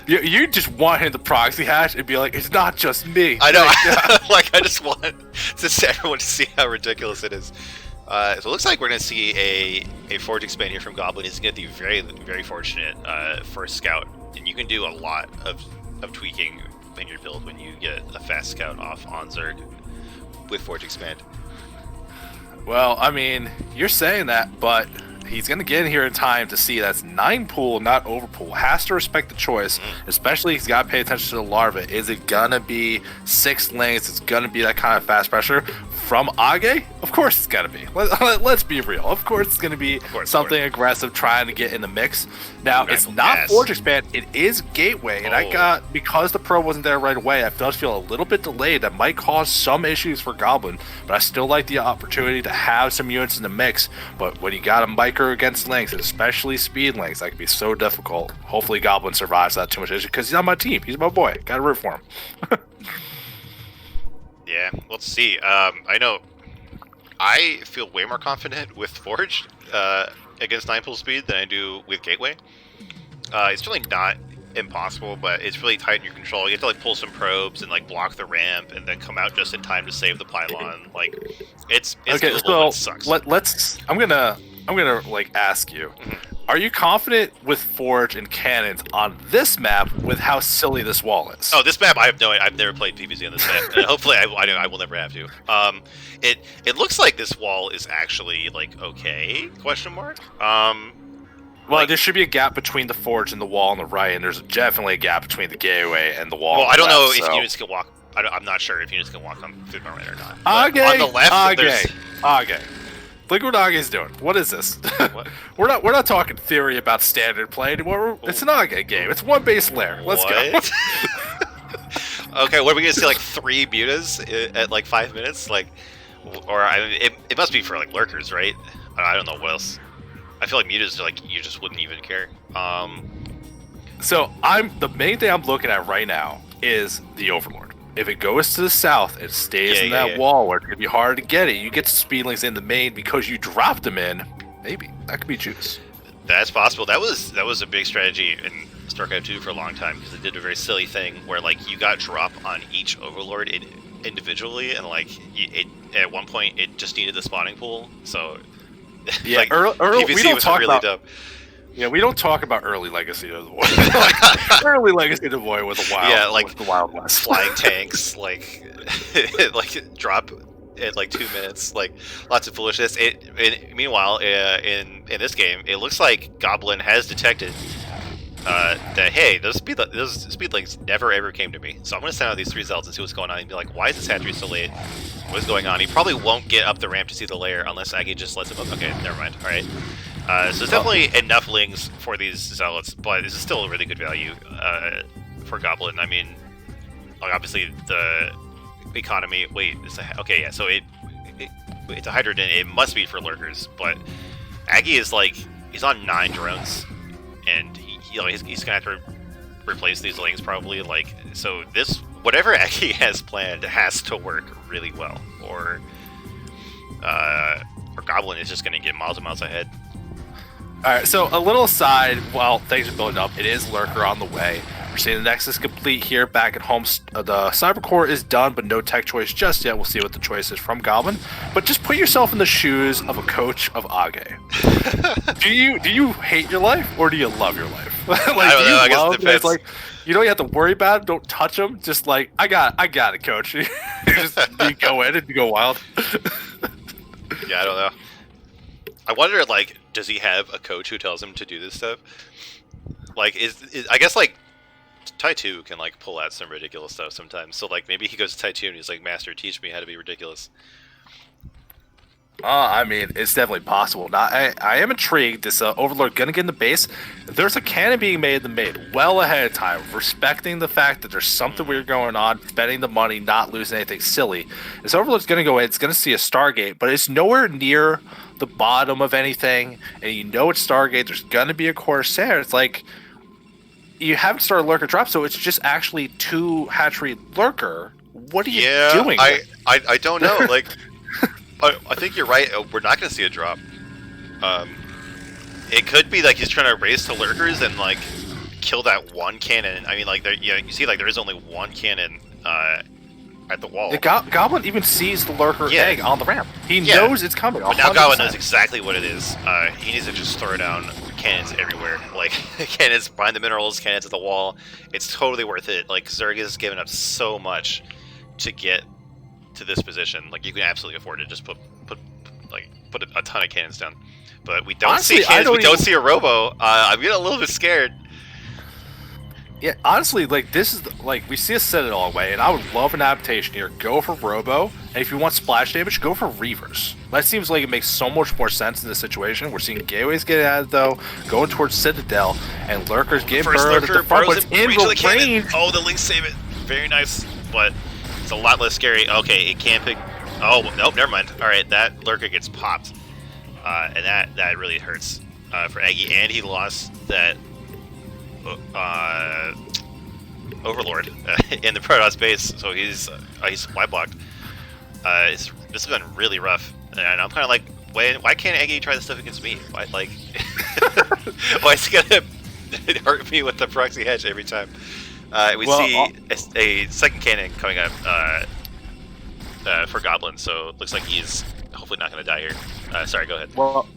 You just want him to proxy hash and be like, it's not just me. I know. Like, I just want everyone to see how ridiculous it is. So it looks like we're going to see a Forge expand here from Goblin. He's going to be very, very fortunate first scout. And you can do a lot of tweaking in your build when you get a fast scout off on Zerg with Forge expand. Well, I mean, you're saying that, but he's going to get in here in time to see that's 9 pool, not over pool. Has to respect the choice, especially he's got to pay attention to the larva. Is it going to be 6 lanes? It's going to be that kind of fast pressure from Age? Of course it's going to be. Let's be real. Of course it's going to be something aggressive trying to get in the mix. Now, it's not Forge Expand. It is Gateway, and because the pro wasn't there right away, I does feel a little bit delayed. That might cause some issues for Goblin, but I still like the opportunity to have some units in the mix. But when you got a micro against links, especially speed links, that can be so difficult. Hopefully Goblin survives that too much issue, because he's on my team. He's my boy. Gotta root for him. Yeah, let's see. I know I feel way more confident with Forge against 9 pool speed than I do with Gateway. It's really not impossible, but it's really tight in your control. You have to like pull some probes and like block the ramp, and then come out just in time to save the pylon. Like, it's Okay, doable, so but it sucks. let's. I'm gonna like ask you. Are you confident with Forge and cannons on this map with how silly this wall is? Oh, this map, I've never played PvZ on this map. And hopefully, I will never have to. It looks like this wall is actually like okay? Question mark. Well, like, there should be a gap between the Forge and the wall on the right, and there's definitely a gap between the gateway and the wall. Well, on the I don't know left, if so. units can walk. I'm not sure if units can walk on through the right or not. But Okay. on the left, there's... Okay. Look what Age's doing. What is this? What? We're not talking theory about standard play anymore. It's an Age game. It's one base layer. Let's go. Okay, what are we gonna see? Like 3 mutas at like 5 minutes? Like, or I mean, it must be for like lurkers, right? I don't know what else. I feel like mutas are like you just wouldn't even care. So the main thing I'm looking at right now is the Overlord. If it goes to the south, it stays in that wall where it's gonna be hard to get it. You get speedlings in the main because you dropped them in. Maybe that could be juice. That's possible. That was a big strategy in Starcraft 2 for a long time, because it did a very silly thing where like you got drop on each Overlord individually, and like at one point it just needed the spawning pool. So yeah, like, PvZ we don't was talk really dumb. Yeah, we don't talk about early Legacy of the Void. Like, early Legacy of the Void was a wild. Yeah, like the Wild West. Flying tanks, like like drop at like 2 minutes, like lots of foolishness. Meanwhile, in this game, it looks like Goblin has detected that hey, those speedlings never ever came to me. So I'm gonna send out these 3 zealots and see what's going on, and be like, why is this hatchery so late? What's going on? He probably won't get up the ramp to see the lair unless Age just lets him up. Okay, never mind. All right. So there's definitely enough lings for these zealots, but this is still a really good value for Goblin. I mean, like, obviously the economy. Wait, okay, yeah. So it's a Hydrogen. It must be for lurkers, but Aggie is like he's on 9 drones, and he's gonna have to replace these lings probably. Like, so this whatever Aggie has planned has to work really well, or Goblin is just gonna get miles and miles ahead. Alright, so a little aside, while things are building up, it is Lurker on the way. We're seeing the Nexus complete here back at home. The Cybercore is done, but no tech choice just yet. We'll see what the choice is from Goblin. But just put yourself in the shoes of a coach of Age. Do you hate your life, or do you love your life? Like, I don't know, I guess it depends. Like, you don't have to worry about it, don't touch them, just like, I got it, coach. You go in and you go wild. Yeah, I don't know. I wonder, like, does he have a coach who tells him to do this stuff? Like, is I guess, like, Tai 2 can, like, pull out some ridiculous stuff sometimes. So, like, maybe he goes to Tai 2 and he's like, Master, teach me how to be ridiculous. I mean, it's definitely possible. Now, I am intrigued. This Overlord gonna get in the base. There's a cannon being made in the mid well ahead of time, respecting the fact that there's something weird going on, spending the money, not losing anything silly. This Overlord's gonna go in. It's gonna see a Stargate, but it's nowhere near the bottom of anything. And you know it's Stargate. There's gonna be a Corsair. It's like you haven't started Lurker drop, so it's just actually 2 hatchery Lurker. What are you doing? I don't know. Like. I think you're right. We're not going to see a drop. It could be like he's trying to race to lurkers and like kill that one cannon. I mean, like you see, like there is only one cannon at the wall. The Goblin even sees the lurker egg on the ramp. He knows it's coming. But now Goblin knows exactly what it is. He needs to just throw down cannons everywhere. Like cannons behind the minerals, cannons at the wall. It's totally worth it. Like Zerg has given up so much to get to this position. Like you can absolutely afford to just put a ton of cannons down, but we don't see cannons. We don't see a robo. I'm getting a little bit scared. Yeah, honestly, like this is like we see a Citadel away, and I would love an adaptation here. Go for robo, and if you want splash damage, go for reavers. That seems like it makes so much more sense in this situation. We're seeing gateways get added though, going towards Citadel, and lurkers get burned at the front, but it's in range. Oh, the links save it. Very nice, but it's a lot less scary. Okay, it can't pick. Oh, nope, never mind. All right, that lurker gets popped, and that really hurts for Aggie, and he lost that Overlord in the Protoss base, so he's supply blocked. This has been really rough, and I'm kind of like, why can't Aggie try this stuff against me? Why, like, why is he gonna it hurt me with the proxy hedge every time. We Well, see a second cannon coming up for Goblin, so it looks like he's hopefully not going to die here. Sorry, go ahead. Well,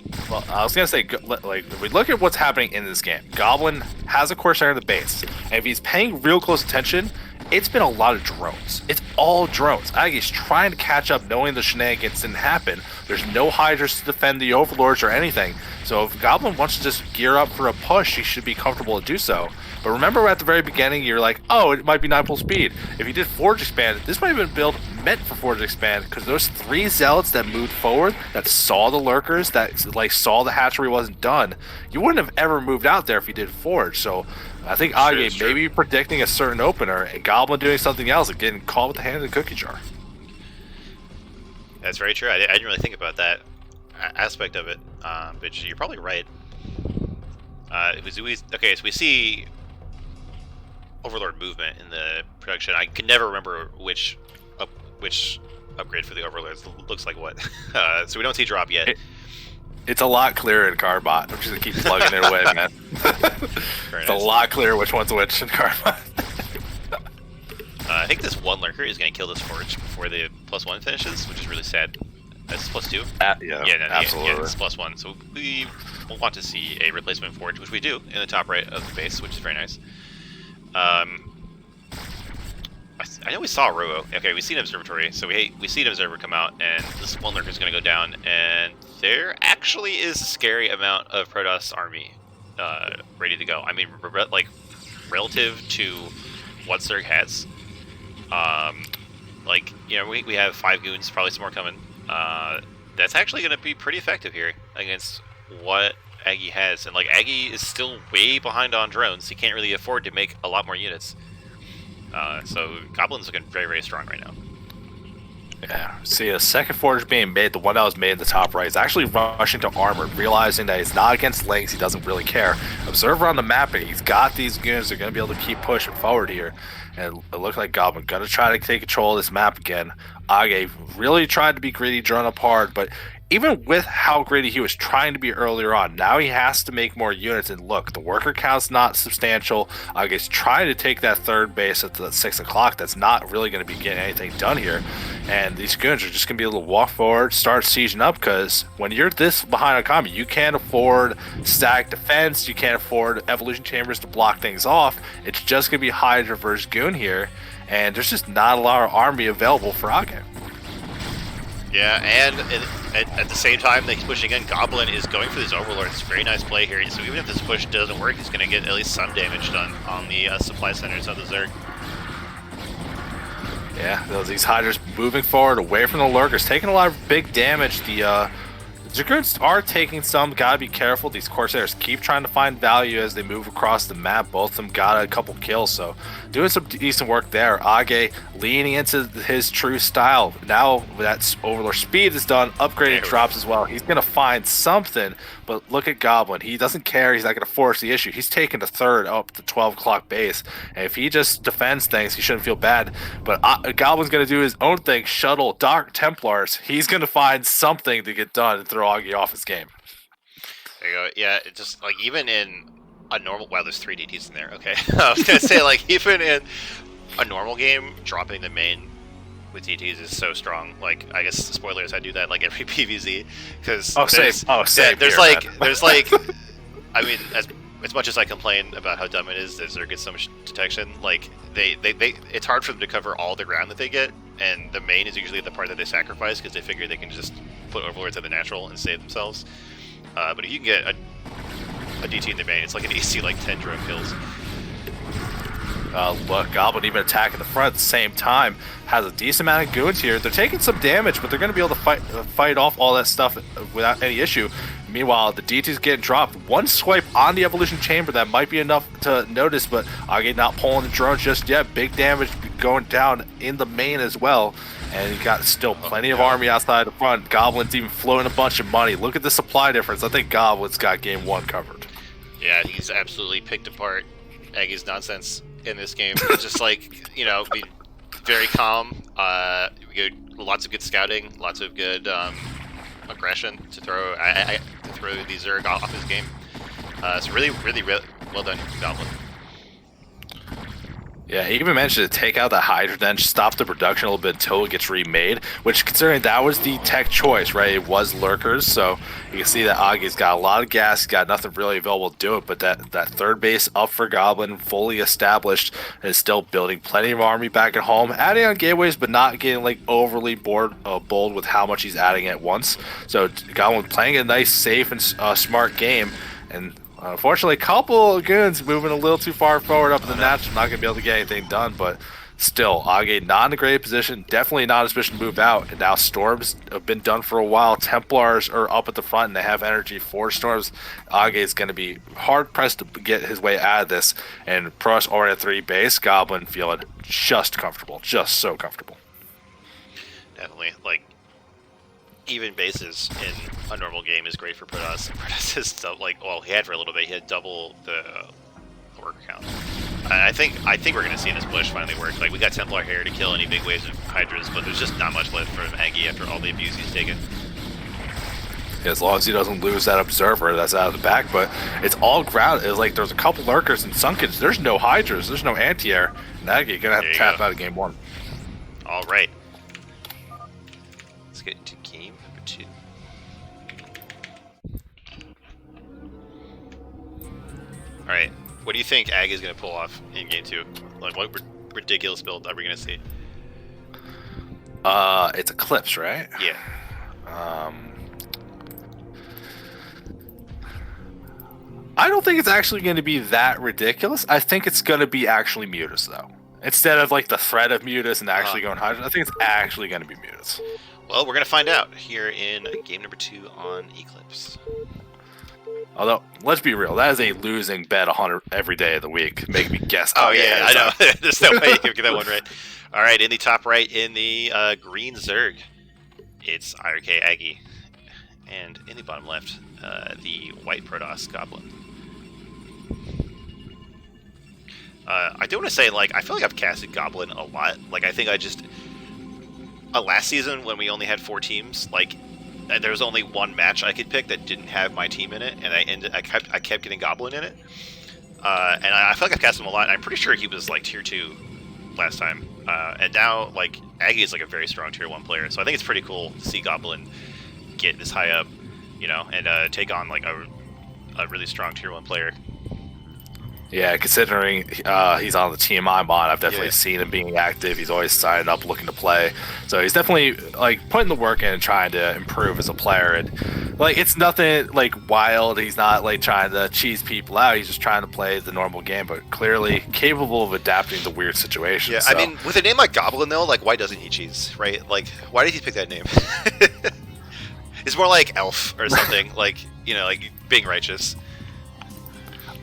I was gonna say, like, if we look at what's happening in this game, Goblin has a Corsair in the base, and if he's paying real close attention, it's been a lot of drones. It's all drones. Aggie's trying to catch up, knowing the shenanigans didn't happen. There's no Hydras to defend the Overlords or anything. So if Goblin wants to just gear up for a push, he should be comfortable to do so. But remember at the very beginning, you're like, oh, it might be 9 full speed. If he did Forge Expand, this might have been built meant for Forge Expand, because those 3 Zealots that moved forward, that saw the Lurkers, that like saw the hatchery wasn't done, you wouldn't have ever moved out there if he did Forge. So I think Age maybe predicting a certain opener, and Goblin doing something else and getting caught with the hand in the cookie jar. That's very true. I didn't really think about that aspect of it, but you're probably right. Okay, so we see Overlord movement in the production. I can never remember which upgrade for the Overlords looks like what. So we don't see drop yet. It's a lot clearer in Carbot. I'm just gonna keep plugging it away, man. It's a lot clearer which one's which in Carbot. I think this one Lurker is going to kill this Forge before the +1 finishes, which is really sad. That's +2? Absolutely. Yeah, it's +1. So we will want to see a replacement Forge, which we do in the top right of the base, which is very nice. I know we saw Robo. Okay, we see an Observatory, so we see an Observer come out, and this one Lurker is going to go down, and there actually is a scary amount of Protoss army ready to go. I mean, like, relative to what Zerg has. Like, you know, we have 5 goons, probably some more coming. That's actually going to be pretty effective here against what Aggie has. And, like, Aggie is still way behind on drones. He can't really afford to make a lot more units. So Goblin's looking very, very strong right now. Yeah, see a second Forge being made, the one that was made in the top right, is actually rushing to armor, realizing that he's not against Lynx, he doesn't really care. Observer on the map, he's got these goons, they're going to be able to keep pushing forward here. And it looks like Goblin going to try to take control of this map again. Age really tried to be greedy, drone up hard, but even with how greedy he was trying to be earlier on, now he has to make more units. And look, the worker count's not substantial. Age's trying to take that third base at the 6 o'clock. That's not really going to be getting anything done here. And these goons are just going to be able to walk forward, start sieging up, because when you're this behind on combat, you can't afford static defense, you can't afford evolution chambers to block things off. It's just going to be Hydra versus goon here, and there's just not a lot of army available for Age. Yeah, and at the same time that he's pushing in, Goblin is going for these Overlords. It's a very nice play here. So even if this push doesn't work, he's going to get at least some damage done on the supply centers of the Zerg. Yeah, these Hydras moving forward away from the Lurkers, taking a lot of big damage. The Dragoons are taking some. Gotta be careful. These Corsairs keep trying to find value as they move across the map. Both of them got a couple kills, so doing some decent work there. Age leaning into his true style. Now that Overlord speed is done, upgraded drops as well. He's gonna find something, but look at Goblin. He doesn't care. He's not gonna force the issue. He's taking the third up the 12 o'clock base, and if he just defends things, he shouldn't feel bad. But Goblin's gonna do his own thing. Shuttle Dark Templars. He's gonna find something to get done and throw Age off his game. There you go. Yeah, it just like even in a normal, wow, there's 3 DTs in there. Okay, I was gonna say like even in a normal game, dropping the main with DTs is so strong. Like, I guess spoilers, I do that like every PvZ because there's like I mean, as much as I complain about how dumb it is that Zerg gets so much detection, like they it's hard for them to cover all the ground that they get, and the main is usually the part that they sacrifice because they figure they can just put Overlords at the natural and save themselves. But if you can get a DT in the main, it's like an easy like 10 drone kills. Look, Goblin even attacking the front at the same time. Has a decent amount of goons here. They're taking some damage, but they're going to be able to fight off all that stuff without any issue. Meanwhile, the DT's getting dropped. One swipe on the evolution chamber that might be enough to notice, but Age not pulling the drone just yet. Big damage going down in the main as well. And you got still plenty of army outside the front. Goblin's even floating a bunch of money. Look at the supply difference. I think Goblin's got game 1 covered. Yeah, he's absolutely picked apart Age's nonsense in this game. It's just like, you know, be very calm. We get lots of good scouting, lots of good aggression to throw. To throw the Zerg off his game. So really Well done, Goblin. Yeah, he even mentioned to take out the Hydra Dench, stop the production a little bit until it gets remade, which, considering that was the tech choice, right? It was Lurkers, so you can see that Agi's got a lot of gas, he's got nothing really available to do it, but that third base up for Goblin, fully established, and is still building plenty of army back at home, adding on gateways, but not getting like overly bold with how much he's adding at once. So Goblin playing a nice, safe, and smart game, and unfortunately, a couple of goons moving a little too far forward up in the natural, not going to be able to get anything done, but still, Age not in a great position, definitely not in a position to move out, and now Storms have been done for a while. Templars are up at the front, and they have energy for Storms. Age is going to be hard-pressed to get his way out of this, and Protoss already at 3 base, Goblin feeling just comfortable, just so comfortable. Definitely, like, even bases in a normal game is great for Protoss. Protoss is like, well, he had for a little bit. He had double the worker count. I think we're gonna see this push finally work. Like, we got Templar here to kill any big waves of Hydras, but there's just not much left from Aggie after all the abuse he's taken. As long as he doesn't lose that observer that's out of the back, but it's all ground. It's like there's a couple lurkers and Sunkens. There's no Hydras. There's no anti-air. And Aggie gonna have to tap out of game 1. All right. Let's get into game number 2. All right. What do you think Ag is going to pull off in game 2? Like, what ridiculous build are we going to see? It's Eclipse, right? Yeah. I don't think it's actually going to be that ridiculous. I think it's going to be actually Mutus, though. Instead of like the threat of Mutus and actually going Hydra, I think it's actually going to be Mutus. Well, we're going to find out here in game number 2 on Eclipse. Although, let's be real, that is a losing bet 100 every day of the week. Make me guess. Oh, yeah, I know. There's no way you can get that one right. All right, in the top right, in the green Zerg, it's IRK Aggie. And in the bottom left, the white Protoss Goblin. I do want to say, like, I feel like I've casted Goblin a lot. Like, I think I just... last season, when we only had 4 teams, like... And there was only one match I could pick that didn't have my team in it, and I kept getting Goblin in it. And I feel like I've cast him a lot, and I'm pretty sure he was like tier 2 last time. And now, like, Aggie is like a very strong tier 1 player, so I think it's pretty cool to see Goblin get this high up, you know, and take on like a really strong tier 1 player. Yeah, considering he's on the team I'm on, I've definitely seen him being active. He's always signing up, looking to play. So he's definitely like putting the work in and trying to improve as a player. And like, it's nothing like wild. He's not like trying to cheese people out. He's just trying to play the normal game, but clearly capable of adapting to weird situations. Yeah, so. I mean, with a name like Goblin though, like, why doesn't he cheese, right? Like, why did he pick that name? It's more like Elf or something, like, you know, like being righteous.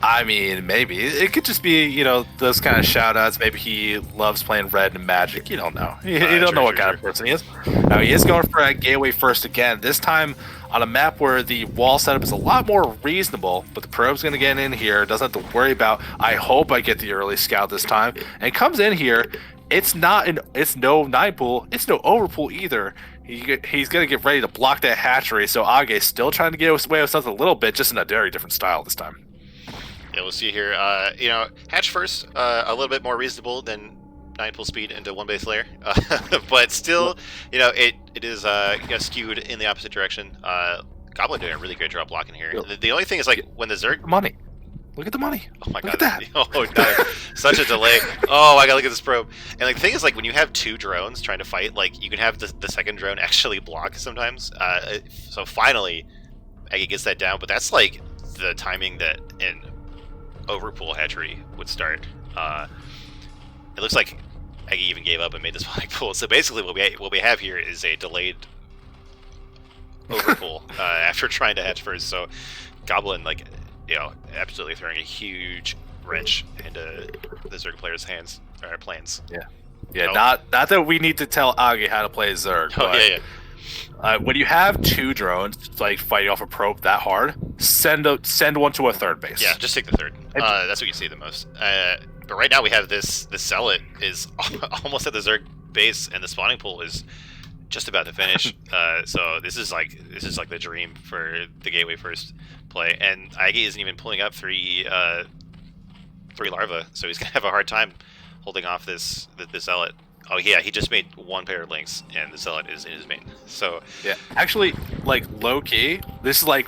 I mean, maybe. It could just be, you know, those kind of shout-outs. Maybe he loves playing red and Magic. You don't know. You don't know what kind of person he is. Now, he is going for a gateway first again, this time on a map where the wall setup is a lot more reasonable, but the probe's going to get in here. Doesn't have to worry about, I hope I get the early scout this time. And comes in here. It's no 9 pool. It's no overpool either. He's going to get ready to block that hatchery, so Age's still trying to get away with something a little bit, just in a very different style this time. Yeah, we'll see here. You know, hatch first, a little bit more reasonable than 9 pool speed into 1 base layer, but still, you know, it is skewed in the opposite direction. Goblin doing a really great job blocking here. The only thing is, like, when the Zerg... Money. Look at the money. Oh my god. Look at that. Oh, no. Such a delay. Oh, I gotta look at this probe. And like, the thing is, like, when you have 2 drones trying to fight, like, you can have the second drone actually block sometimes. So finally, Aggie gets that down, but that's like the timing that in overpool hatchery would start. It looks like Aggie even gave up and made this spawning pool. So basically, what we have here is a delayed overpool after trying to hatch first. So Goblin, like, you know, absolutely throwing a huge wrench into the Zerg players' hands or plans. Yeah. Not that we need to tell Aggie how to play Zerg. But, when you have 2 drones like fighting off a probe that hard, send one to a third base. Yeah, just take the third. That's what you see the most. But right now we have this Zealot is almost at the Zerg base, and the spawning pool is just about to finish. So this is like the dream for the gateway first play, and Aggie isn't even pulling up 3 3 larvae, so he's gonna have a hard time holding off this zealot. Oh yeah, he just made 1 pair of links, and the zealot is in his main. So Yeah, actually, like low key, this is like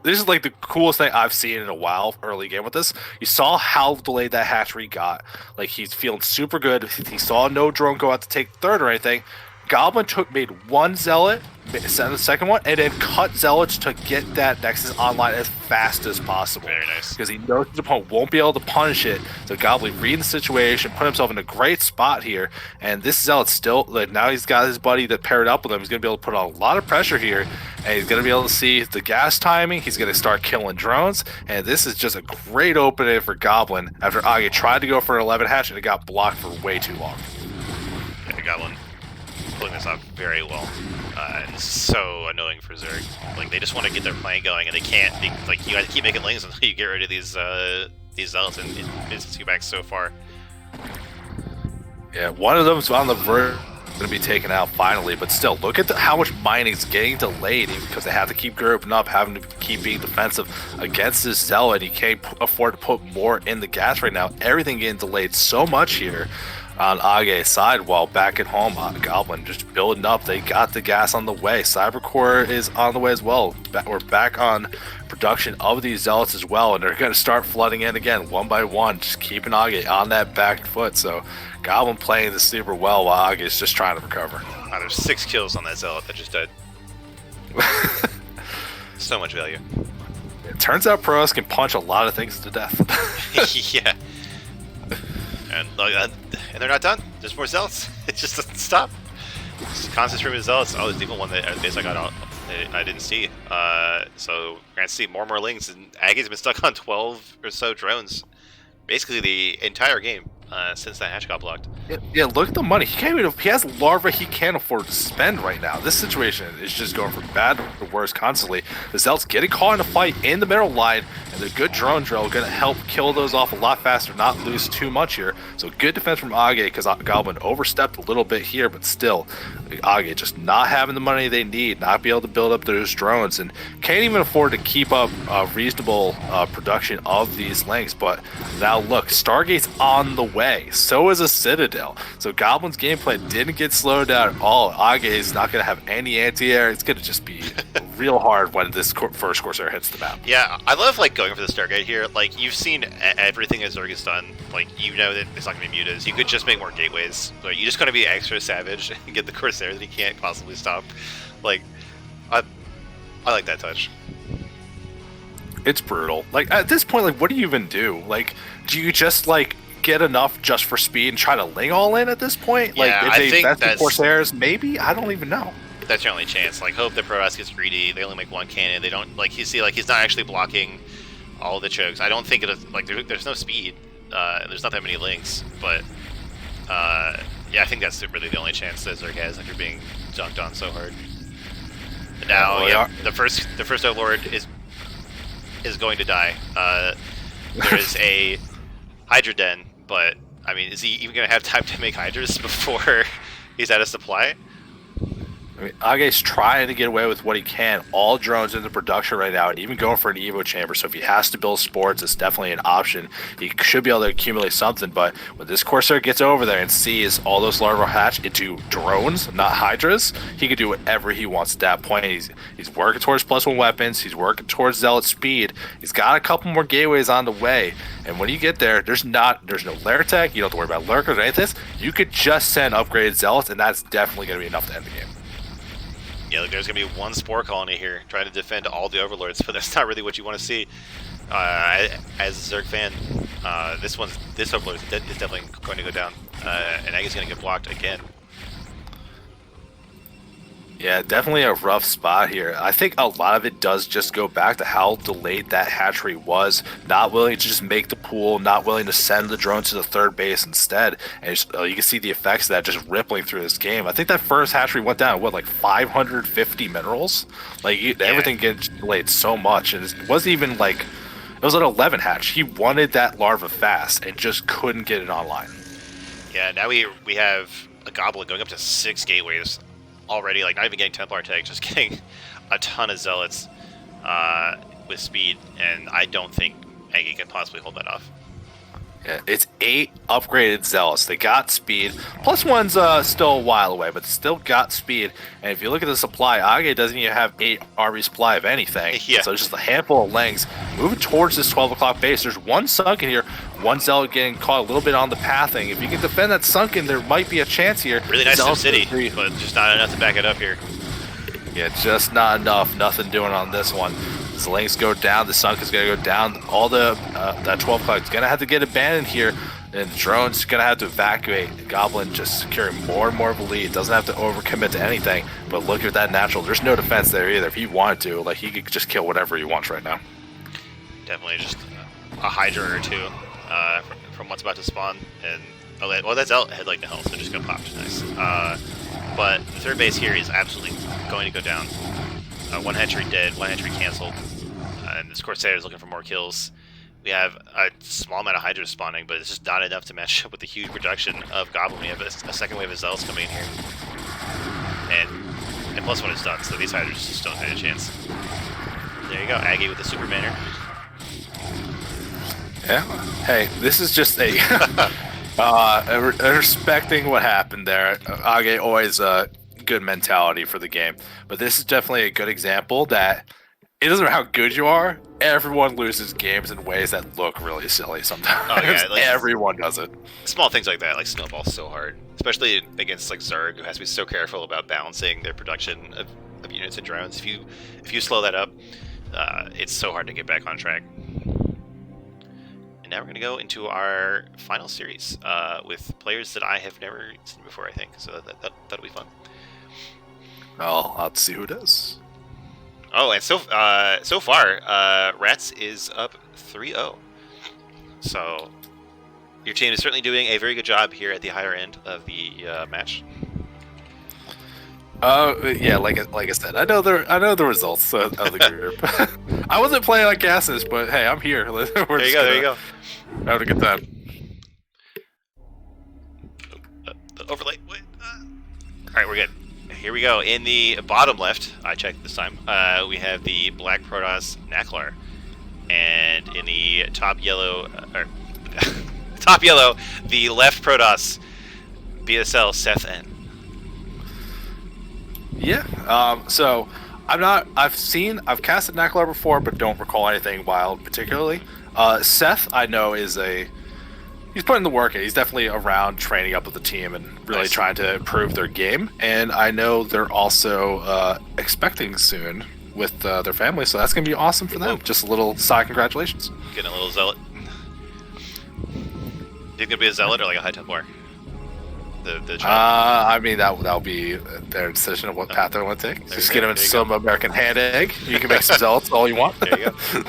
the coolest thing I've seen in a while. Early game with this, you saw how delayed that hatchery got. Like he's feeling super good. He saw no drone go out to take third or anything. Goblin made 1 zealot, sent the second one, and then cut zealots to get that Nexus online as fast as possible. very nice. Because he knows his opponent won't be able to punish it. So Goblin reading the situation, put himself in a great spot here. And this zealot still, like now he's got his buddy that paired up with him. He's going to be able to put on a lot of pressure here. And he's going to be able to see the gas timing. He's going to start killing drones. And this is just a great opening for Goblin after Age tried to go for an 11 hatch and it got blocked for way too long. Yeah, Goblin pulling this off very well. And it's so annoying for Zerg. Like they just want to get their plan going, and they can't. Like you got to keep making links until you get rid of these zealots, and it misses you back so far. Yeah, one of them's on the verge going to be taken out finally, but still, look at how much mining's getting delayed because they have to keep grouping up, having to keep being defensive against this zealot. He can't afford to put more in the gas right now. Everything getting delayed so much here on Age's side, while back at home, Goblin just building up. They got the gas on the way. Cybercore is on the way as well. We're back on production of these zealots as well, and they're going to start flooding in again, one by one, just keeping Age on that back foot. So Goblin playing this super well while Age is just trying to recover. There's 6 kills on that zealot that just died. So much value. It turns out pros can punch a lot of things to death. Yeah. And they're not done. There's more zealots. It just doesn't stop. Just constant stream of zealots. Oh, there's even one that I got out. I didn't see. So we're gonna see more links, and Aggie's been stuck on 12 or so drones, basically the entire game since that hatch got blocked. Yeah, look at the money. He has larvae he can't afford to spend right now. This situation is just going from bad to worse constantly. The Zealot's getting caught in a fight in the middle line, and the good drone drill going to help kill those off a lot faster, not lose too much here. So good defense from Age, because Goblin overstepped a little bit here, but still, Age just not having the money they need, not be able to build up those drones, and can't even afford to keep up reasonable production of these links. But now look, Stargate's on the way. So is a Citadel. So Goblin's gameplay didn't get slowed down at all. Age is not going to have any anti-air. It's going to just be real hard when this first Corsair hits the map. Yeah, I love like going for the Stargate here. Like you've seen everything that Zerg has done. Like you know that it's not going to be mutas. You could just make more gateways. But you just got to be extra savage and get the Corsair that he can't possibly stop. Like I like that touch. It's brutal. Like at this point, like what do you even do? Like do you just like get enough just for speed and try to ling all in at this point? Like yeah, if I think that's the Corsairs, maybe? I don't even know. That's your only chance. Like hope that Pro-Ass gets greedy. They only make 1 cannon. They don't like he's not actually blocking all the chokes. I don't think it is like there's no speed. There's not that many links, but yeah, I think that's really the only chance that Zerg has after being dunked on so hard. But now, yeah, the first Overlord is going to die. There is a Hydra Den, but I mean, is he even going to have time to make Hydras before he's out of supply? I mean, Age's trying to get away with what he can. All drones into production right now, and even going for an Evo chamber. So if he has to build sports, it's definitely an option. He should be able to accumulate something. But when this Corsair gets over there and sees all those larvae hatch into drones, not Hydras, he can do whatever he wants at that point. He's working towards +1 weapons. He's working towards Zealot speed. He's got a couple more gateways on the way. And when you get there, there's no lair tech. You don't have to worry about lurkers or anything. You could just send upgraded Zealots, and that's definitely going to be enough to end the game. Yeah, like there's going to be 1 Spore Colony here trying to defend all the Overlords, but that's not really what you want to see. As a Zerg fan, this Overlord is definitely going to go down, and Aggie's going to get blocked again. Yeah, definitely a rough spot here. I think a lot of it does just go back to how delayed that hatchery was. Not willing to just make the pool, not willing to send the drone to the third base instead. And you can see the effects of that just rippling through this game. I think that first hatchery went down, what, like 550 minerals? Like, everything gets delayed so much. And it wasn't even like, it was an 11 hatch. He wanted that larva fast and just couldn't get it online. Yeah, now we have a Goblin going up to 6 gateways already, like not even getting Templar tag, just getting a ton of Zealots with speed, and I don't think Aggie can possibly hold that off. Yeah, it's 8 upgraded zealots. They got speed. Plus one's still a while away, but still got speed. And if you look at the supply, Age doesn't even have 8 RB supply of anything. Yeah. So it's just a handful of Langs moving towards this 12 o'clock base. There's one sunken here, one zealot getting caught a little bit on the pathing. If you can defend that sunken, there might be a chance here. Really nice City, but just not enough to back it up here. Yeah, just not enough. Nothing doing on this one. As the Langs go down, the Sunk is going to go down. All the that 12 o'clock is going to have to get abandoned here, and the drone's going to have to evacuate. Goblin just securing more and more of a lead. Doesn't have to overcommit to anything, but look at that natural. There's no defense there either. If he wanted to, like, he could just kill whatever he wants right now. Definitely just a Hydra or two from what's about to spawn. And well, that's out head like the hell, so just gonna pop. Nice. But the third base here is absolutely going to go down. One hatchery dead, one hatchery canceled, and this Corsair is looking for more kills. We have a small amount of Hydras spawning, but it's just not enough to match up with the huge production of Goblin. We have a second wave of Zealots coming in here, and plus one is done, so these Hydras just don't stand a chance. There you go, Aggie with the super banner. Yeah. Hey, this is just a respecting what happened there. Age always good mentality for the game, but this is definitely a good example that it doesn't matter how good you are, everyone loses games in ways that look really silly sometimes. Oh, yeah, like, everyone does it. Small things like that, like snowball so hard, especially against like Zerg, who has to be so careful about balancing their production of units and drones. If you slow that up, it's so hard to get back on track. And now we're going to go into our final series with players that I have never seen before, I think, so that'll be fun. Well, I'll see who does. Oh, and so far, R.A.T.S is up 3-0. So your team is certainly doing a very good job here at the higher end of the match. Yeah, like I said, I know the results of the group. I wasn't playing on gases, but hey, I'm here. There you go. Have a good time. Overlay. Wait. All right, we're good. Here we go. In the bottom left, I checked this time, we have the Black Protoss Naklar. And in the top yellow, the left Protoss BSL Seth N. Yeah. So I've casted Naklar before, but don't recall anything wild particularly. Seth, I know, he's putting the work in. He's definitely around training up with the team and really trying to improve their game. And I know they're also expecting soon with their family, so that's going to be awesome for them. Just a little side congratulations. Getting a little zealot. You think it'll be a zealot or like a high Templar? I mean, that'll be their decision of what path they want to take. Just get them into some American hand egg. You can make some zealots all you want. There you go.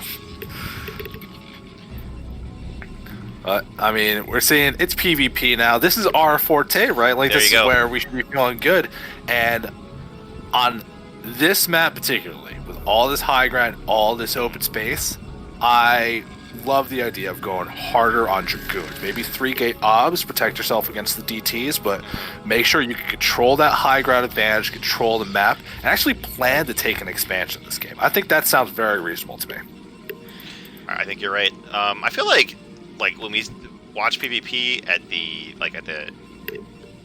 But, I mean, we're seeing it's PvP now. This is our forte, right? Like, this is where we should be feeling good. And on this map particularly, with all this high ground, all this open space, I love the idea of going harder on Dragoons. Maybe 3-gate obs, protect yourself against the DTs, but make sure you can control that high ground advantage, control the map, and actually plan to take an expansion in this game. I think that sounds very reasonable to me. I think you're right. I feel like when we watch PvP at the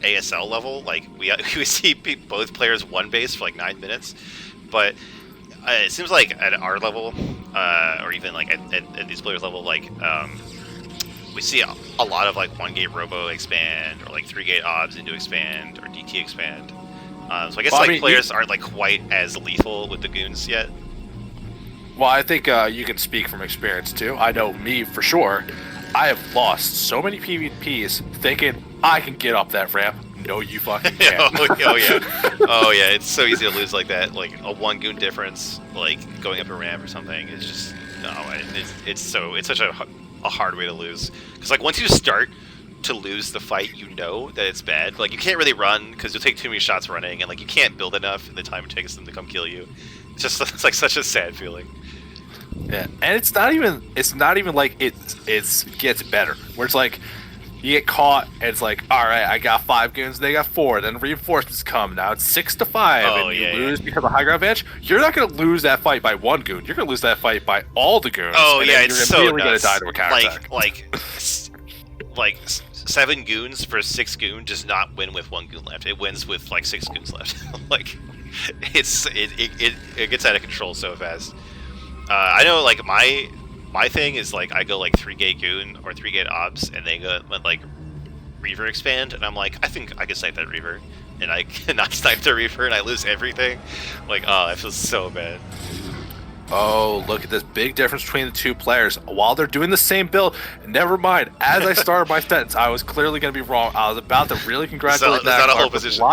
ASL level, like we see both players one base for like 9 minutes, but it seems like at our level, or even like at these players' level, like we see a lot of like 1-gate robo expand or like 3-gate obs into expand or DT expand. So I guess players aren't like quite as lethal with the goons yet. Well, I think you can speak from experience too. I know me for sure. I have lost so many PvPs thinking I can get up that ramp. No, you fucking can't. Oh yeah, it's so easy to lose like that. Like a 1 goon difference, like going up a ramp or something, is just it's such a hard way to lose. Because like once you start to lose the fight, you know that it's bad. Like you can't really run because you'll take too many shots running, and like you can't build enough in the time it takes them to come kill you. It's like such a sad feeling. Yeah, and it's not even like it gets better. Where it's like you get caught and it's like, all right, I got 5 goons, they got 4, then reinforcements come. Now it's 6-5, and you lose because of high ground advantage. You're not going to lose that fight by 1 goon. You're going to lose that fight by all the goons. Oh yeah, it's so nuts. Gonna die to a counterattack. Like like 7 goons for 6 goon does not win with 1 goon left. It wins with like 6 goons left. Like it gets out of control so fast. I know like my thing is like I go like 3 gate goon or 3 gate obs, and they go like Reaver expand, and I'm like, I think I can snipe that Reaver, and I cannot snipe the Reaver, and I lose everything. Like, oh, I feel so bad. Oh, look at this big difference between the two players. While they're doing the same build, never mind. As I started my sentence, I was clearly going to be wrong. I was about to really congratulate that. Is that a whole position?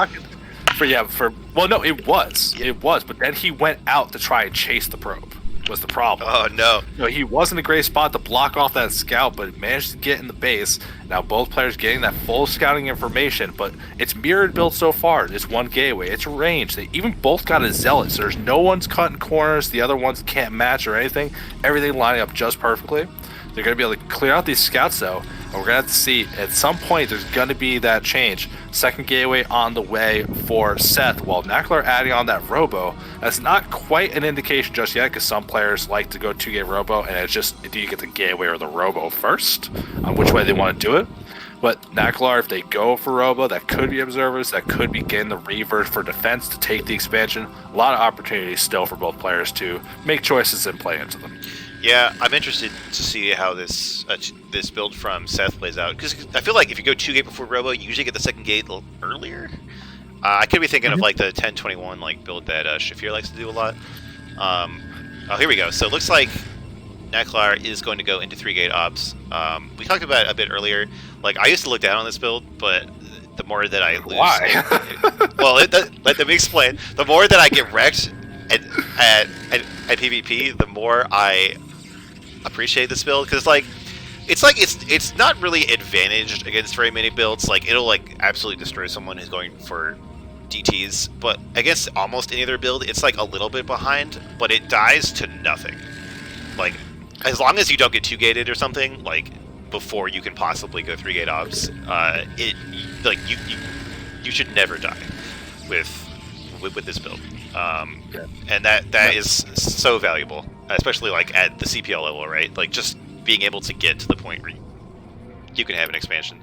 Well, no, it was. It was, but then he went out to try and chase the probe. Was the problem. Oh, no. No, he wasn't a great spot to block off that scout, but managed to get in the base. Now both players getting that full scouting information, but it's mirrored build so far. It's one gateway, it's range. They even both got a zealot, so there's no one's cutting corners, the other ones can't match or anything. Everything lining up just perfectly. They're going to be able to clear out these scouts though, and we're going to have to see at some point there's going to be that change. Second gateway on the way for Seth, while Naklar adding on that Robo. That's not quite an indication just yet, because some players like to go 2-gate Robo, and it's just, do you get the gateway or the Robo first on which way they want to do it? But Naklar, if they go for Robo, that could be Observers, that could be getting the Reavers for defense to take the expansion. A lot of opportunities still for both players to make choices and play into them. Yeah, I'm interested to see how this build from Seth plays out, because I feel like if you go 2-gate before Robo, you usually get the second gate a little earlier. I could be thinking of like the 10-21 like build that Shafir likes to do a lot. Oh, here we go. So it looks like Naklar is going to go into 3-gate obs. We talked about it a bit earlier. Like, I used to look down on this build, but the more that I lose... Why? Well, let me explain. The more that I get wrecked at PvP, the more I appreciate this build, because it's not really advantaged against very many builds. Like, it'll like absolutely destroy someone who's going for DTs, but against almost any other build, it's like a little bit behind, but it dies to nothing. Like, as long as you don't get 2-gated or something, like before you can possibly go 3-gate obs, you should never die with this build. And that is so valuable, especially like at the CPL level, right? Like just being able to get to the point where you can have an expansion.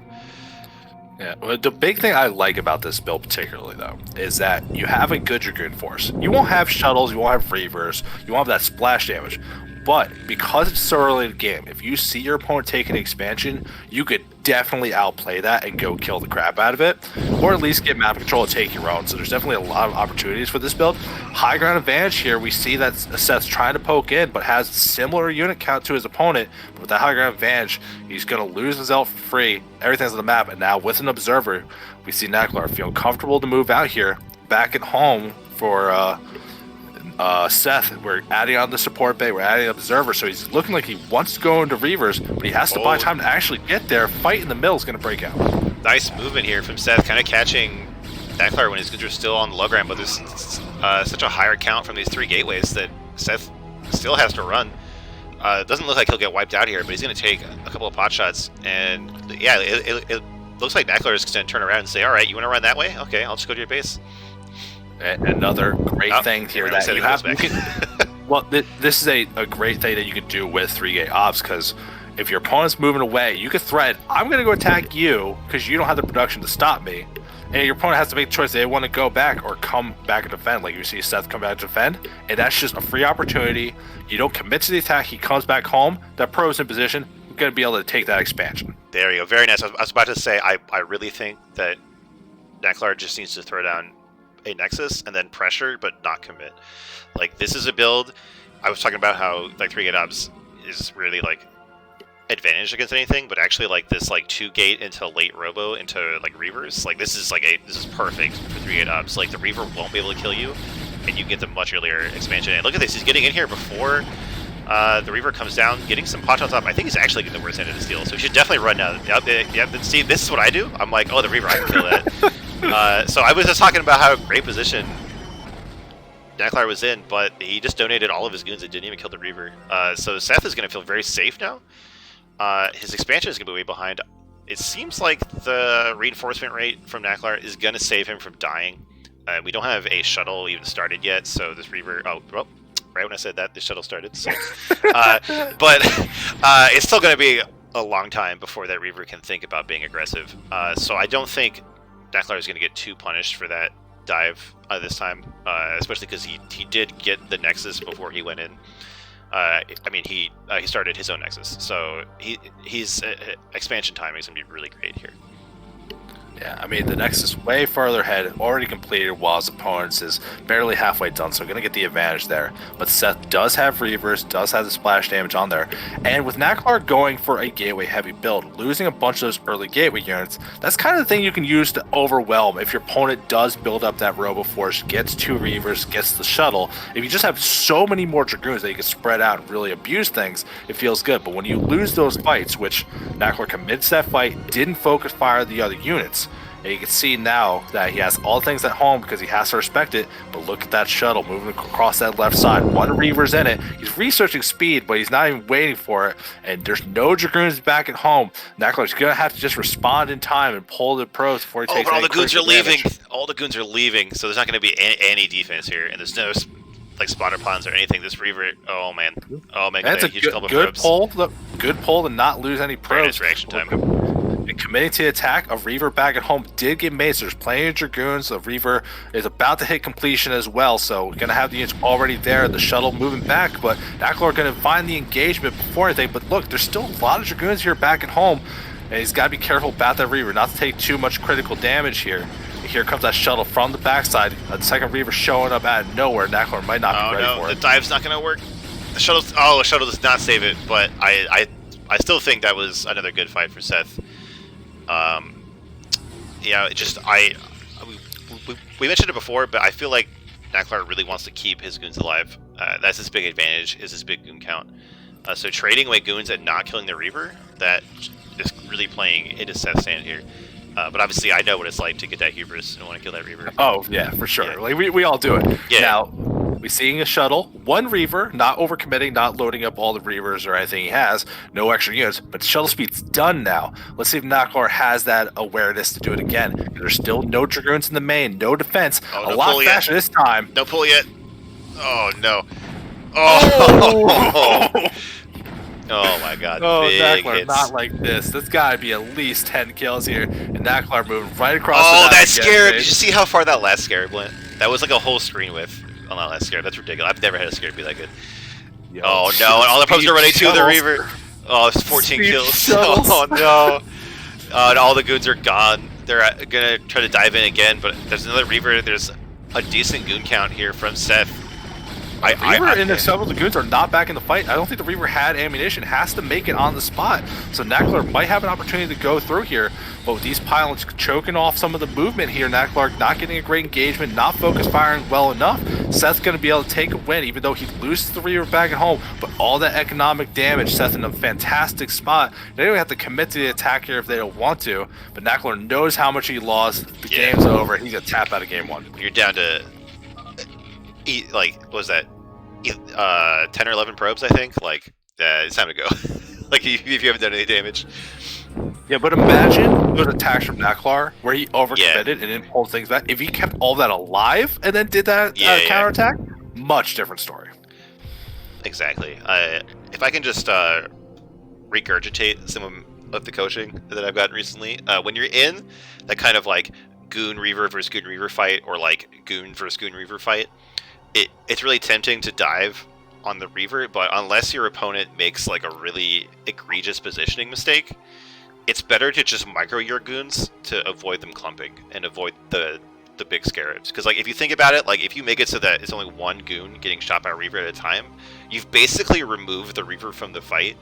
Yeah, well, the big thing I like about this build particularly, though, is that you have a good Dragoon force. You won't have shuttles, you won't have Reavers, you won't have that splash damage. But because it's so early in the game, if you see your opponent taking an expansion, you could definitely outplay that and go kill the crap out of it, or at least get map control and take your own. So there's definitely a lot of opportunities for this build. High ground advantage here, we see that Seth's trying to poke in, but has similar unit count to his opponent. But with that high ground advantage, he's going to lose his elf for free. Everything's on the map, and now with an observer, we see Naklar feel comfortable to move out here, back at home for Seth. We're adding on the support bay, we're adding an observer, so he's looking like he wants to go into Reavers, but he has to buy time to actually get there. Fight in the middle is going to break out. Nice movement here from Seth, kind of catching Naklar when his goods are still on the low ground, but there's such a higher count from these 3 gateways that Seth still has to run. It doesn't look like he'll get wiped out here, but he's going to take a couple of pot shots, and yeah, it looks like Naklar is going to turn around and say, alright, you want to run that way? Okay, I'll just go to your base. Another great thing here that you have. Well, this is a great thing that you can do with 3-gate ops, because if your opponent's moving away, you can threat, I'm going to go attack you because you don't have the production to stop me. And your opponent has to make a choice. They want to go back or come back and defend. Like you see Seth come back to defend, and that's just a free opportunity. You don't commit to the attack. He comes back home. That pro's in position. You're going to be able to take that expansion. There you go. Very nice. I was about to say, I really think that Naklar just needs to throw down a Nexus and then pressure, but not commit. Like, this is a build. I was talking about how like 3-gate obs is really like advantage against anything, but actually like this like 2-gate into late Robo into like Reavers, like this is perfect for 3-gate obs. Like the Reaver won't be able to kill you, and you get the much earlier expansion. And look at this, he's getting in here before the Reaver comes down, getting some pot shots up. I think he's actually getting the worst end of this deal, so he should definitely run now. Yep, see, this is what I do. I'm like, oh, the Reaver, I can kill that. So I was just talking about how great position Naklar was in, but he just donated all of his goons and didn't even kill the Reaver. So Seth is going to feel very safe now. His expansion is going to be way behind. It seems like the reinforcement rate from Naklar is going to save him from dying. We don't have a shuttle even started yet, so this Reaver... Oh, well, right when I said that, the shuttle started. So, but it's still going to be a long time before that Reaver can think about being aggressive. So I don't think Knacklar is going to get too punished for that dive this time, especially because he did get the Nexus before he went in. I mean, he started his own Nexus, so he's expansion timing is going to be really great here. Yeah, I mean, the Nexus way farther ahead, already completed, while his opponent's is barely halfway done, so going to get the advantage there. But Seth does have Reavers, does have the splash damage on there. And with Knacklar going for a gateway-heavy build, losing a bunch of those early gateway units, that's kind of the thing you can use to overwhelm if your opponent does build up that Robo Force, gets 2 Reavers, gets the shuttle. If you just have so many more Dragoons that you can spread out and really abuse things, it feels good. But when you lose those fights, which Knacklar commits that fight, didn't focus fire the other units, and you can see now that he has all things at home because he has to respect it. But look at that shuttle moving across that left side. 1 Reaver's in it. He's researching speed, but he's not even waiting for it. And there's no Dragoons back at home. Knacklar's going to have to just respond in time and pull the pros before he takes but all the goons are leaving. damage. All the goons are leaving, so there's not going to be any defense here. And there's no like spawner plans or anything. This Reaver, oh man, That's a good pull. Good pull to not lose any probes. Reaction time. And committing to the attack, a Reaver back at home did get made, so there's plenty of Dragoons. The Reaver is about to hit completion as well, so we're going to have the units already there. The shuttle moving back, but Knacklar are going to find the engagement before anything. But look, there's still a lot of Dragoons here back at home, and he's got to be careful about that Reaver, not to take too much critical damage here. And here comes that shuttle from the backside. A second Reaver showing up out of nowhere. Knacklar might not be ready for it. The dive's not going to work. The shuttle does not save it, but I still think that was another good fight for Seth. Yeah, we mentioned it before, but I feel like Knacklar really wants to keep his goons alive. That's his big advantage, is his big goon count. So trading away goons and not killing the Reaver, that is really playing into Seth's hand here. But obviously, I know what it's like to get that hubris and want to kill that Reaver. Oh yeah, for sure. Yeah. Like we all do it. Yeah. Now, we're seeing a shuttle, 1 Reaver, not overcommitting, not loading up all the Reavers or anything he has, no extra units, but shuttle speed's done now. Let's see if Knacklar has that awareness to do it again. There's still no Dragoons in the main, no defense, a lot faster this time. No pull yet. Oh no. Oh! Oh my god. Oh, big Knacklar, hits. not like this. There's got to be at least 10 kills here. And Knacklar moving right across the Oh, map that again, scarab! dude. Did you see how far that last scarab went? That was like a whole screen width on that last scarab. That's ridiculous. I've never had a scarab be that good. Yo, Oh no, and all the probes are running to the shuttles. Reaver. Oh, it's 14 Speed kills. shuttles. Oh no. And all the goons are gone. They're gonna try to dive in again, but there's another Reaver. There's a decent goon count here from Seth. Reaver and several of the goons are not back in the fight. I don't think the Reaver had ammunition. Has to make it on the spot. So Knacklar might have an opportunity to go through here. But with these pylons choking off some of the movement here, Knacklar not getting a great engagement, not focus firing well enough. Seth's going to be able to take a win, even though he loses the Reaver back at home. But all that economic damage, Seth in a fantastic spot. They don't have to commit to the attack here if they don't want to. But Knacklar knows how much he lost. The game's over. He's going to tap out of game 1. You're down to like, what was that? 10 or 11 probes, I think. Like, it's time to go. Like, if you haven't done any damage. Yeah, but imagine those attacks from Knacklar where he overcommitted and didn't pull things back. If he kept all that alive and then did that counterattack, much different story. Exactly. If I can just regurgitate some of the coaching that I've gotten recently, when you're in that kind of like Goon Reaver versus Goon Reaver fight, or like Goon versus Goon Reaver fight, it's really tempting to dive on the Reaver, but unless your opponent makes like a really egregious positioning mistake, it's better to just micro your goons to avoid them clumping and avoid the big scarabs. Because like if you think about it, like if you make it so that it's only 1 goon getting shot by a Reaver at a time, you've basically removed the Reaver from the fight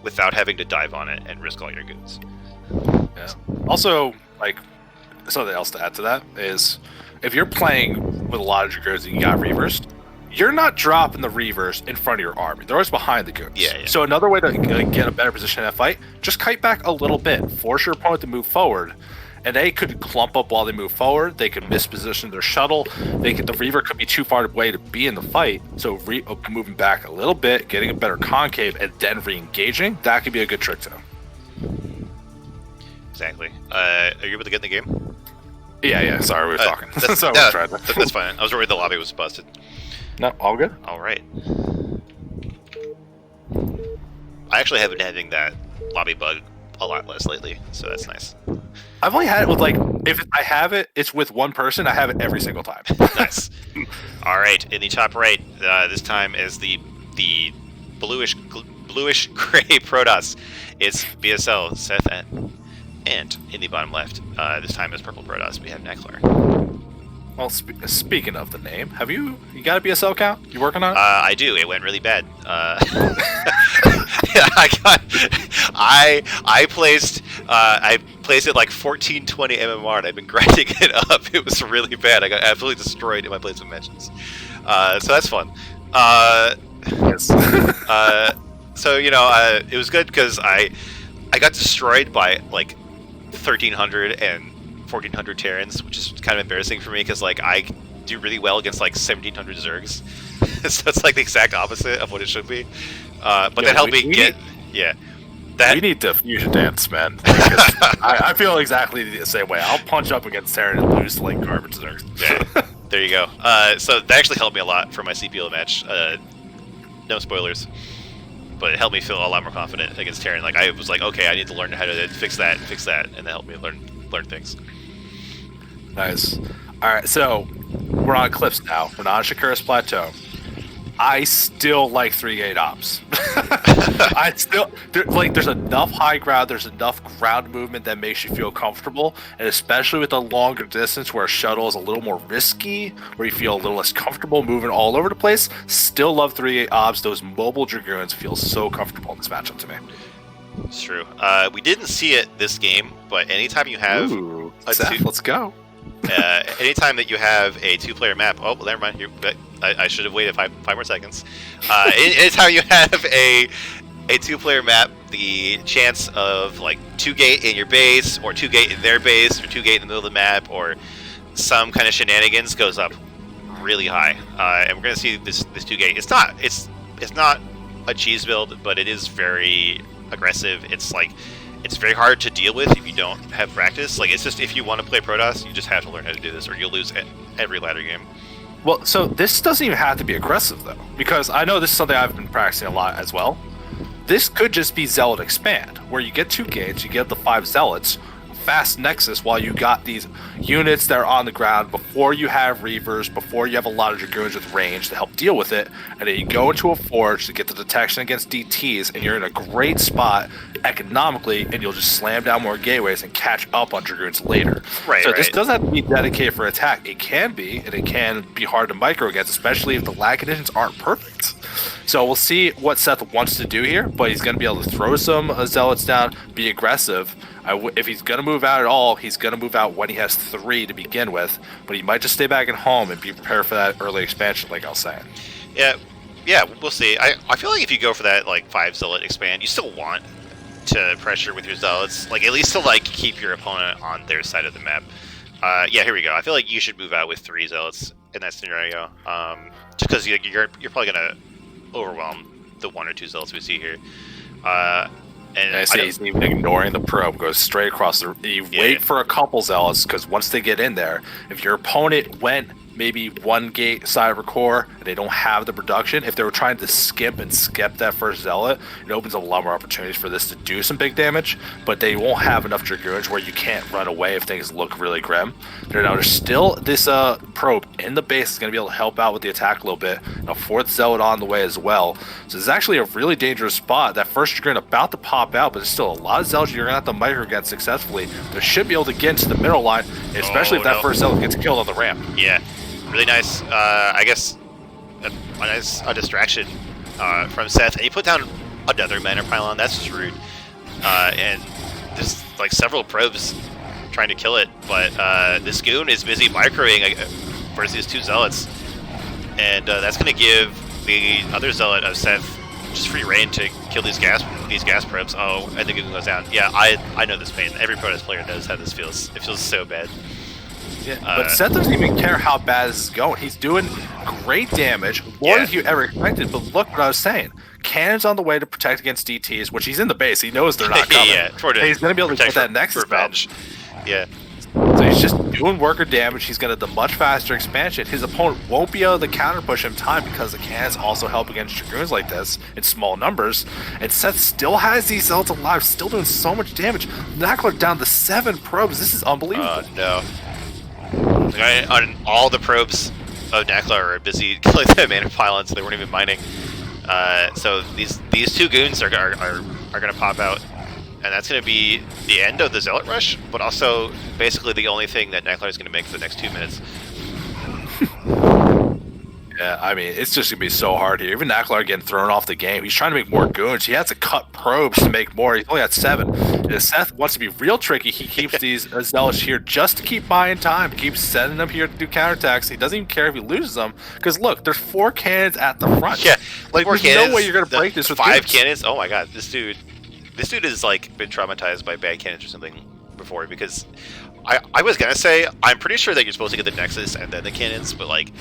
without having to dive on it and risk all your goons. Yeah. Also, like, something else to add to that is, if you're playing with a lot of Dragoons and you got Reavers, you're not dropping the Reavers in front of your army. They're always behind the goons. Yeah. So another way to get a better position in that fight, just kite back a little bit. Force your opponent to move forward. And they could clump up while they move forward. They could misposition their shuttle. The Reaver could be too far away to be in the fight. So moving back a little bit, getting a better concave, and then re-engaging, that could be a good trick to them. Exactly. Are you able to get in the game? Yeah. Sorry, we were talking. That's fine. I was worried the lobby was busted. No, all good. All right. I actually have been having that lobby bug a lot less lately, so that's nice. I've only had it with, like, if I have it, it's with one person. I have it every single time. Nice. All right, in the top right, this time is the bluish gray Protoss. It's BSL, Seth, and in the bottom left, this time is purple Protoss. We have Neckler. Well, speaking of the name, you got a BSL account? You working on it? I do. It went really bad. I placed it like 1420 MMR, and I've been grinding it up. It was really bad. I got absolutely destroyed in my placement mentions. So that's fun. Yes. So it was good because I got destroyed by like 1300 and 1400 Terrans, which is kind of embarrassing for me because like I do really well against like 1700 Zergs. So it's like the exact opposite of what it should be. But that helped me get. We need to fusion dance, man. I feel exactly the same way. I'll punch up against Terran and lose to like garbage Zergs. Yeah, there you go. So that actually helped me a lot for my CPL match. No spoilers, but it helped me feel a lot more confident against Terran. Like I was like, okay, I need to learn how to fix that, and that helped me learn things. Nice. All right, so we're on Eclipse now. We're not on Shakura's Plateau. I still like 3-gate ops. There's enough high ground, there's enough ground movement that makes you feel comfortable, and especially with the longer distance where a shuttle is a little more risky, where you feel a little less comfortable moving all over the place. Still love 3-gate ops. Those mobile Dragoons feel so comfortable in this matchup to me. It's true. We didn't see it this game, but anytime you have let's go. Anytime that you have a two-player map, oh, well, never mind. I should have waited five more seconds. Anytime you have a two-player map, the chance of like 2-gate in your base, or 2-gate in their base, or 2-gate in the middle of the map, or some kind of shenanigans goes up really high. And we're gonna see this 2-gate. It's not a cheese build, but it is very aggressive. It's very hard to deal with if you don't have practice. Like, it's just, if you want to play Protoss, you just have to learn how to do this, or you'll lose every ladder game. Well, so this doesn't even have to be aggressive, though, because I know this is something I've been practicing a lot as well. This could just be Zealot Expand, where you get 2 gates, you get the 5 Zealots, fast Nexus while you got these units that are on the ground before you have Reavers, before you have a lot of Dragoons with range to help deal with it, and then you go into a Forge to get the detection against DTs, and you're in a great spot economically, and you'll just slam down more gateways and catch up on Dragoons later. This doesn't have to be dedicated for attack. It can be, and it can be hard to micro against, especially if the lag conditions aren't perfect. So we'll see what Seth wants to do here, but he's going to be able to throw some Zealots down, be aggressive. If he's going to move out at all, he's going to move out when he has 3 to begin with, but he might just stay back at home and be prepared for that early expansion, like I was saying. Yeah, we'll see. I feel like if you go for that like 5 Zealot expand, you still want to pressure with your Zealots, like at least to like keep your opponent on their side of the map. Yeah, here we go. I feel like you should move out with 3 Zealots in that scenario, just because you're probably going to overwhelm the 1 or 2 Zealots we see here. And I see he's even ignoring the probe, goes straight across the. You wait for a couple Zealots, because once they get in there, if your opponent went maybe 1 gate cyber core and they don't have the production, if they were trying to skip that first Zealot, it opens a lot more opportunities for this to do some big damage, but they won't have enough Dragoons where you can't run away if things look really grim. There's still this probe in the base is going to be able to help out with the attack a little bit, and a 4th Zealot on the way as well. So it's actually a really dangerous spot. That first Dragoon about to pop out, but there's still a lot of Zealots you're going to have to micro against successfully. They should be able to get into the middle line, especially if that first Zealot gets killed on the ramp. Yeah. Really nice, I guess, a distraction from Seth. And he put down another Manor Pylon. That's just rude. And there's like several probes trying to kill it, but this Goon is busy microing versus these 2 Zealots. And that's going to give the other Zealot of Seth just free reign to kill these gas probes. Oh, and the Goon goes down. Yeah, I know this pain. Every Protoss player knows how this feels. It feels so bad. Yeah, but Seth doesn't even care how bad this is going. He's doing great damage, more than you ever expected. But look what I was saying. Cannon's on the way to protect against DTs, which he's in the base. He knows they're not coming. Yeah, he's going to be able to get that Nexus revenge. Yeah. So he's He's just doing worker damage. He's got the much faster expansion. His opponent won't be able to counter push him in time because the cannons also help against Dragoons like this in small numbers. And Seth still has these Zealots alive, still doing so much damage. Knackler down to 7 probes. This is unbelievable. No. On all the probes of Knackler are busy killing the mana pylons. They weren't even mining. So these 2 goons are going to pop out. And that's going to be the end of the Zealot Rush, but also basically the only thing that Knackler is going to make for the next 2 minutes. Yeah, I mean, it's just going to be so hard here. Even Knackler getting thrown off the game. He's trying to make more goons. He has to cut probes to make more. He's only at 7. And if Seth wants to be real tricky, he keeps these Zealots here just to keep buying time. He keeps sending them here to do counterattacks. He doesn't even care if he loses them. Because look, there's 4 cannons at the front. Yeah, like 4 cannons. No way you're going to break this with 5 goons. cannons? Oh my god, this dude has like been traumatized by bad cannons or something before, because I was gonna say I'm pretty sure that you're supposed to get the Nexus and then the cannons, but like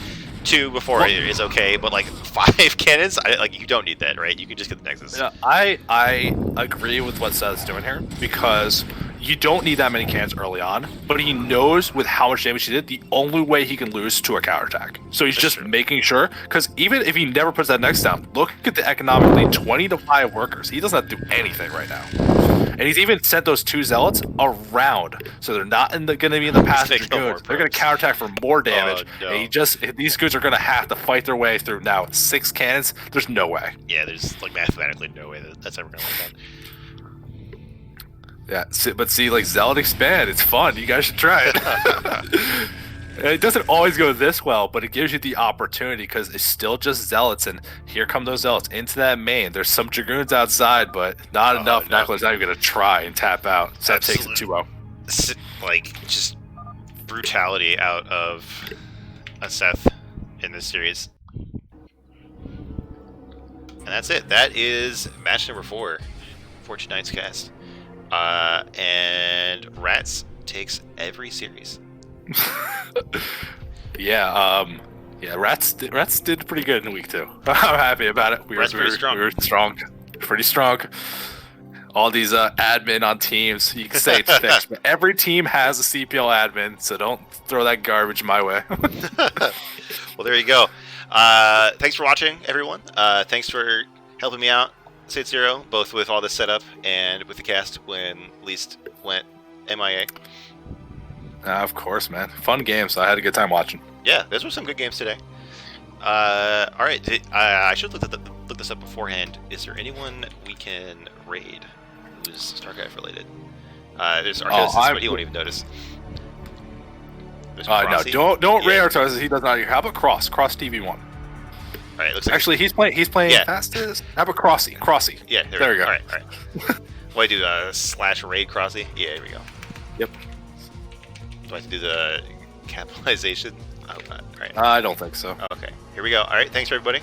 2 before is okay, but like 5 cannons, you don't need that, right? You can just get the Nexus. Yeah, I agree with what Seth's doing here, because you don't need that many cannons early on, but he knows with how much damage he did, the only way he can lose is to a counterattack. So he's just making sure, because even if he never puts that next down, look at the economic lead, 20 to 5 workers. He doesn't have to do anything right now. And he's even sent those 2 Zealots around, so they're not going to be in the path of Dragoons. They're going to counterattack for more damage. No. And these goons are going to have to fight their way through. Now, with 6 cannons, there's no way. Yeah, there's like mathematically no way that's ever going to work out. Yeah, but see, like Zealot Expand, it's fun. You guys should try it. It doesn't always go this well, but it gives you the opportunity because it's still just Zealots, and here come those Zealots into that main. There's some Dragoons outside, but not enough. No. Knackler's not even going to try and tap out. Seth takes it 2-0. Like, just brutality out of a Seth in this series. And that's it. That is match number 4 for tonight's cast. And R.A.T.S takes every series. R.A.T.S did pretty good in week 2. I'm happy about it. We were strong. Pretty strong. All these admin on teams, you can say it's fixed, but every team has a CPL admin, so don't throw that garbage my way. Well, there you go. Thanks for watching, everyone. Thanks for helping me out, Saetzero, both with all this setup and with the cast when Least went MIA. Of course, man. Fun games. I had a good time watching. Yeah, those were some good games today. All right, I should look this up beforehand. Is there anyone we can raid who's Starcraft related? There's R.A.T.S, but he won't even notice. No, don't raid R.A.T.S. He does not. How about Cross TV1? All right, looks like actually he's playing fastest. How about Crossy? Yeah, there we go. All right. What do I do? /raid Crossy? Yeah, here we go. Yep. Do I have to do the capitalization? Oh, not. All right. I don't think so. Okay, here we go. All right, thanks for everybody.